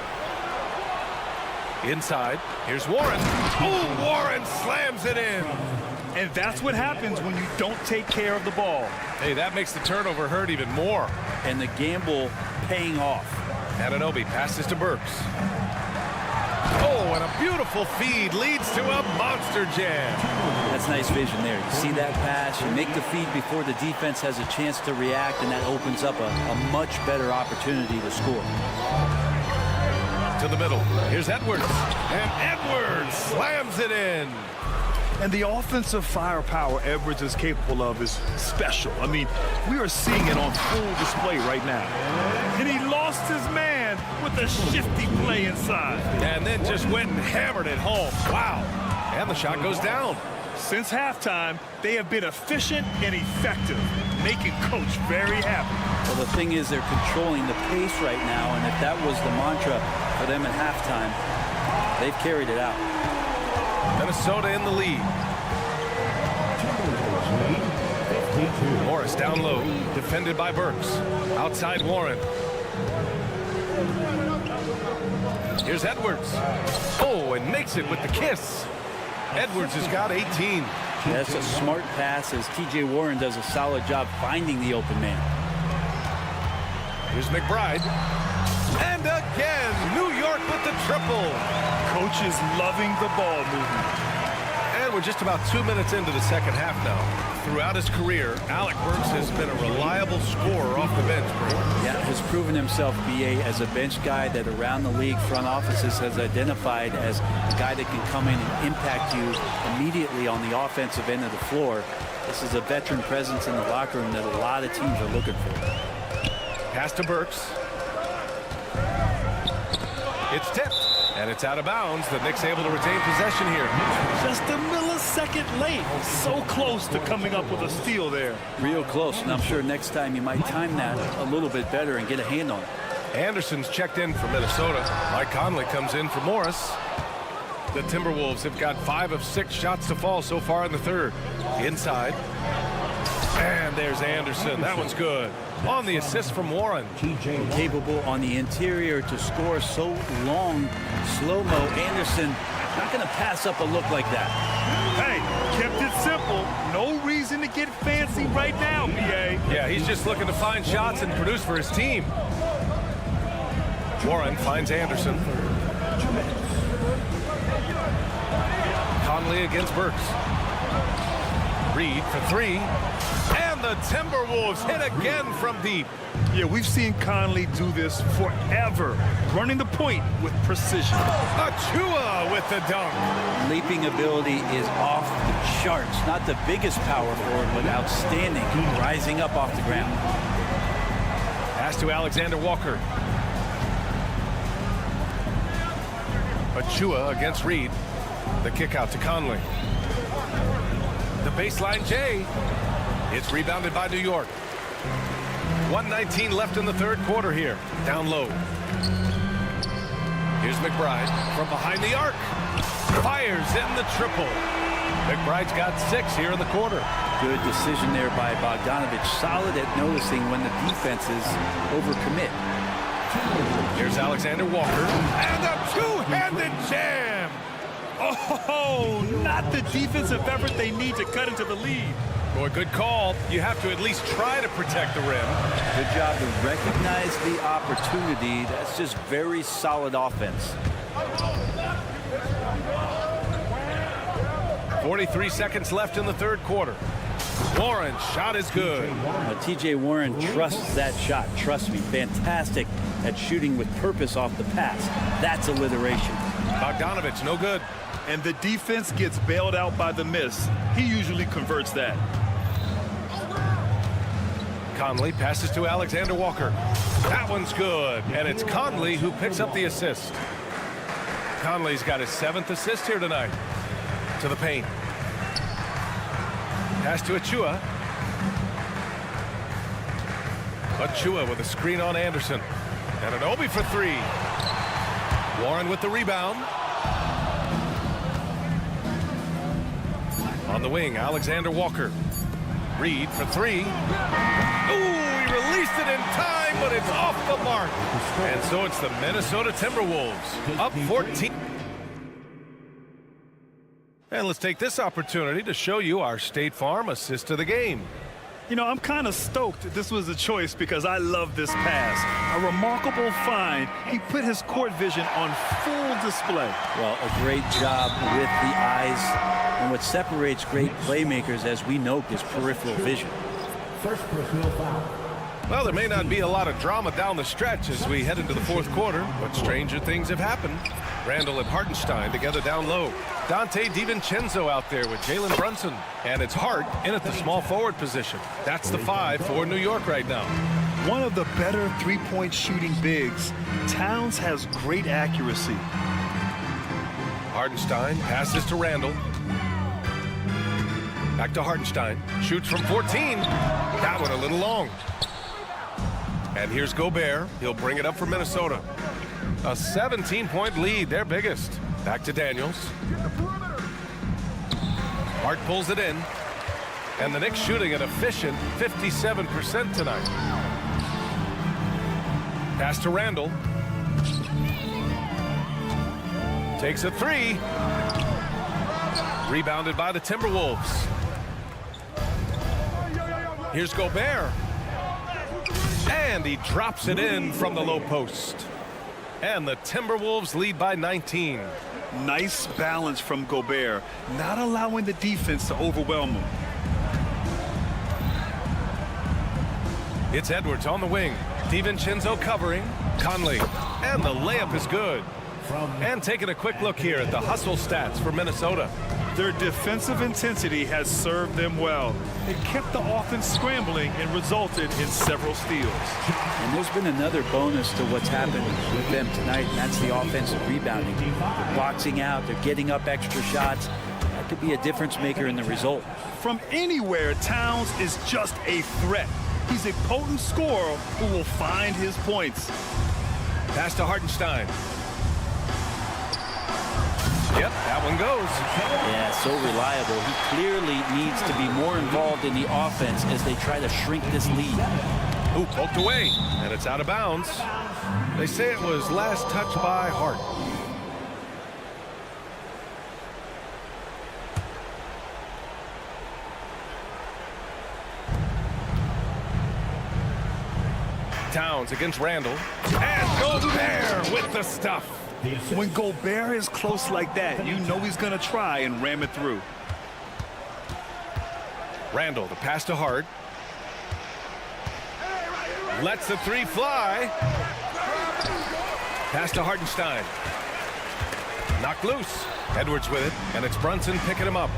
Inside, here's Warren. Oh, Warren slams it in. And that's what happens when you don't take care of the ball. Hey, that makes the turnover hurt even more. And the gamble paying off. Anunoby passes to Burks. Oh, and a beautiful feed leads to a monster jam. That's nice vision there. You see that pass, you make the feed before the defense has a chance to react, and that opens up a much better opportunity to score. To the middle. Here's Edwards. And Edwards slams it in. And the offensive firepower Edwards is capable of is special. I mean, we are seeing it on full display right now. And he lost his man with a shifty play inside. And then just went and hammered it home. Wow. And the shot goes down. Since halftime, they have been efficient and effective, making Coach very happy. Well, the thing is, they're controlling the pace right now, and if that was the mantra for them at halftime, they've carried it out. Minnesota in the lead. Morris down low, defended by Burks. Outside Warren. Here's Edwards. Oh, and makes it with the kiss. Edwards has got 18. That's a smart pass as T.J. Warren does a solid job finding the open man. Here's McBride. And again, New York with the triple. Coach is loving the ball movement. And we're just about 2 minutes into the second half now. Throughout his career, Alec Burks has been a reliable scorer off the bench, Bro. Yeah, has proven himself, B.A., as a bench guy that around the league front offices has identified as a guy that can come in and impact you immediately on the offensive end of the floor. This is a veteran presence in the locker room that a lot of teams are looking for. Pass to Burks. It's tipped, and it's out of bounds. The Knicks able to retain possession here. Just a millisecond late. So close to coming up with a steal there. Real close, and I'm sure next time you might time that a little bit better and get a hand on it. Anderson's checked in for Minnesota. Mike Conley comes in for Morris. The Timberwolves have got 5 of 6 shots to fall so far in the third. Inside. And there's Anderson. That one's good. On the assist from Warren. Capable on the interior to score so long. Slow-mo. Anderson not going to pass up a look like that. Hey, kept it simple. No reason to get fancy right now, B.A. Yeah, he's just looking to find shots and produce for his team. Warren finds Anderson. Conley against Burks. Reed for 3. And the Timberwolves hit again from deep. Yeah, we've seen Conley do this forever, running the point with precision. Achua with the dunk. Leaping ability is off the charts. Not the biggest power forward, but outstanding. Rising up off the ground. Pass to Alexander Walker. Achua against Reed. The kick out to Conley. The baseline J. It's rebounded by New York. 1:19 left in the third quarter here. Down low. Here's McBride from behind the arc. Fires in the triple. McBride's got 6 here in the quarter. Good decision there by Bogdanovich. Solid at noticing when the defenses overcommit. Here's Alexander Walker. And a two-handed jam. Oh, not the defensive effort they need to cut into the lead. Boy, good call. You have to at least try to protect the rim. Good job to recognize the opportunity. That's just very solid offense. 43 seconds left in the third quarter. Warren's shot is good. T.J. Warren trusts that shot. Trust me, fantastic at shooting with purpose off the pass. That's alliteration. Bogdanovich, no good. And the defense gets bailed out by the miss. He usually converts that. Conley passes to Alexander Walker. That one's good. And it's Conley who picks up the assist. Conley's got his 7th assist here tonight. To the paint. Pass to Achua. Achua with a screen on Anderson. And an Obi for 3. Warren with the rebound. On the wing, Alexander Walker. Reed for 3. Ooh, he released it in time, but it's off the mark. And so it's the Minnesota Timberwolves up 14. And let's take this opportunity to show you our State Farm assist of the game. You know, I'm kind of stoked this was a choice because I love this pass. A remarkable find. He put his court vision on full display. Well, a great job with the eyes. And what separates great playmakers, as we know, is peripheral vision. First personal foul. Well, there may not be a lot of drama down the stretch as we head into the fourth quarter, but stranger things have happened. Randall and Hartenstein together down low. Dante DiVincenzo out there with Jalen Brunson. And it's Hart in at the small forward position. That's the 5 for New York right now. One of the better three-point shooting bigs. Towns has great accuracy. Hartenstein passes to Randall. Back to Hartenstein. Shoots from 14. That one a little long. And here's Gobert. He'll bring it up for Minnesota. A 17-point lead, their biggest. Back to Daniels. Hart pulls it in. And the Knicks shooting an efficient 57% tonight. Pass to Randall. Takes a three. Rebounded by the Timberwolves. Here's Gobert. And he drops it in from the low post. And the Timberwolves lead by 19. Nice balance from Gobert, not allowing the defense to overwhelm him. It's Edwards on the wing. DiVincenzo covering. Conley. And the layup is good. And taking a quick look here at the hustle stats for Minnesota. Their defensive intensity has served them well. It kept the offense scrambling and resulted in several steals. And there's been another bonus to what's happened with them tonight, and that's the offensive rebounding. They're boxing out, they're getting up extra shots. That could be a difference maker in the result. From anywhere, Towns is just a threat. He's a potent scorer who will find his points. Pass to Hartenstein. Yep, that one goes. Yeah, so reliable. He clearly needs to be more involved in the offense as they try to shrink this lead. Ooh, poked away, and it's out of bounds. They say it was last touched by Hart. Towns against Randall. And Gobert with the stuff. When Gobert is close like that, you know he's going to try and ram it through. Randall, the pass to Hart. Lets the three fly. Pass to Hartenstein. Knocked loose. Edwards with it, and it's Brunson picking him up.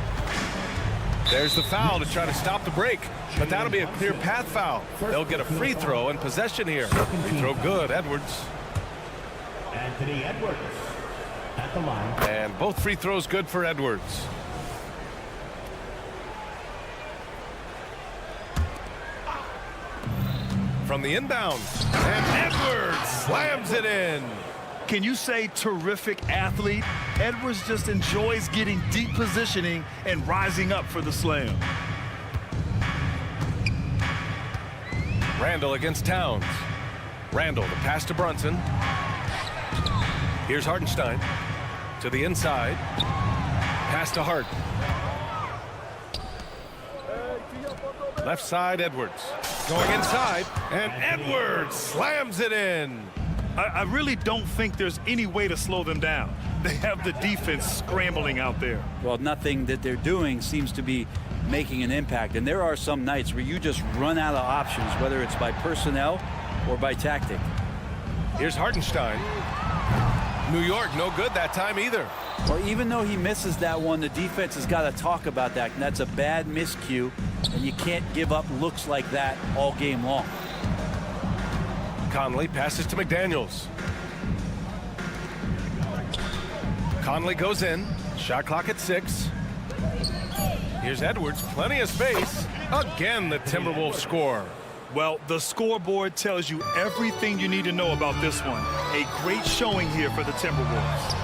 There's the foul to try to stop the break, but that'll be a clear path foul. They'll get a free throw and possession here. Free throw good, Edwards. Anthony Edwards at the line. And both free throws good for Edwards. From the inbound, and Edwards slams it in. Can you say terrific athlete? Edwards just enjoys getting deep positioning and rising up for the slam. Randall against Towns. Randall, the pass to Brunson. Here's Hartenstein to the inside. Pass to Hart. Left side, Edwards. Going inside, and Edwards slams it in. I really don't think there's any way to slow them down. They have the defense scrambling out there. Well, nothing that they're doing seems to be making an impact. And there are some nights where you just run out of options, whether it's by personnel or by tactic. Here's Hartenstein. New York, no good that time either. Well, even though he misses that one, the defense has got to talk about that. And that's a bad miscue. And you can't give up looks like that all game long. Conley passes to McDaniels. Conley goes in. Shot clock at 6. Here's Edwards. Plenty of space. Again, the Timberwolves score. Well, the scoreboard tells you everything you need to know about this one. A great showing here for the Timberwolves.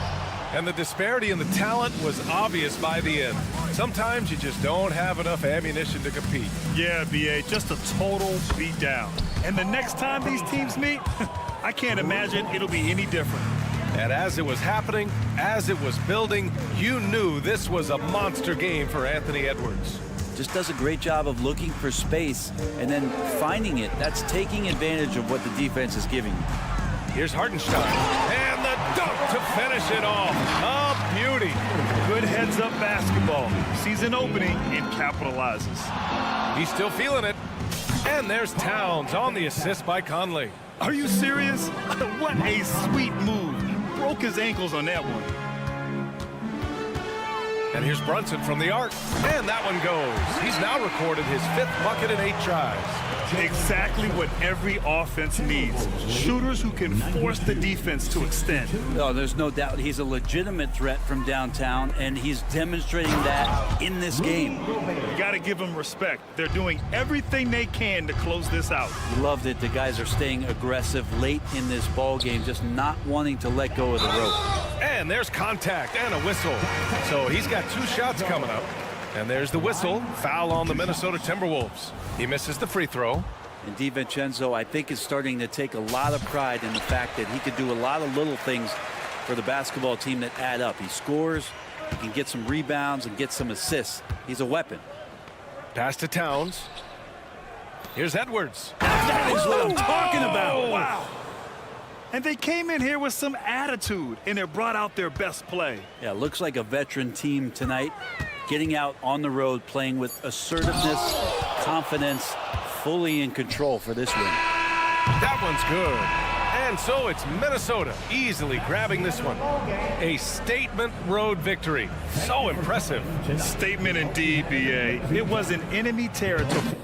And the disparity in the talent was obvious by the end. Sometimes you just don't have enough ammunition to compete. Yeah, B.A., just a total beatdown. And the next time these teams meet, I can't imagine it'll be any different. And as it was happening, as it was building, you knew this was a monster game for Anthony Edwards. Just does a great job of looking for space and then finding it. That's taking advantage of what the defense is giving you. Here's Hartenstein. And the dunk to finish it off. A beauty. Good heads-up basketball. Sees an opening and capitalizes. He's still feeling it. And there's Towns on the assist by Conley. Are you serious? What a sweet move. Broke his ankles on that one. And here's Brunson from the arc. And that one goes. He's now recorded his 5th bucket in 8 tries. Exactly what every offense needs. Shooters who can force the defense to extend. Oh, there's no doubt he's a legitimate threat from downtown, and he's demonstrating that in this game. You got to give them respect. They're doing everything they can to close this out. Love that the guys are staying aggressive late in this ball game, just not wanting to let go of the rope. And there's contact and a whistle. So he's got 2 shots coming up. And there's the whistle. Foul on the Minnesota Timberwolves. He misses the free throw. And DiVincenzo, I think, is starting to take a lot of pride in the fact that he could do a lot of little things for the basketball team that add up. He scores, he can get some rebounds and get some assists. He's a weapon. Pass to Towns. Here's Edwards. That is what I'm talking about. Wow. And they came in here with some attitude, and it brought out their best play. Yeah, looks like a veteran team tonight, getting out on the road, playing with assertiveness, confidence, fully in control for this win. That one's good. And so it's Minnesota easily grabbing this one. A statement road victory. So impressive. Statement indeed, B.A. It was an enemy territory.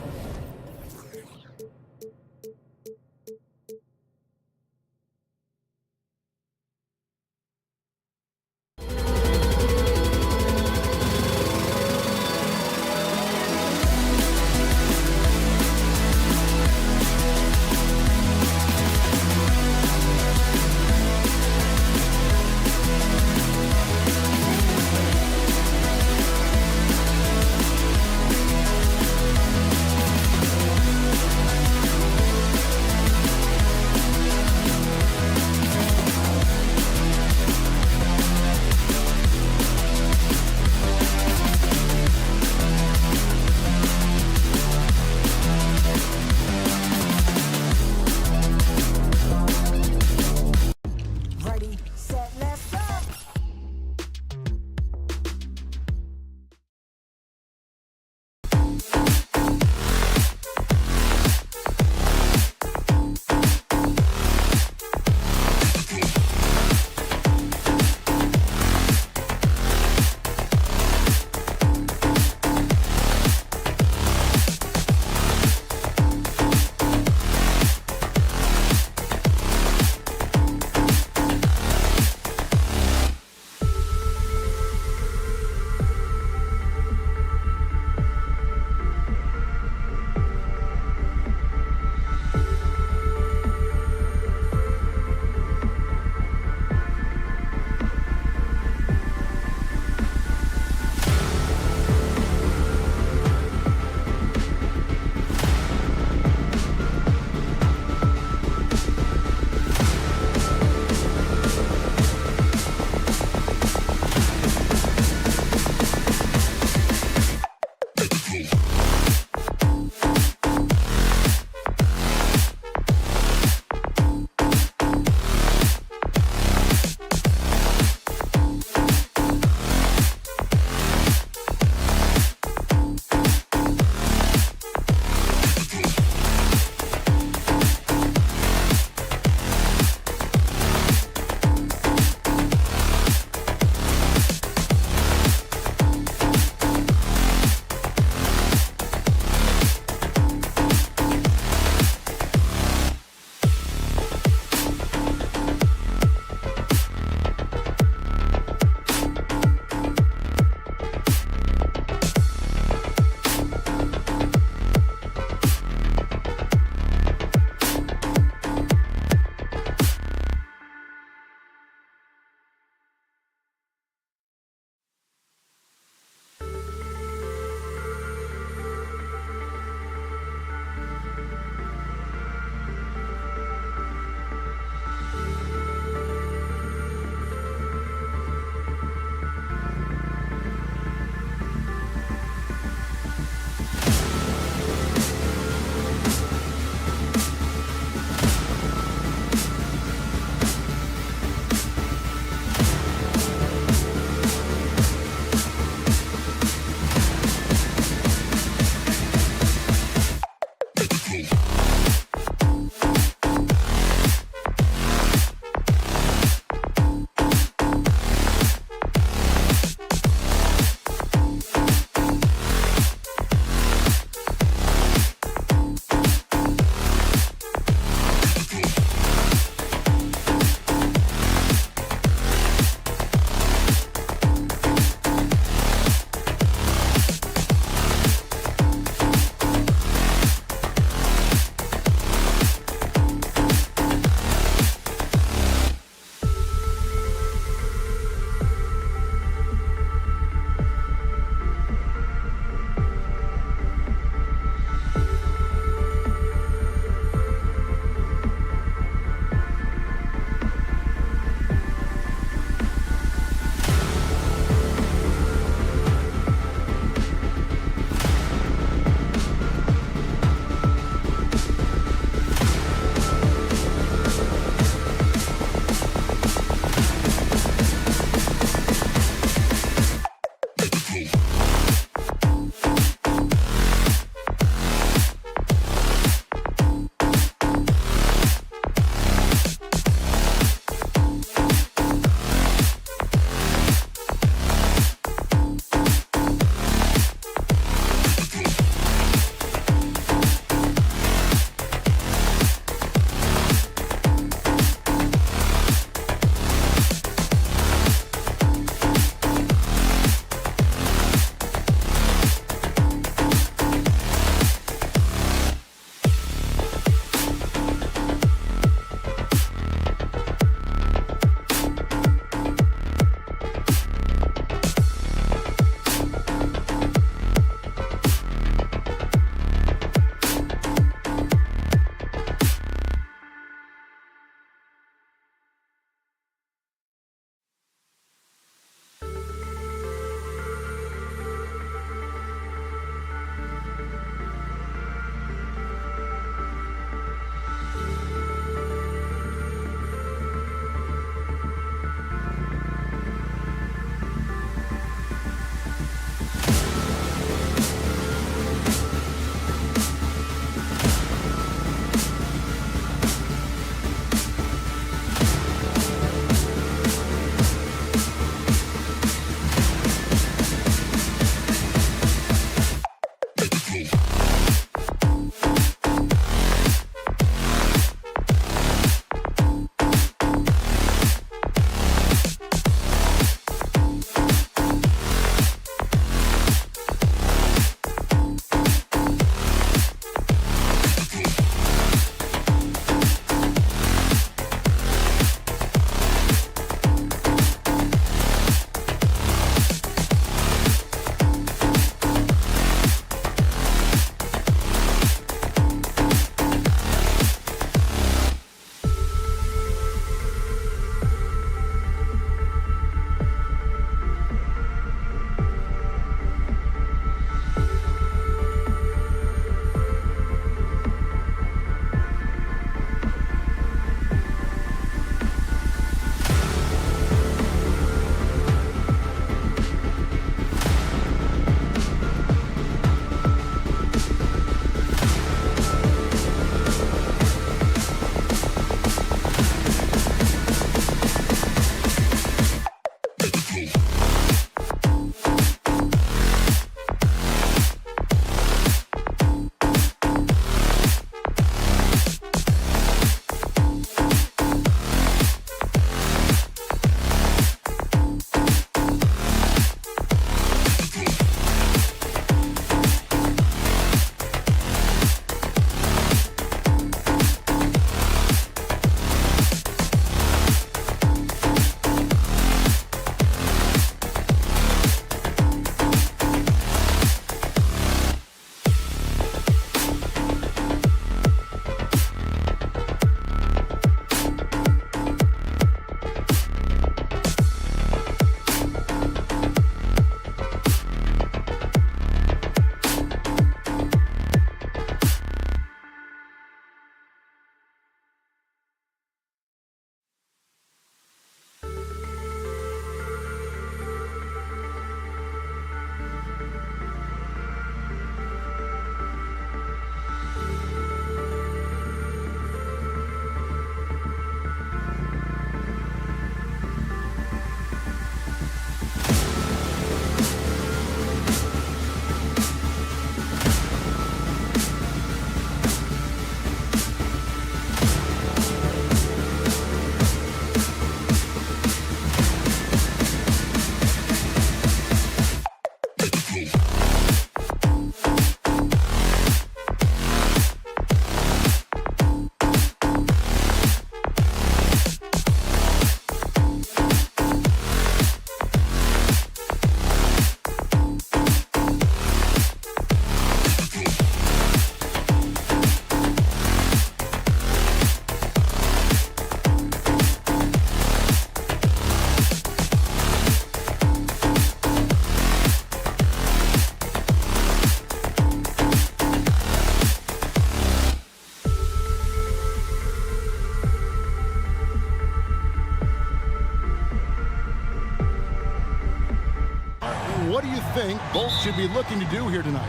what do you think both should be looking to do here tonight?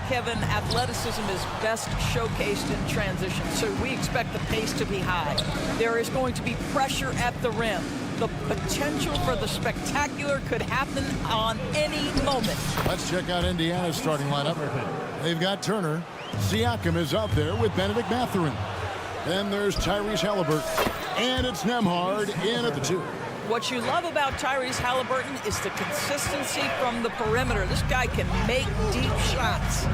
Kevin, athleticism is best showcased in transition, so we expect the pace to be high. There is going to be pressure at the rim. The potential for the spectacular could happen on any moment. Let's check out Indiana's starting lineup. They've got Turner. Siakam is out there with Benedict Mathurin. Then there's Tyrese Halliburton. And it's Nembhard in at the 2. What you love about Tyrese Halliburton is the consistency from the perimeter. This guy can make deep shots.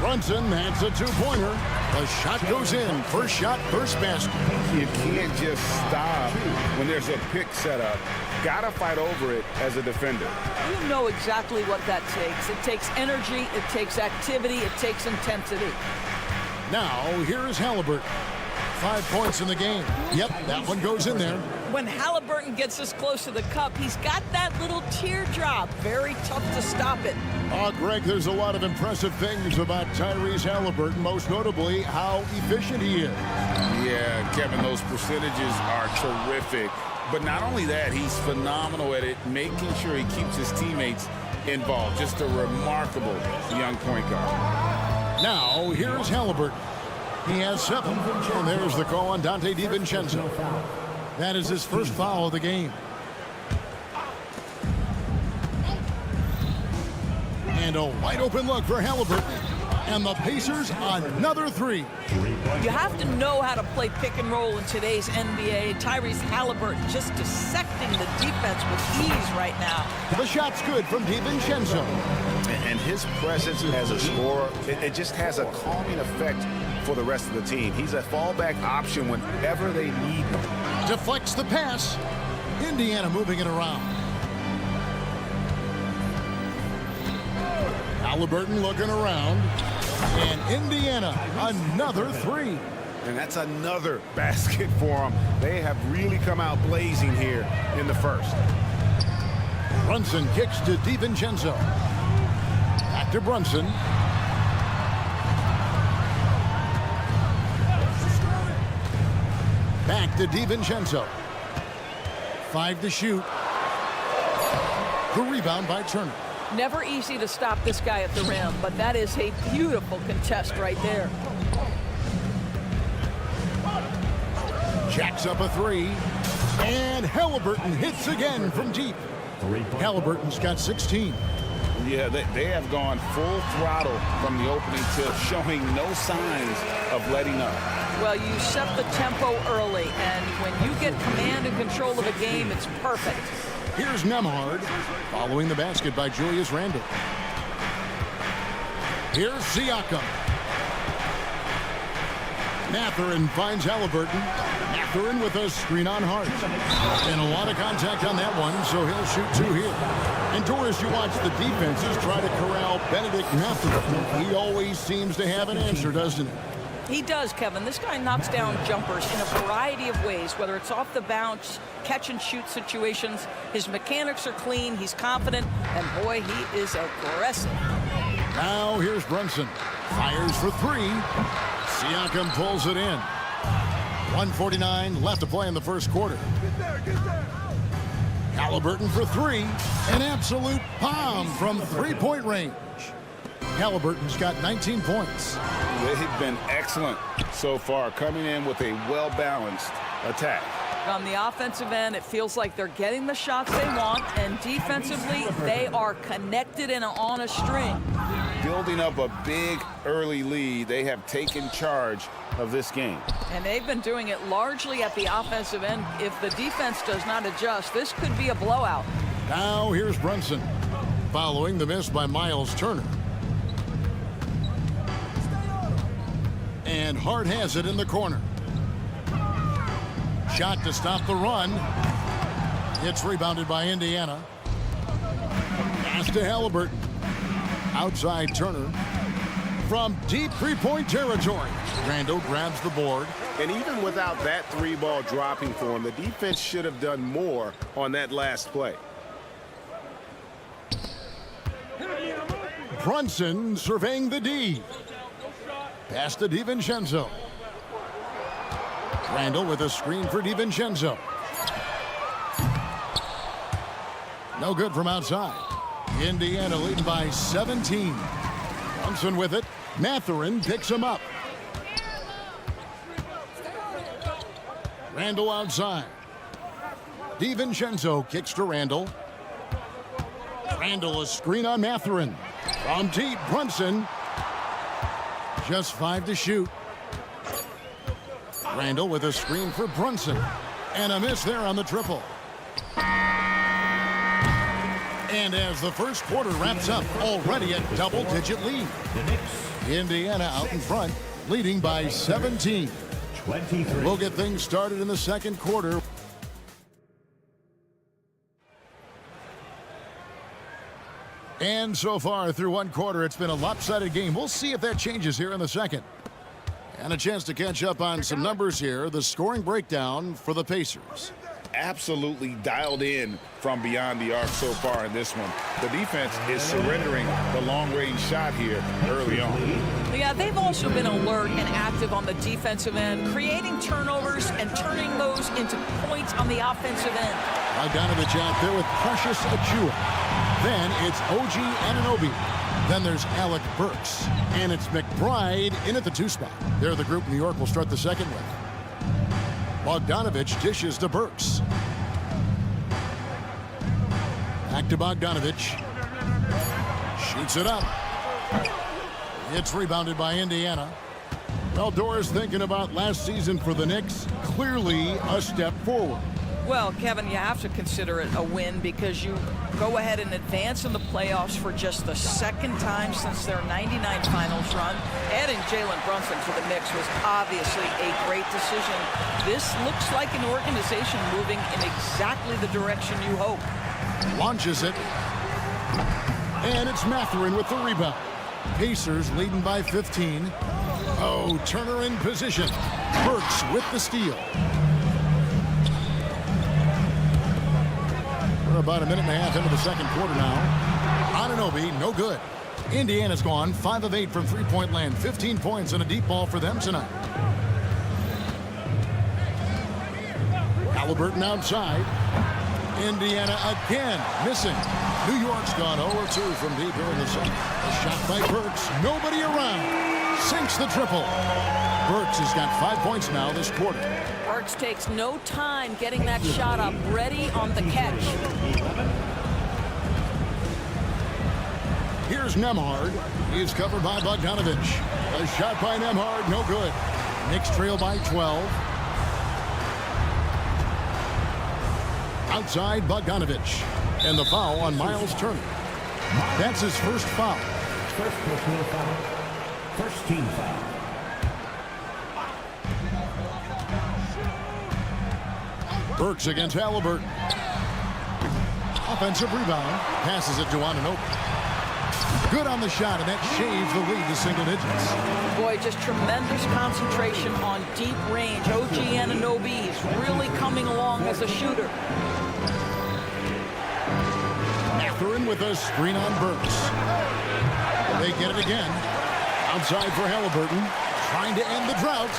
Brunson, that's a 2-pointer. The shot goes in. First shot, first basket. You can't just stop when there's a pick set up. Gotta fight over it as a defender. You know exactly what that takes. It takes energy, it takes activity, it takes intensity. Now, here is Halliburton. 5 points in the game. Yep, that one goes in there. When Halliburton gets this close to the cup, he's got that little teardrop. Very tough to stop it. Oh, Greg, there's a lot of impressive things about Tyrese Halliburton, most notably how efficient he is. Yeah, Kevin, those percentages are terrific. But not only that, he's phenomenal at it, making sure he keeps his teammates involved. Just a remarkable young point guard. Now, here's Halliburton. He has 7, and there's the call on Dante DiVincenzo. That is his first foul of the game. And a wide open look for Halliburton. And the Pacers another 3. You have to know how to play pick and roll in today's NBA. Tyrese Halliburton just dissecting the defense with ease right now. The shot's good from DiVincenzo. And his presence as a scorer, it just has a calming effect for the rest of the team. He's a fallback option whenever they need him. Deflects the pass. Indiana moving it around. Halliburton looking around. And Indiana, another 3. And that's another basket for them. They have really come out blazing here in the first. Brunson kicks to DiVincenzo. Back to Brunson. Back to DiVincenzo. 5 to shoot. The rebound by Turner. Never easy to stop this guy at the rim, but that is a beautiful contest right there. Jacks up a 3. And Halliburton hits again from deep. Halliburton's got 16. Yeah, they have gone full throttle from the opening tip, showing no signs of letting up. Well, you set the tempo early, and when you get command and control of a game, it's perfect. Here's Nembhard, following the basket by Julius Randle. Here's Siakam. Mathurin finds Halliburton. Mathurin with a screen on Hart. And a lot of contact on that one, so he'll shoot 2 here. And Doris, you watch the defenses try to corral Benedict Mathurin. He always seems to have an answer, doesn't he? He does, Kevin. This guy knocks down jumpers in a variety of ways, whether it's off the bounce, catch and shoot situations. His mechanics are clean, he's confident, and boy, he is aggressive. Now here's Brunson. Fires for 3. Siakam pulls it in. 1:49 left to play in the first quarter. Halliburton for 3. An absolute bomb from 3-point range. Halliburton's got 19 points. They've been excellent so far, coming in with a well-balanced attack. On the offensive end, it feels like they're getting the shots they want, and defensively, they are connected and on a string. Building up a big early lead, they have taken charge of this game. And they've been doing it largely at the offensive end. If the defense does not adjust, this could be a blowout. Now here's Brunson, following the miss by Miles Turner. And Hart has it in the corner. Shot to stop the run. It's rebounded by Indiana. Pass to Halliburton. Outside Turner. From deep 3-point territory. Randle grabs the board. And even without that 3-ball dropping for him, the defense should have done more on that last play. Brunson surveying the D. Pass to DiVincenzo. Randle with a screen for DiVincenzo. No good from outside. Indiana leading by 17. Brunson with it. Mathurin picks him up. Randall outside. DiVincenzo kicks to Randall. Randall a screen on Mathurin. From deep, Brunson. Just 5 to shoot. Randall with a screen for Brunson. And a miss there on the triple. And as the first quarter wraps up, already a double-digit lead. Indiana out in front, leading by 17. 23. We'll get things started in the second quarter. And so far through one quarter, it's been a lopsided game. We'll see if that changes here in the second. And a chance to catch up on some numbers here. The scoring breakdown for the Pacers. Absolutely dialed in from beyond the arc so far in this one. The defense is surrendering the long-range shot here early on. Yeah, they've also been alert and active on the defensive end, creating turnovers and turning those into points on the offensive end. Bogdanovich out there with Precious Achiuwa. Then it's OG Anunoby. Then there's Alec Burks. And it's McBride in at the 2 spot. They're the group New York will start the second with. Bogdanovich dishes to Burks. Back to Bogdanovich. Shoots it up. It's rebounded by Indiana. Well, Doris, thinking about last season for the Knicks, clearly a step forward. Well, Kevin, you have to consider it a win because you go ahead and advance in the playoffs for just the second time since their '99 finals run. Adding Jalen Brunson to the Knicks was obviously a great decision. This looks like an organization moving in exactly the direction you hope. Launches it. And it's Mathurin with the rebound. Pacers leading by 15. Oh, Turner in position. Burks with the steal. We're about a minute and a half into the second quarter now. Anunoby, no good. Indiana's gone 5 of 8 from three-point land. 15 points and a deep ball for them tonight. Halliburton outside. Indiana again missing. New York's gone 0-2 from deep here in the second. A shot by Burks. Nobody around. Sinks the triple. Burks has got 5 points now this quarter. Burks takes no time getting that shot up, ready on the catch. Here's Nembhard. He's covered by Bogdanovich. A shot by Nembhard, no good. Knicks trail by 12. Outside Bogdanovich. And the foul on Miles Turner. That's his first foul. First personal foul. First team foul. Burks against Halliburton. Offensive rebound. Passes it to Anunoby. Good on the shot, and that shaves the lead to single digits. Boy, just tremendous concentration on deep range. OG Anunoby is really coming along as a shooter. Mathurin with a screen on Burks. They get it again. Outside for Halliburton. Trying to end the drought.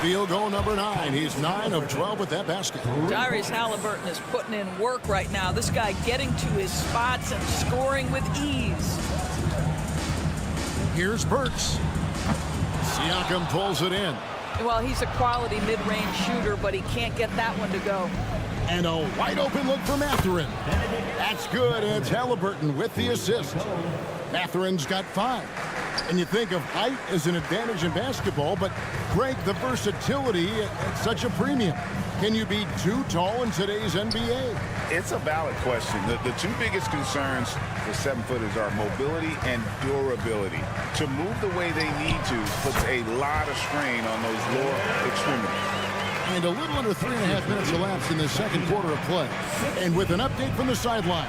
Field goal number 9. He's 9 of 12 with that basket. Tyrese Halliburton is putting in work right now. This guy getting to his spots and scoring with ease. Here's Burks. Siakam pulls it in. Well, he's a quality mid-range shooter, but he can't get that one to go. And a wide open look for Mathurin. That's good, and it's Halliburton with the assist. Mathurin's got 5. And you think of height as an advantage in basketball, but Greg, the versatility at such a premium. Can you be too tall in today's NBA? It's a valid question. The two biggest concerns for 7-footers are mobility and durability. To move the way they need to puts a lot of strain on those lower extremities. And a little under 3.5 minutes elapsed in the second quarter of play. And with an update from the sideline,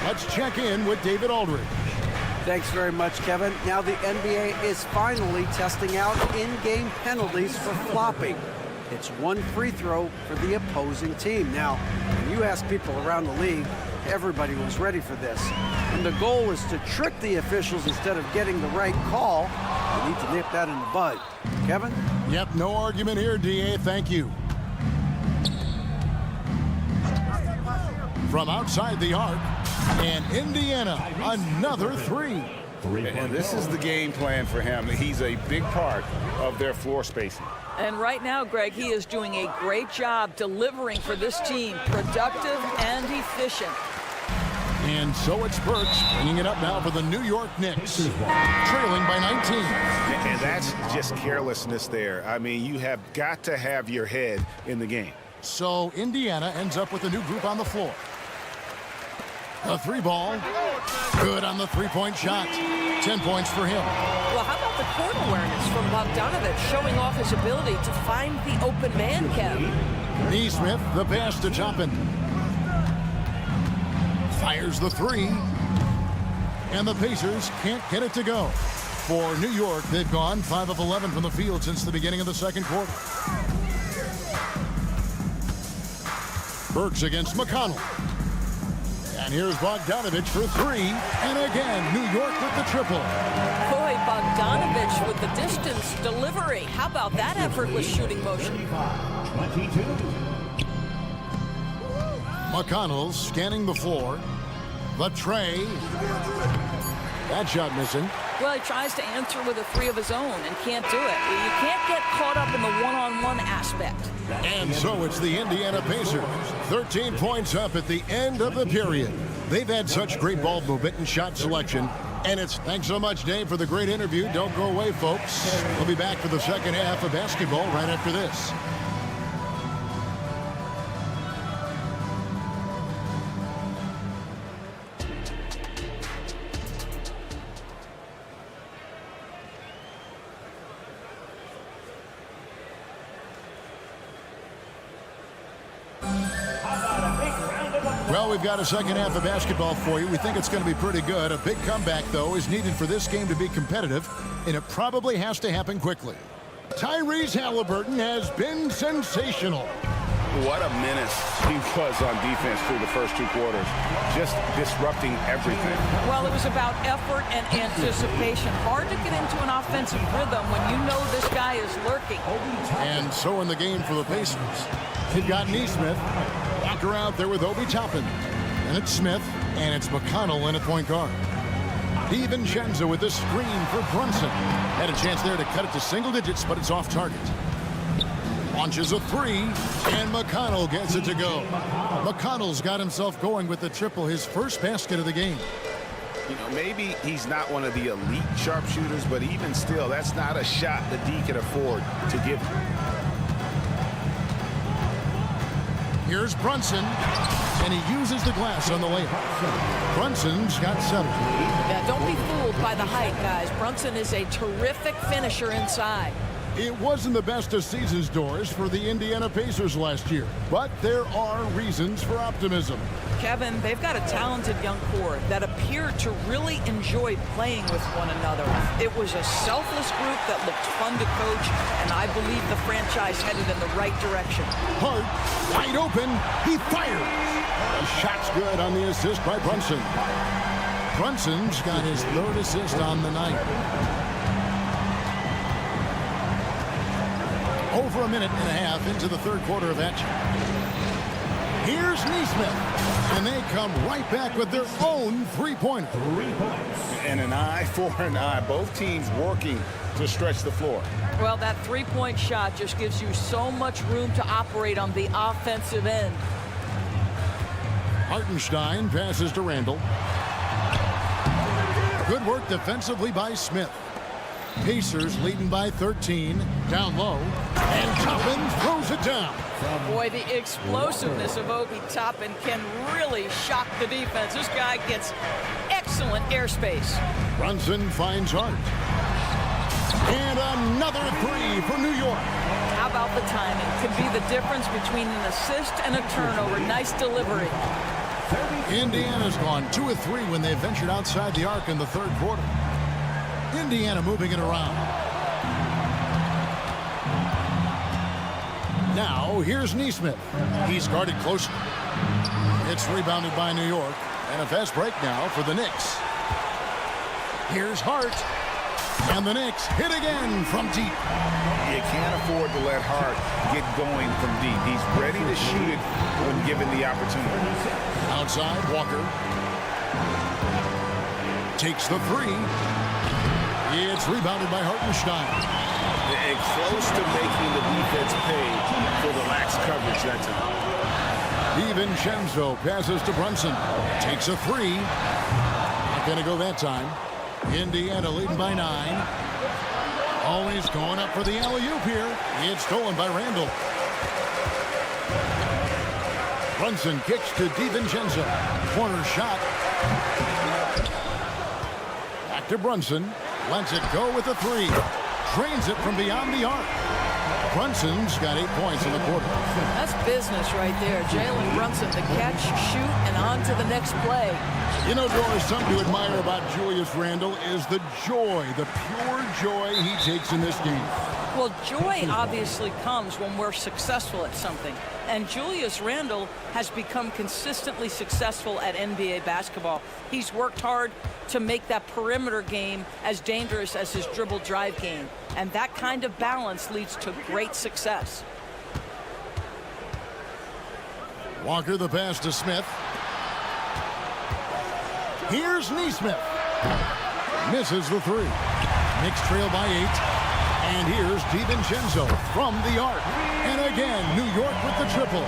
let's check in with David Aldridge. Thanks very much, Kevin. Now the NBA is finally testing out in-game penalties for flopping. It's one free throw for the opposing team. Now, when you ask people around the league, everybody was ready for this. And the goal is to trick the officials instead of getting the right call. You need to nip that in the bud. Kevin? Yep, no argument here, DA. Thank you. From outside the arc, And Indiana, another three. And this is the game plan for him. He's a big part of their floor spacing. And right now, Greg, he is doing a great job delivering for this team, productive and efficient. And so it's Burks bringing it up now for the New York Knicks, trailing by 19. And that's just carelessness there. I mean, you have got to have your head in the game. So Indiana ends up with a new group on the floor. A three ball. Good on the three-point shot. 10 points for him. Well, how about the court awareness from Bogdanovich, showing off his ability to find the open man, Kev? Neesmith, the pass to Toppin. Fires the three. And the Pacers can't get it to go. For New York, they've gone 5 of 11 from the field since the beginning of the second quarter. Burks against McConnell. And here's Bogdanovich for three. And again, New York with the triple. Boy, Bogdanovich with the distance delivery. How about that effortless shooting motion? 22. McConnell scanning the floor. The tray. That shot missing. Well, he tries to answer with a three of his own and can't do it. You can't get caught up in the one-on-one aspect. And so it's the Indiana Pacers. 13 points up at the end of the period. They've had such great ball movement and shot selection. And it's thanks so much, Dave, for the great interview. Don't go away, folks. We'll be back for the second half of basketball right after this. Well, we've got a second half of basketball for you. We think it's going to be pretty good. A big comeback, though, is needed for this game to be competitive, and it probably has to happen quickly. Tyrese Halliburton has been sensational. What a menace he was on defense through the first two quarters, just disrupting everything. Well, it was about effort and anticipation. Hard to get into an offensive rhythm when you know this guy is lurking. And so in the game for the Pacers, they've got Neesmith. Walker out there with Obi Toppin. And it's Smith, and it's McConnell in at point guard. DiVincenzo with the screen for Brunson. Had a chance there to cut it to single digits, but it's off target. Launches a three, and McConnell gets it to go. McConnell's got himself going with the triple, his first basket of the game. You know, maybe he's not one of the elite sharpshooters, but even still, that's not a shot that D can afford to give him. Here's Brunson, and he uses the glass on the layup. Brunson's got 7. Yeah, don't be fooled by the height, guys. Brunson is a terrific finisher inside. It wasn't the best of season's doors for the Indiana Pacers last year, but there are reasons for optimism. Kevin, they've got a talented young core that appeared to really enjoy playing with one another. It was a selfless group that looked fun to coach, and I believe the franchise headed in the right direction. Hart, wide open, he fires. The shot's good on the assist by Brunson. Brunson's got his 3rd assist on the night. Over a minute and a half into the 3rd quarter of action. Here's Neesmith, and they come right back with their own three-pointer. 3 points. And an eye for an eye. Both teams working to stretch the floor. Well, that three-point shot just gives you so much room to operate on the offensive end. Hartenstein passes to Randall. Good work defensively by Smith. Pacers leading by 13, down low, and Toppin throws it down. Boy, the explosiveness of Obi Toppin can really shock the defense. This guy gets excellent airspace. Brunson finds Hart. And another three for New York. How about the timing? Could be the difference between an assist and a turnover. Nice delivery. Indiana's gone 2 of 3 when they ventured outside the arc in the 3rd quarter. Indiana moving it around. Now, here's Neesmith. He's guarded closely. It's rebounded by New York. And a fast break now for the Knicks. Here's Hart. And the Knicks hit again from deep. You can't afford to let Hart get going from deep. He's ready to shoot it when given the opportunity. Outside, Walker. Takes the three. It's rebounded by Hartenstein. And close to making the defense pay for the lax coverage that time. DiVincenzo passes to Brunson. Takes a three. Not going to go that time. Indiana leading by 9. Always going up for the alley-oop here. It's stolen by Randall. Brunson kicks to DiVincenzo. Corner shot. Back to Brunson. Lets it go with a three. Drains it from beyond the arc. Brunson's got 8 points in the quarter. That's business right there. Jalen Brunson, the catch, shoot, and on to the next play. You know, Doris, something to admire about Julius Randle is the joy, the pure joy he takes in this game. Well, joy obviously comes when we're successful at something. And Julius Randle has become consistently successful at NBA basketball. He's worked hard to make that perimeter game as dangerous as his dribble drive game. And that kind of balance leads to great success. Walker the pass to Smith. Here's Neesmith. Misses the three. Knicks trail by 8. And here's DiVincenzo from the arc. And again, New York with the triple.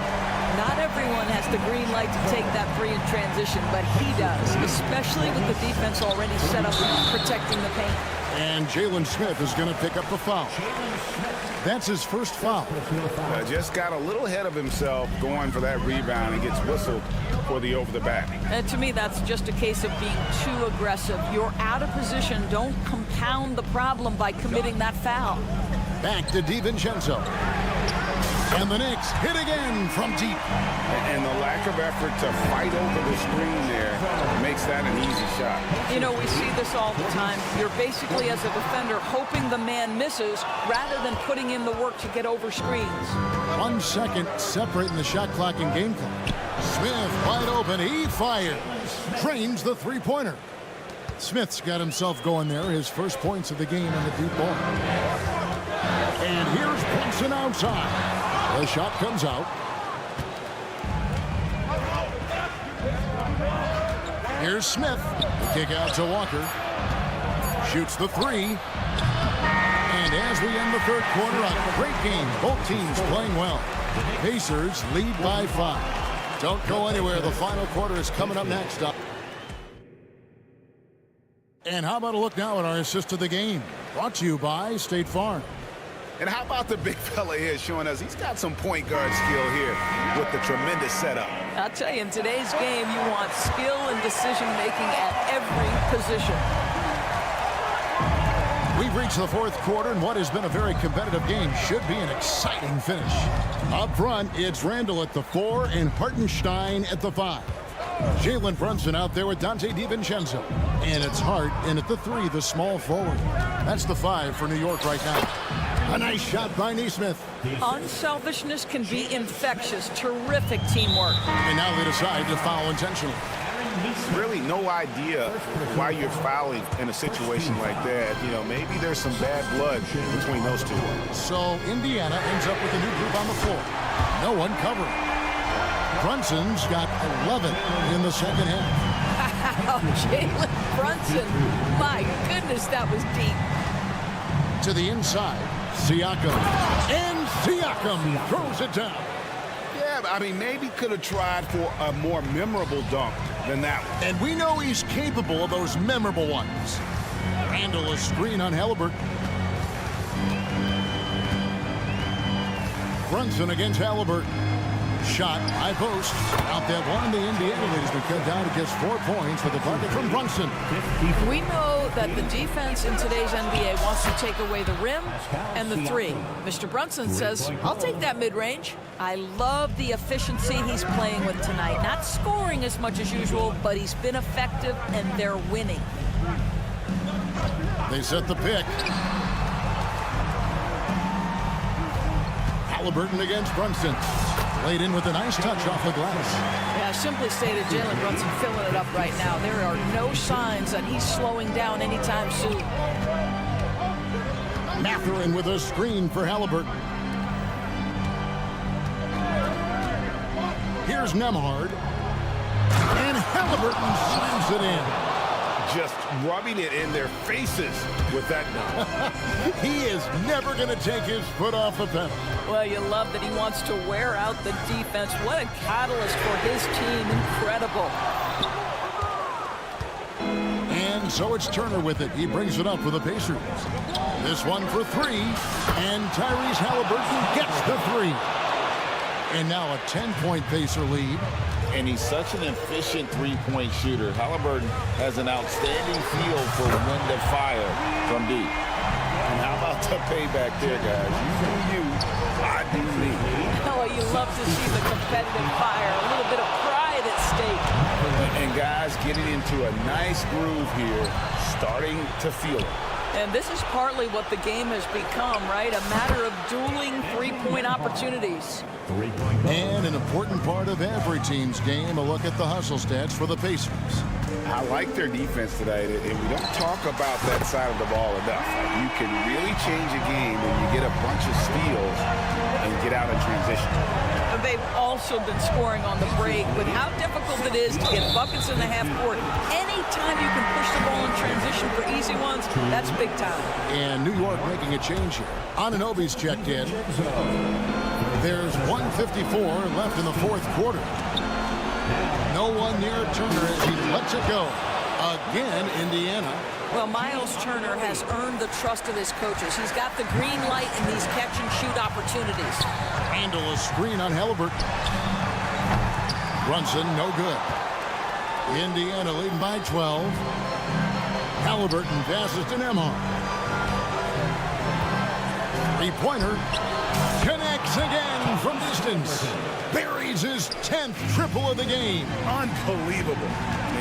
Not everyone has the green light to take that three in transition, but he does, especially with the defense already set up protecting the paint. And Jalen Smith is going to pick up the foul. That's his first foul. Just got a little ahead of himself going for that rebound and gets whistled for the over-the-back. And to me, that's just a case of being too aggressive. You're out of position. Don't compound the problem by committing that foul. Back to DiVincenzo. And the Knicks hit again from deep. And the lack of effort to fight over the screen there makes that an easy shot. You know, we see this all the time. You're basically, as a defender, hoping the man misses rather than putting in the work to get over screens. 1 second separating the shot clock and game clock. Smith wide open. He fires. Drains the three-pointer. Smith's got himself going there. His first points of the game on the deep ball. And here's Brunson outside. The shot comes out. Here's Smith. The kick out to Walker. Shoots the three. And as we end the third quarter, a great game. Both teams playing well. Pacers lead by 5. Don't go anywhere. The final quarter is coming up next. And how about a look now at our assist of the game? Brought to you by State Farm. And how about the big fella here showing us he's got some point guard skill here with the tremendous setup. I'll tell you, in today's game, you want skill and decision-making at every position. We've reached the fourth quarter, and what has been a very competitive game should be an exciting finish. Up front, it's Randall at the 4 and Hartenstein at the 5. Jalen Brunson out there with Dante DiVincenzo. And it's Hart in at the 3, the small forward. That's the 5 for New York right now. A nice shot by Neesmith. Unselfishness can be infectious. Terrific teamwork. And now they decide to foul intentionally. Really no idea why you're fouling in a situation like that. You know, maybe there's some bad blood between those two. So Indiana ends up with a new group on the floor. No one covering. Brunson's got 11 in the second half. Wow, Jalen Brunson. My goodness, that was deep. To the inside, Siakam. And Siakam throws it down. Yeah, I mean, maybe could have tried for a more memorable dunk than that one. And we know he's capable of those memorable ones. Randall, a screen on Halliburton. Brunson against Halliburton. Shot, high post. Out that one, the Indiana leads to cut down to just 4 points for the bucket from Brunson. We know that the defense in today's NBA wants to take away the rim and the 3. Mr. Brunson says, I'll take that mid-range. I love the efficiency he's playing with tonight. Not scoring as much as usual, but he's been effective and they're winning. They set the pick. Halliburton against Brunson. Laid in with a nice touch off the glass. Yeah, simply stated, Jalen Brunson filling it up right now. There are no signs that he's slowing down anytime soon. Mathurin with a screen for Halliburton. Here's Nembhard. And Halliburton slams it in. Just rubbing it in their faces with that dunk. He is never going to take his foot off the pedal. Well, you love that he wants to wear out the defense. What a catalyst for his team. Incredible. And so it's Turner with it. He brings it up for the Pacers. This one for three. And Tyrese Halliburton gets the three. And now a 10-point Pacer lead. And he's such an efficient three-point shooter. Halliburton has an outstanding feel for when to fire from deep. And how about the payback there, guys? You do you, I do me. Oh, you love to see the competitive fire. A little bit of pride at stake. And guys getting into a nice groove here, starting to feel it. And this is partly what the game has become, right? A matter of dueling three-point opportunities. And an important part of every team's game, a look at the hustle stats for the Pacers. I like their defense today, and we don't talk about that side of the ball enough. You can really change a game when you get a bunch of steals and get out in transition. They've also been scoring on the break, but how difficult it is to get buckets in the half court. Anytime you can push the ball in transition for easy ones, that's big time. And New York making a change here. Anunoby's checked in. There's 1:54 left in the fourth quarter. No one near Turner as he lets it go. Again, Indiana. Well, Miles Turner has earned the trust of his coaches. He's got the green light in these catch-and-shoot opportunities. Handle a screen on Halliburton. Brunson, no good. Indiana leading by 12. Halliburton passes to Nembhard. Three-pointer. Connects again from distance. Buries his 10th triple of the game. Unbelievable.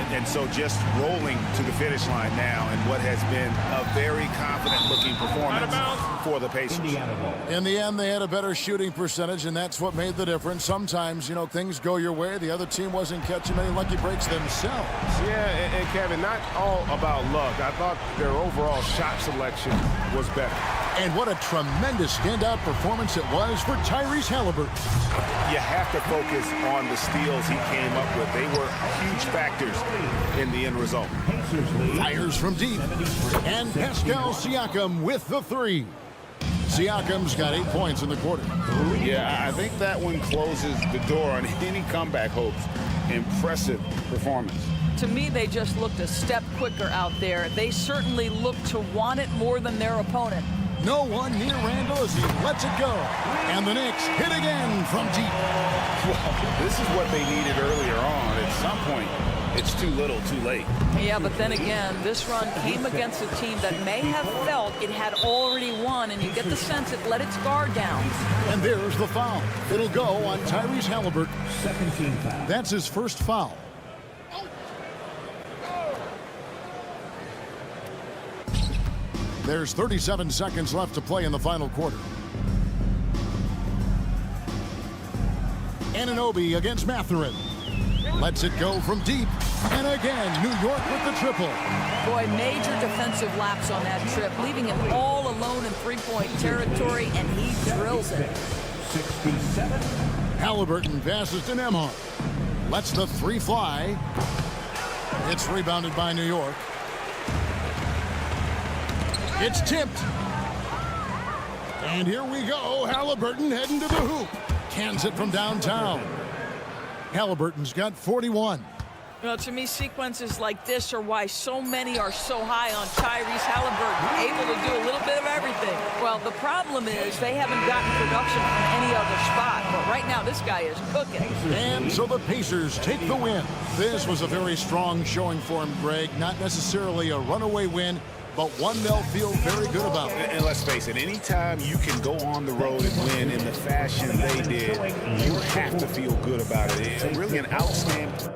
And so just rolling to the finish line now in what has been a very confident-looking performance for the Pacers. In the end, they had a better shooting percentage, and that's what made the difference. Sometimes, you know, things go your way. The other team wasn't catching many lucky breaks themselves. Yeah, and Kevin, not all about luck. I thought their overall shot selection was better. And what a tremendous standout performance it was for Tyrese Halliburton. You have to focus on the steals he came up with. They were huge factors in the end result. Fires from deep. And Pascal Siakam with the three. Siakam's got 8 points in the quarter. Yeah, I think that one closes the door on any comeback hopes. Impressive performance. To me, they just looked a step quicker out there. They certainly looked to want it more than their opponent. No one near Randall as he lets it go. And the Knicks hit again from deep. Well, this is what they needed earlier on. At some point, it's too little, too late. Yeah, but then again, this run came against a team that may have felt it had already won, and you get the sense it let its guard down. And there's the foul. It'll go on Tyrese Halliburton. Second team foul. That's his first foul. There's 37 seconds left to play in the final quarter. Anunoby against Mathurin. Lets it go from deep. And again, New York with the triple. Boy, major defensive lapse on that trip, leaving him all alone in three-point territory, and he drills it. 67. Halliburton passes to Nembhard. Lets the three fly. It's rebounded by New York. It's tipped. And here we go. Halliburton heading to the hoop. Cans it from downtown. Halliburton's got 41. Well, to me, sequences like this are why so many are so high on Tyrese Halliburton, able to do a little bit of everything. Well, the problem is they haven't gotten production from any other spot, but right now this guy is cooking. And so the Pacers take the win. This was a very strong showing for him, Greg. Not necessarily a runaway win, but one they'll feel very good about. And let's face it, anytime you can go on the road and win in the fashion they did, you have to feel good about it. It's really an outstanding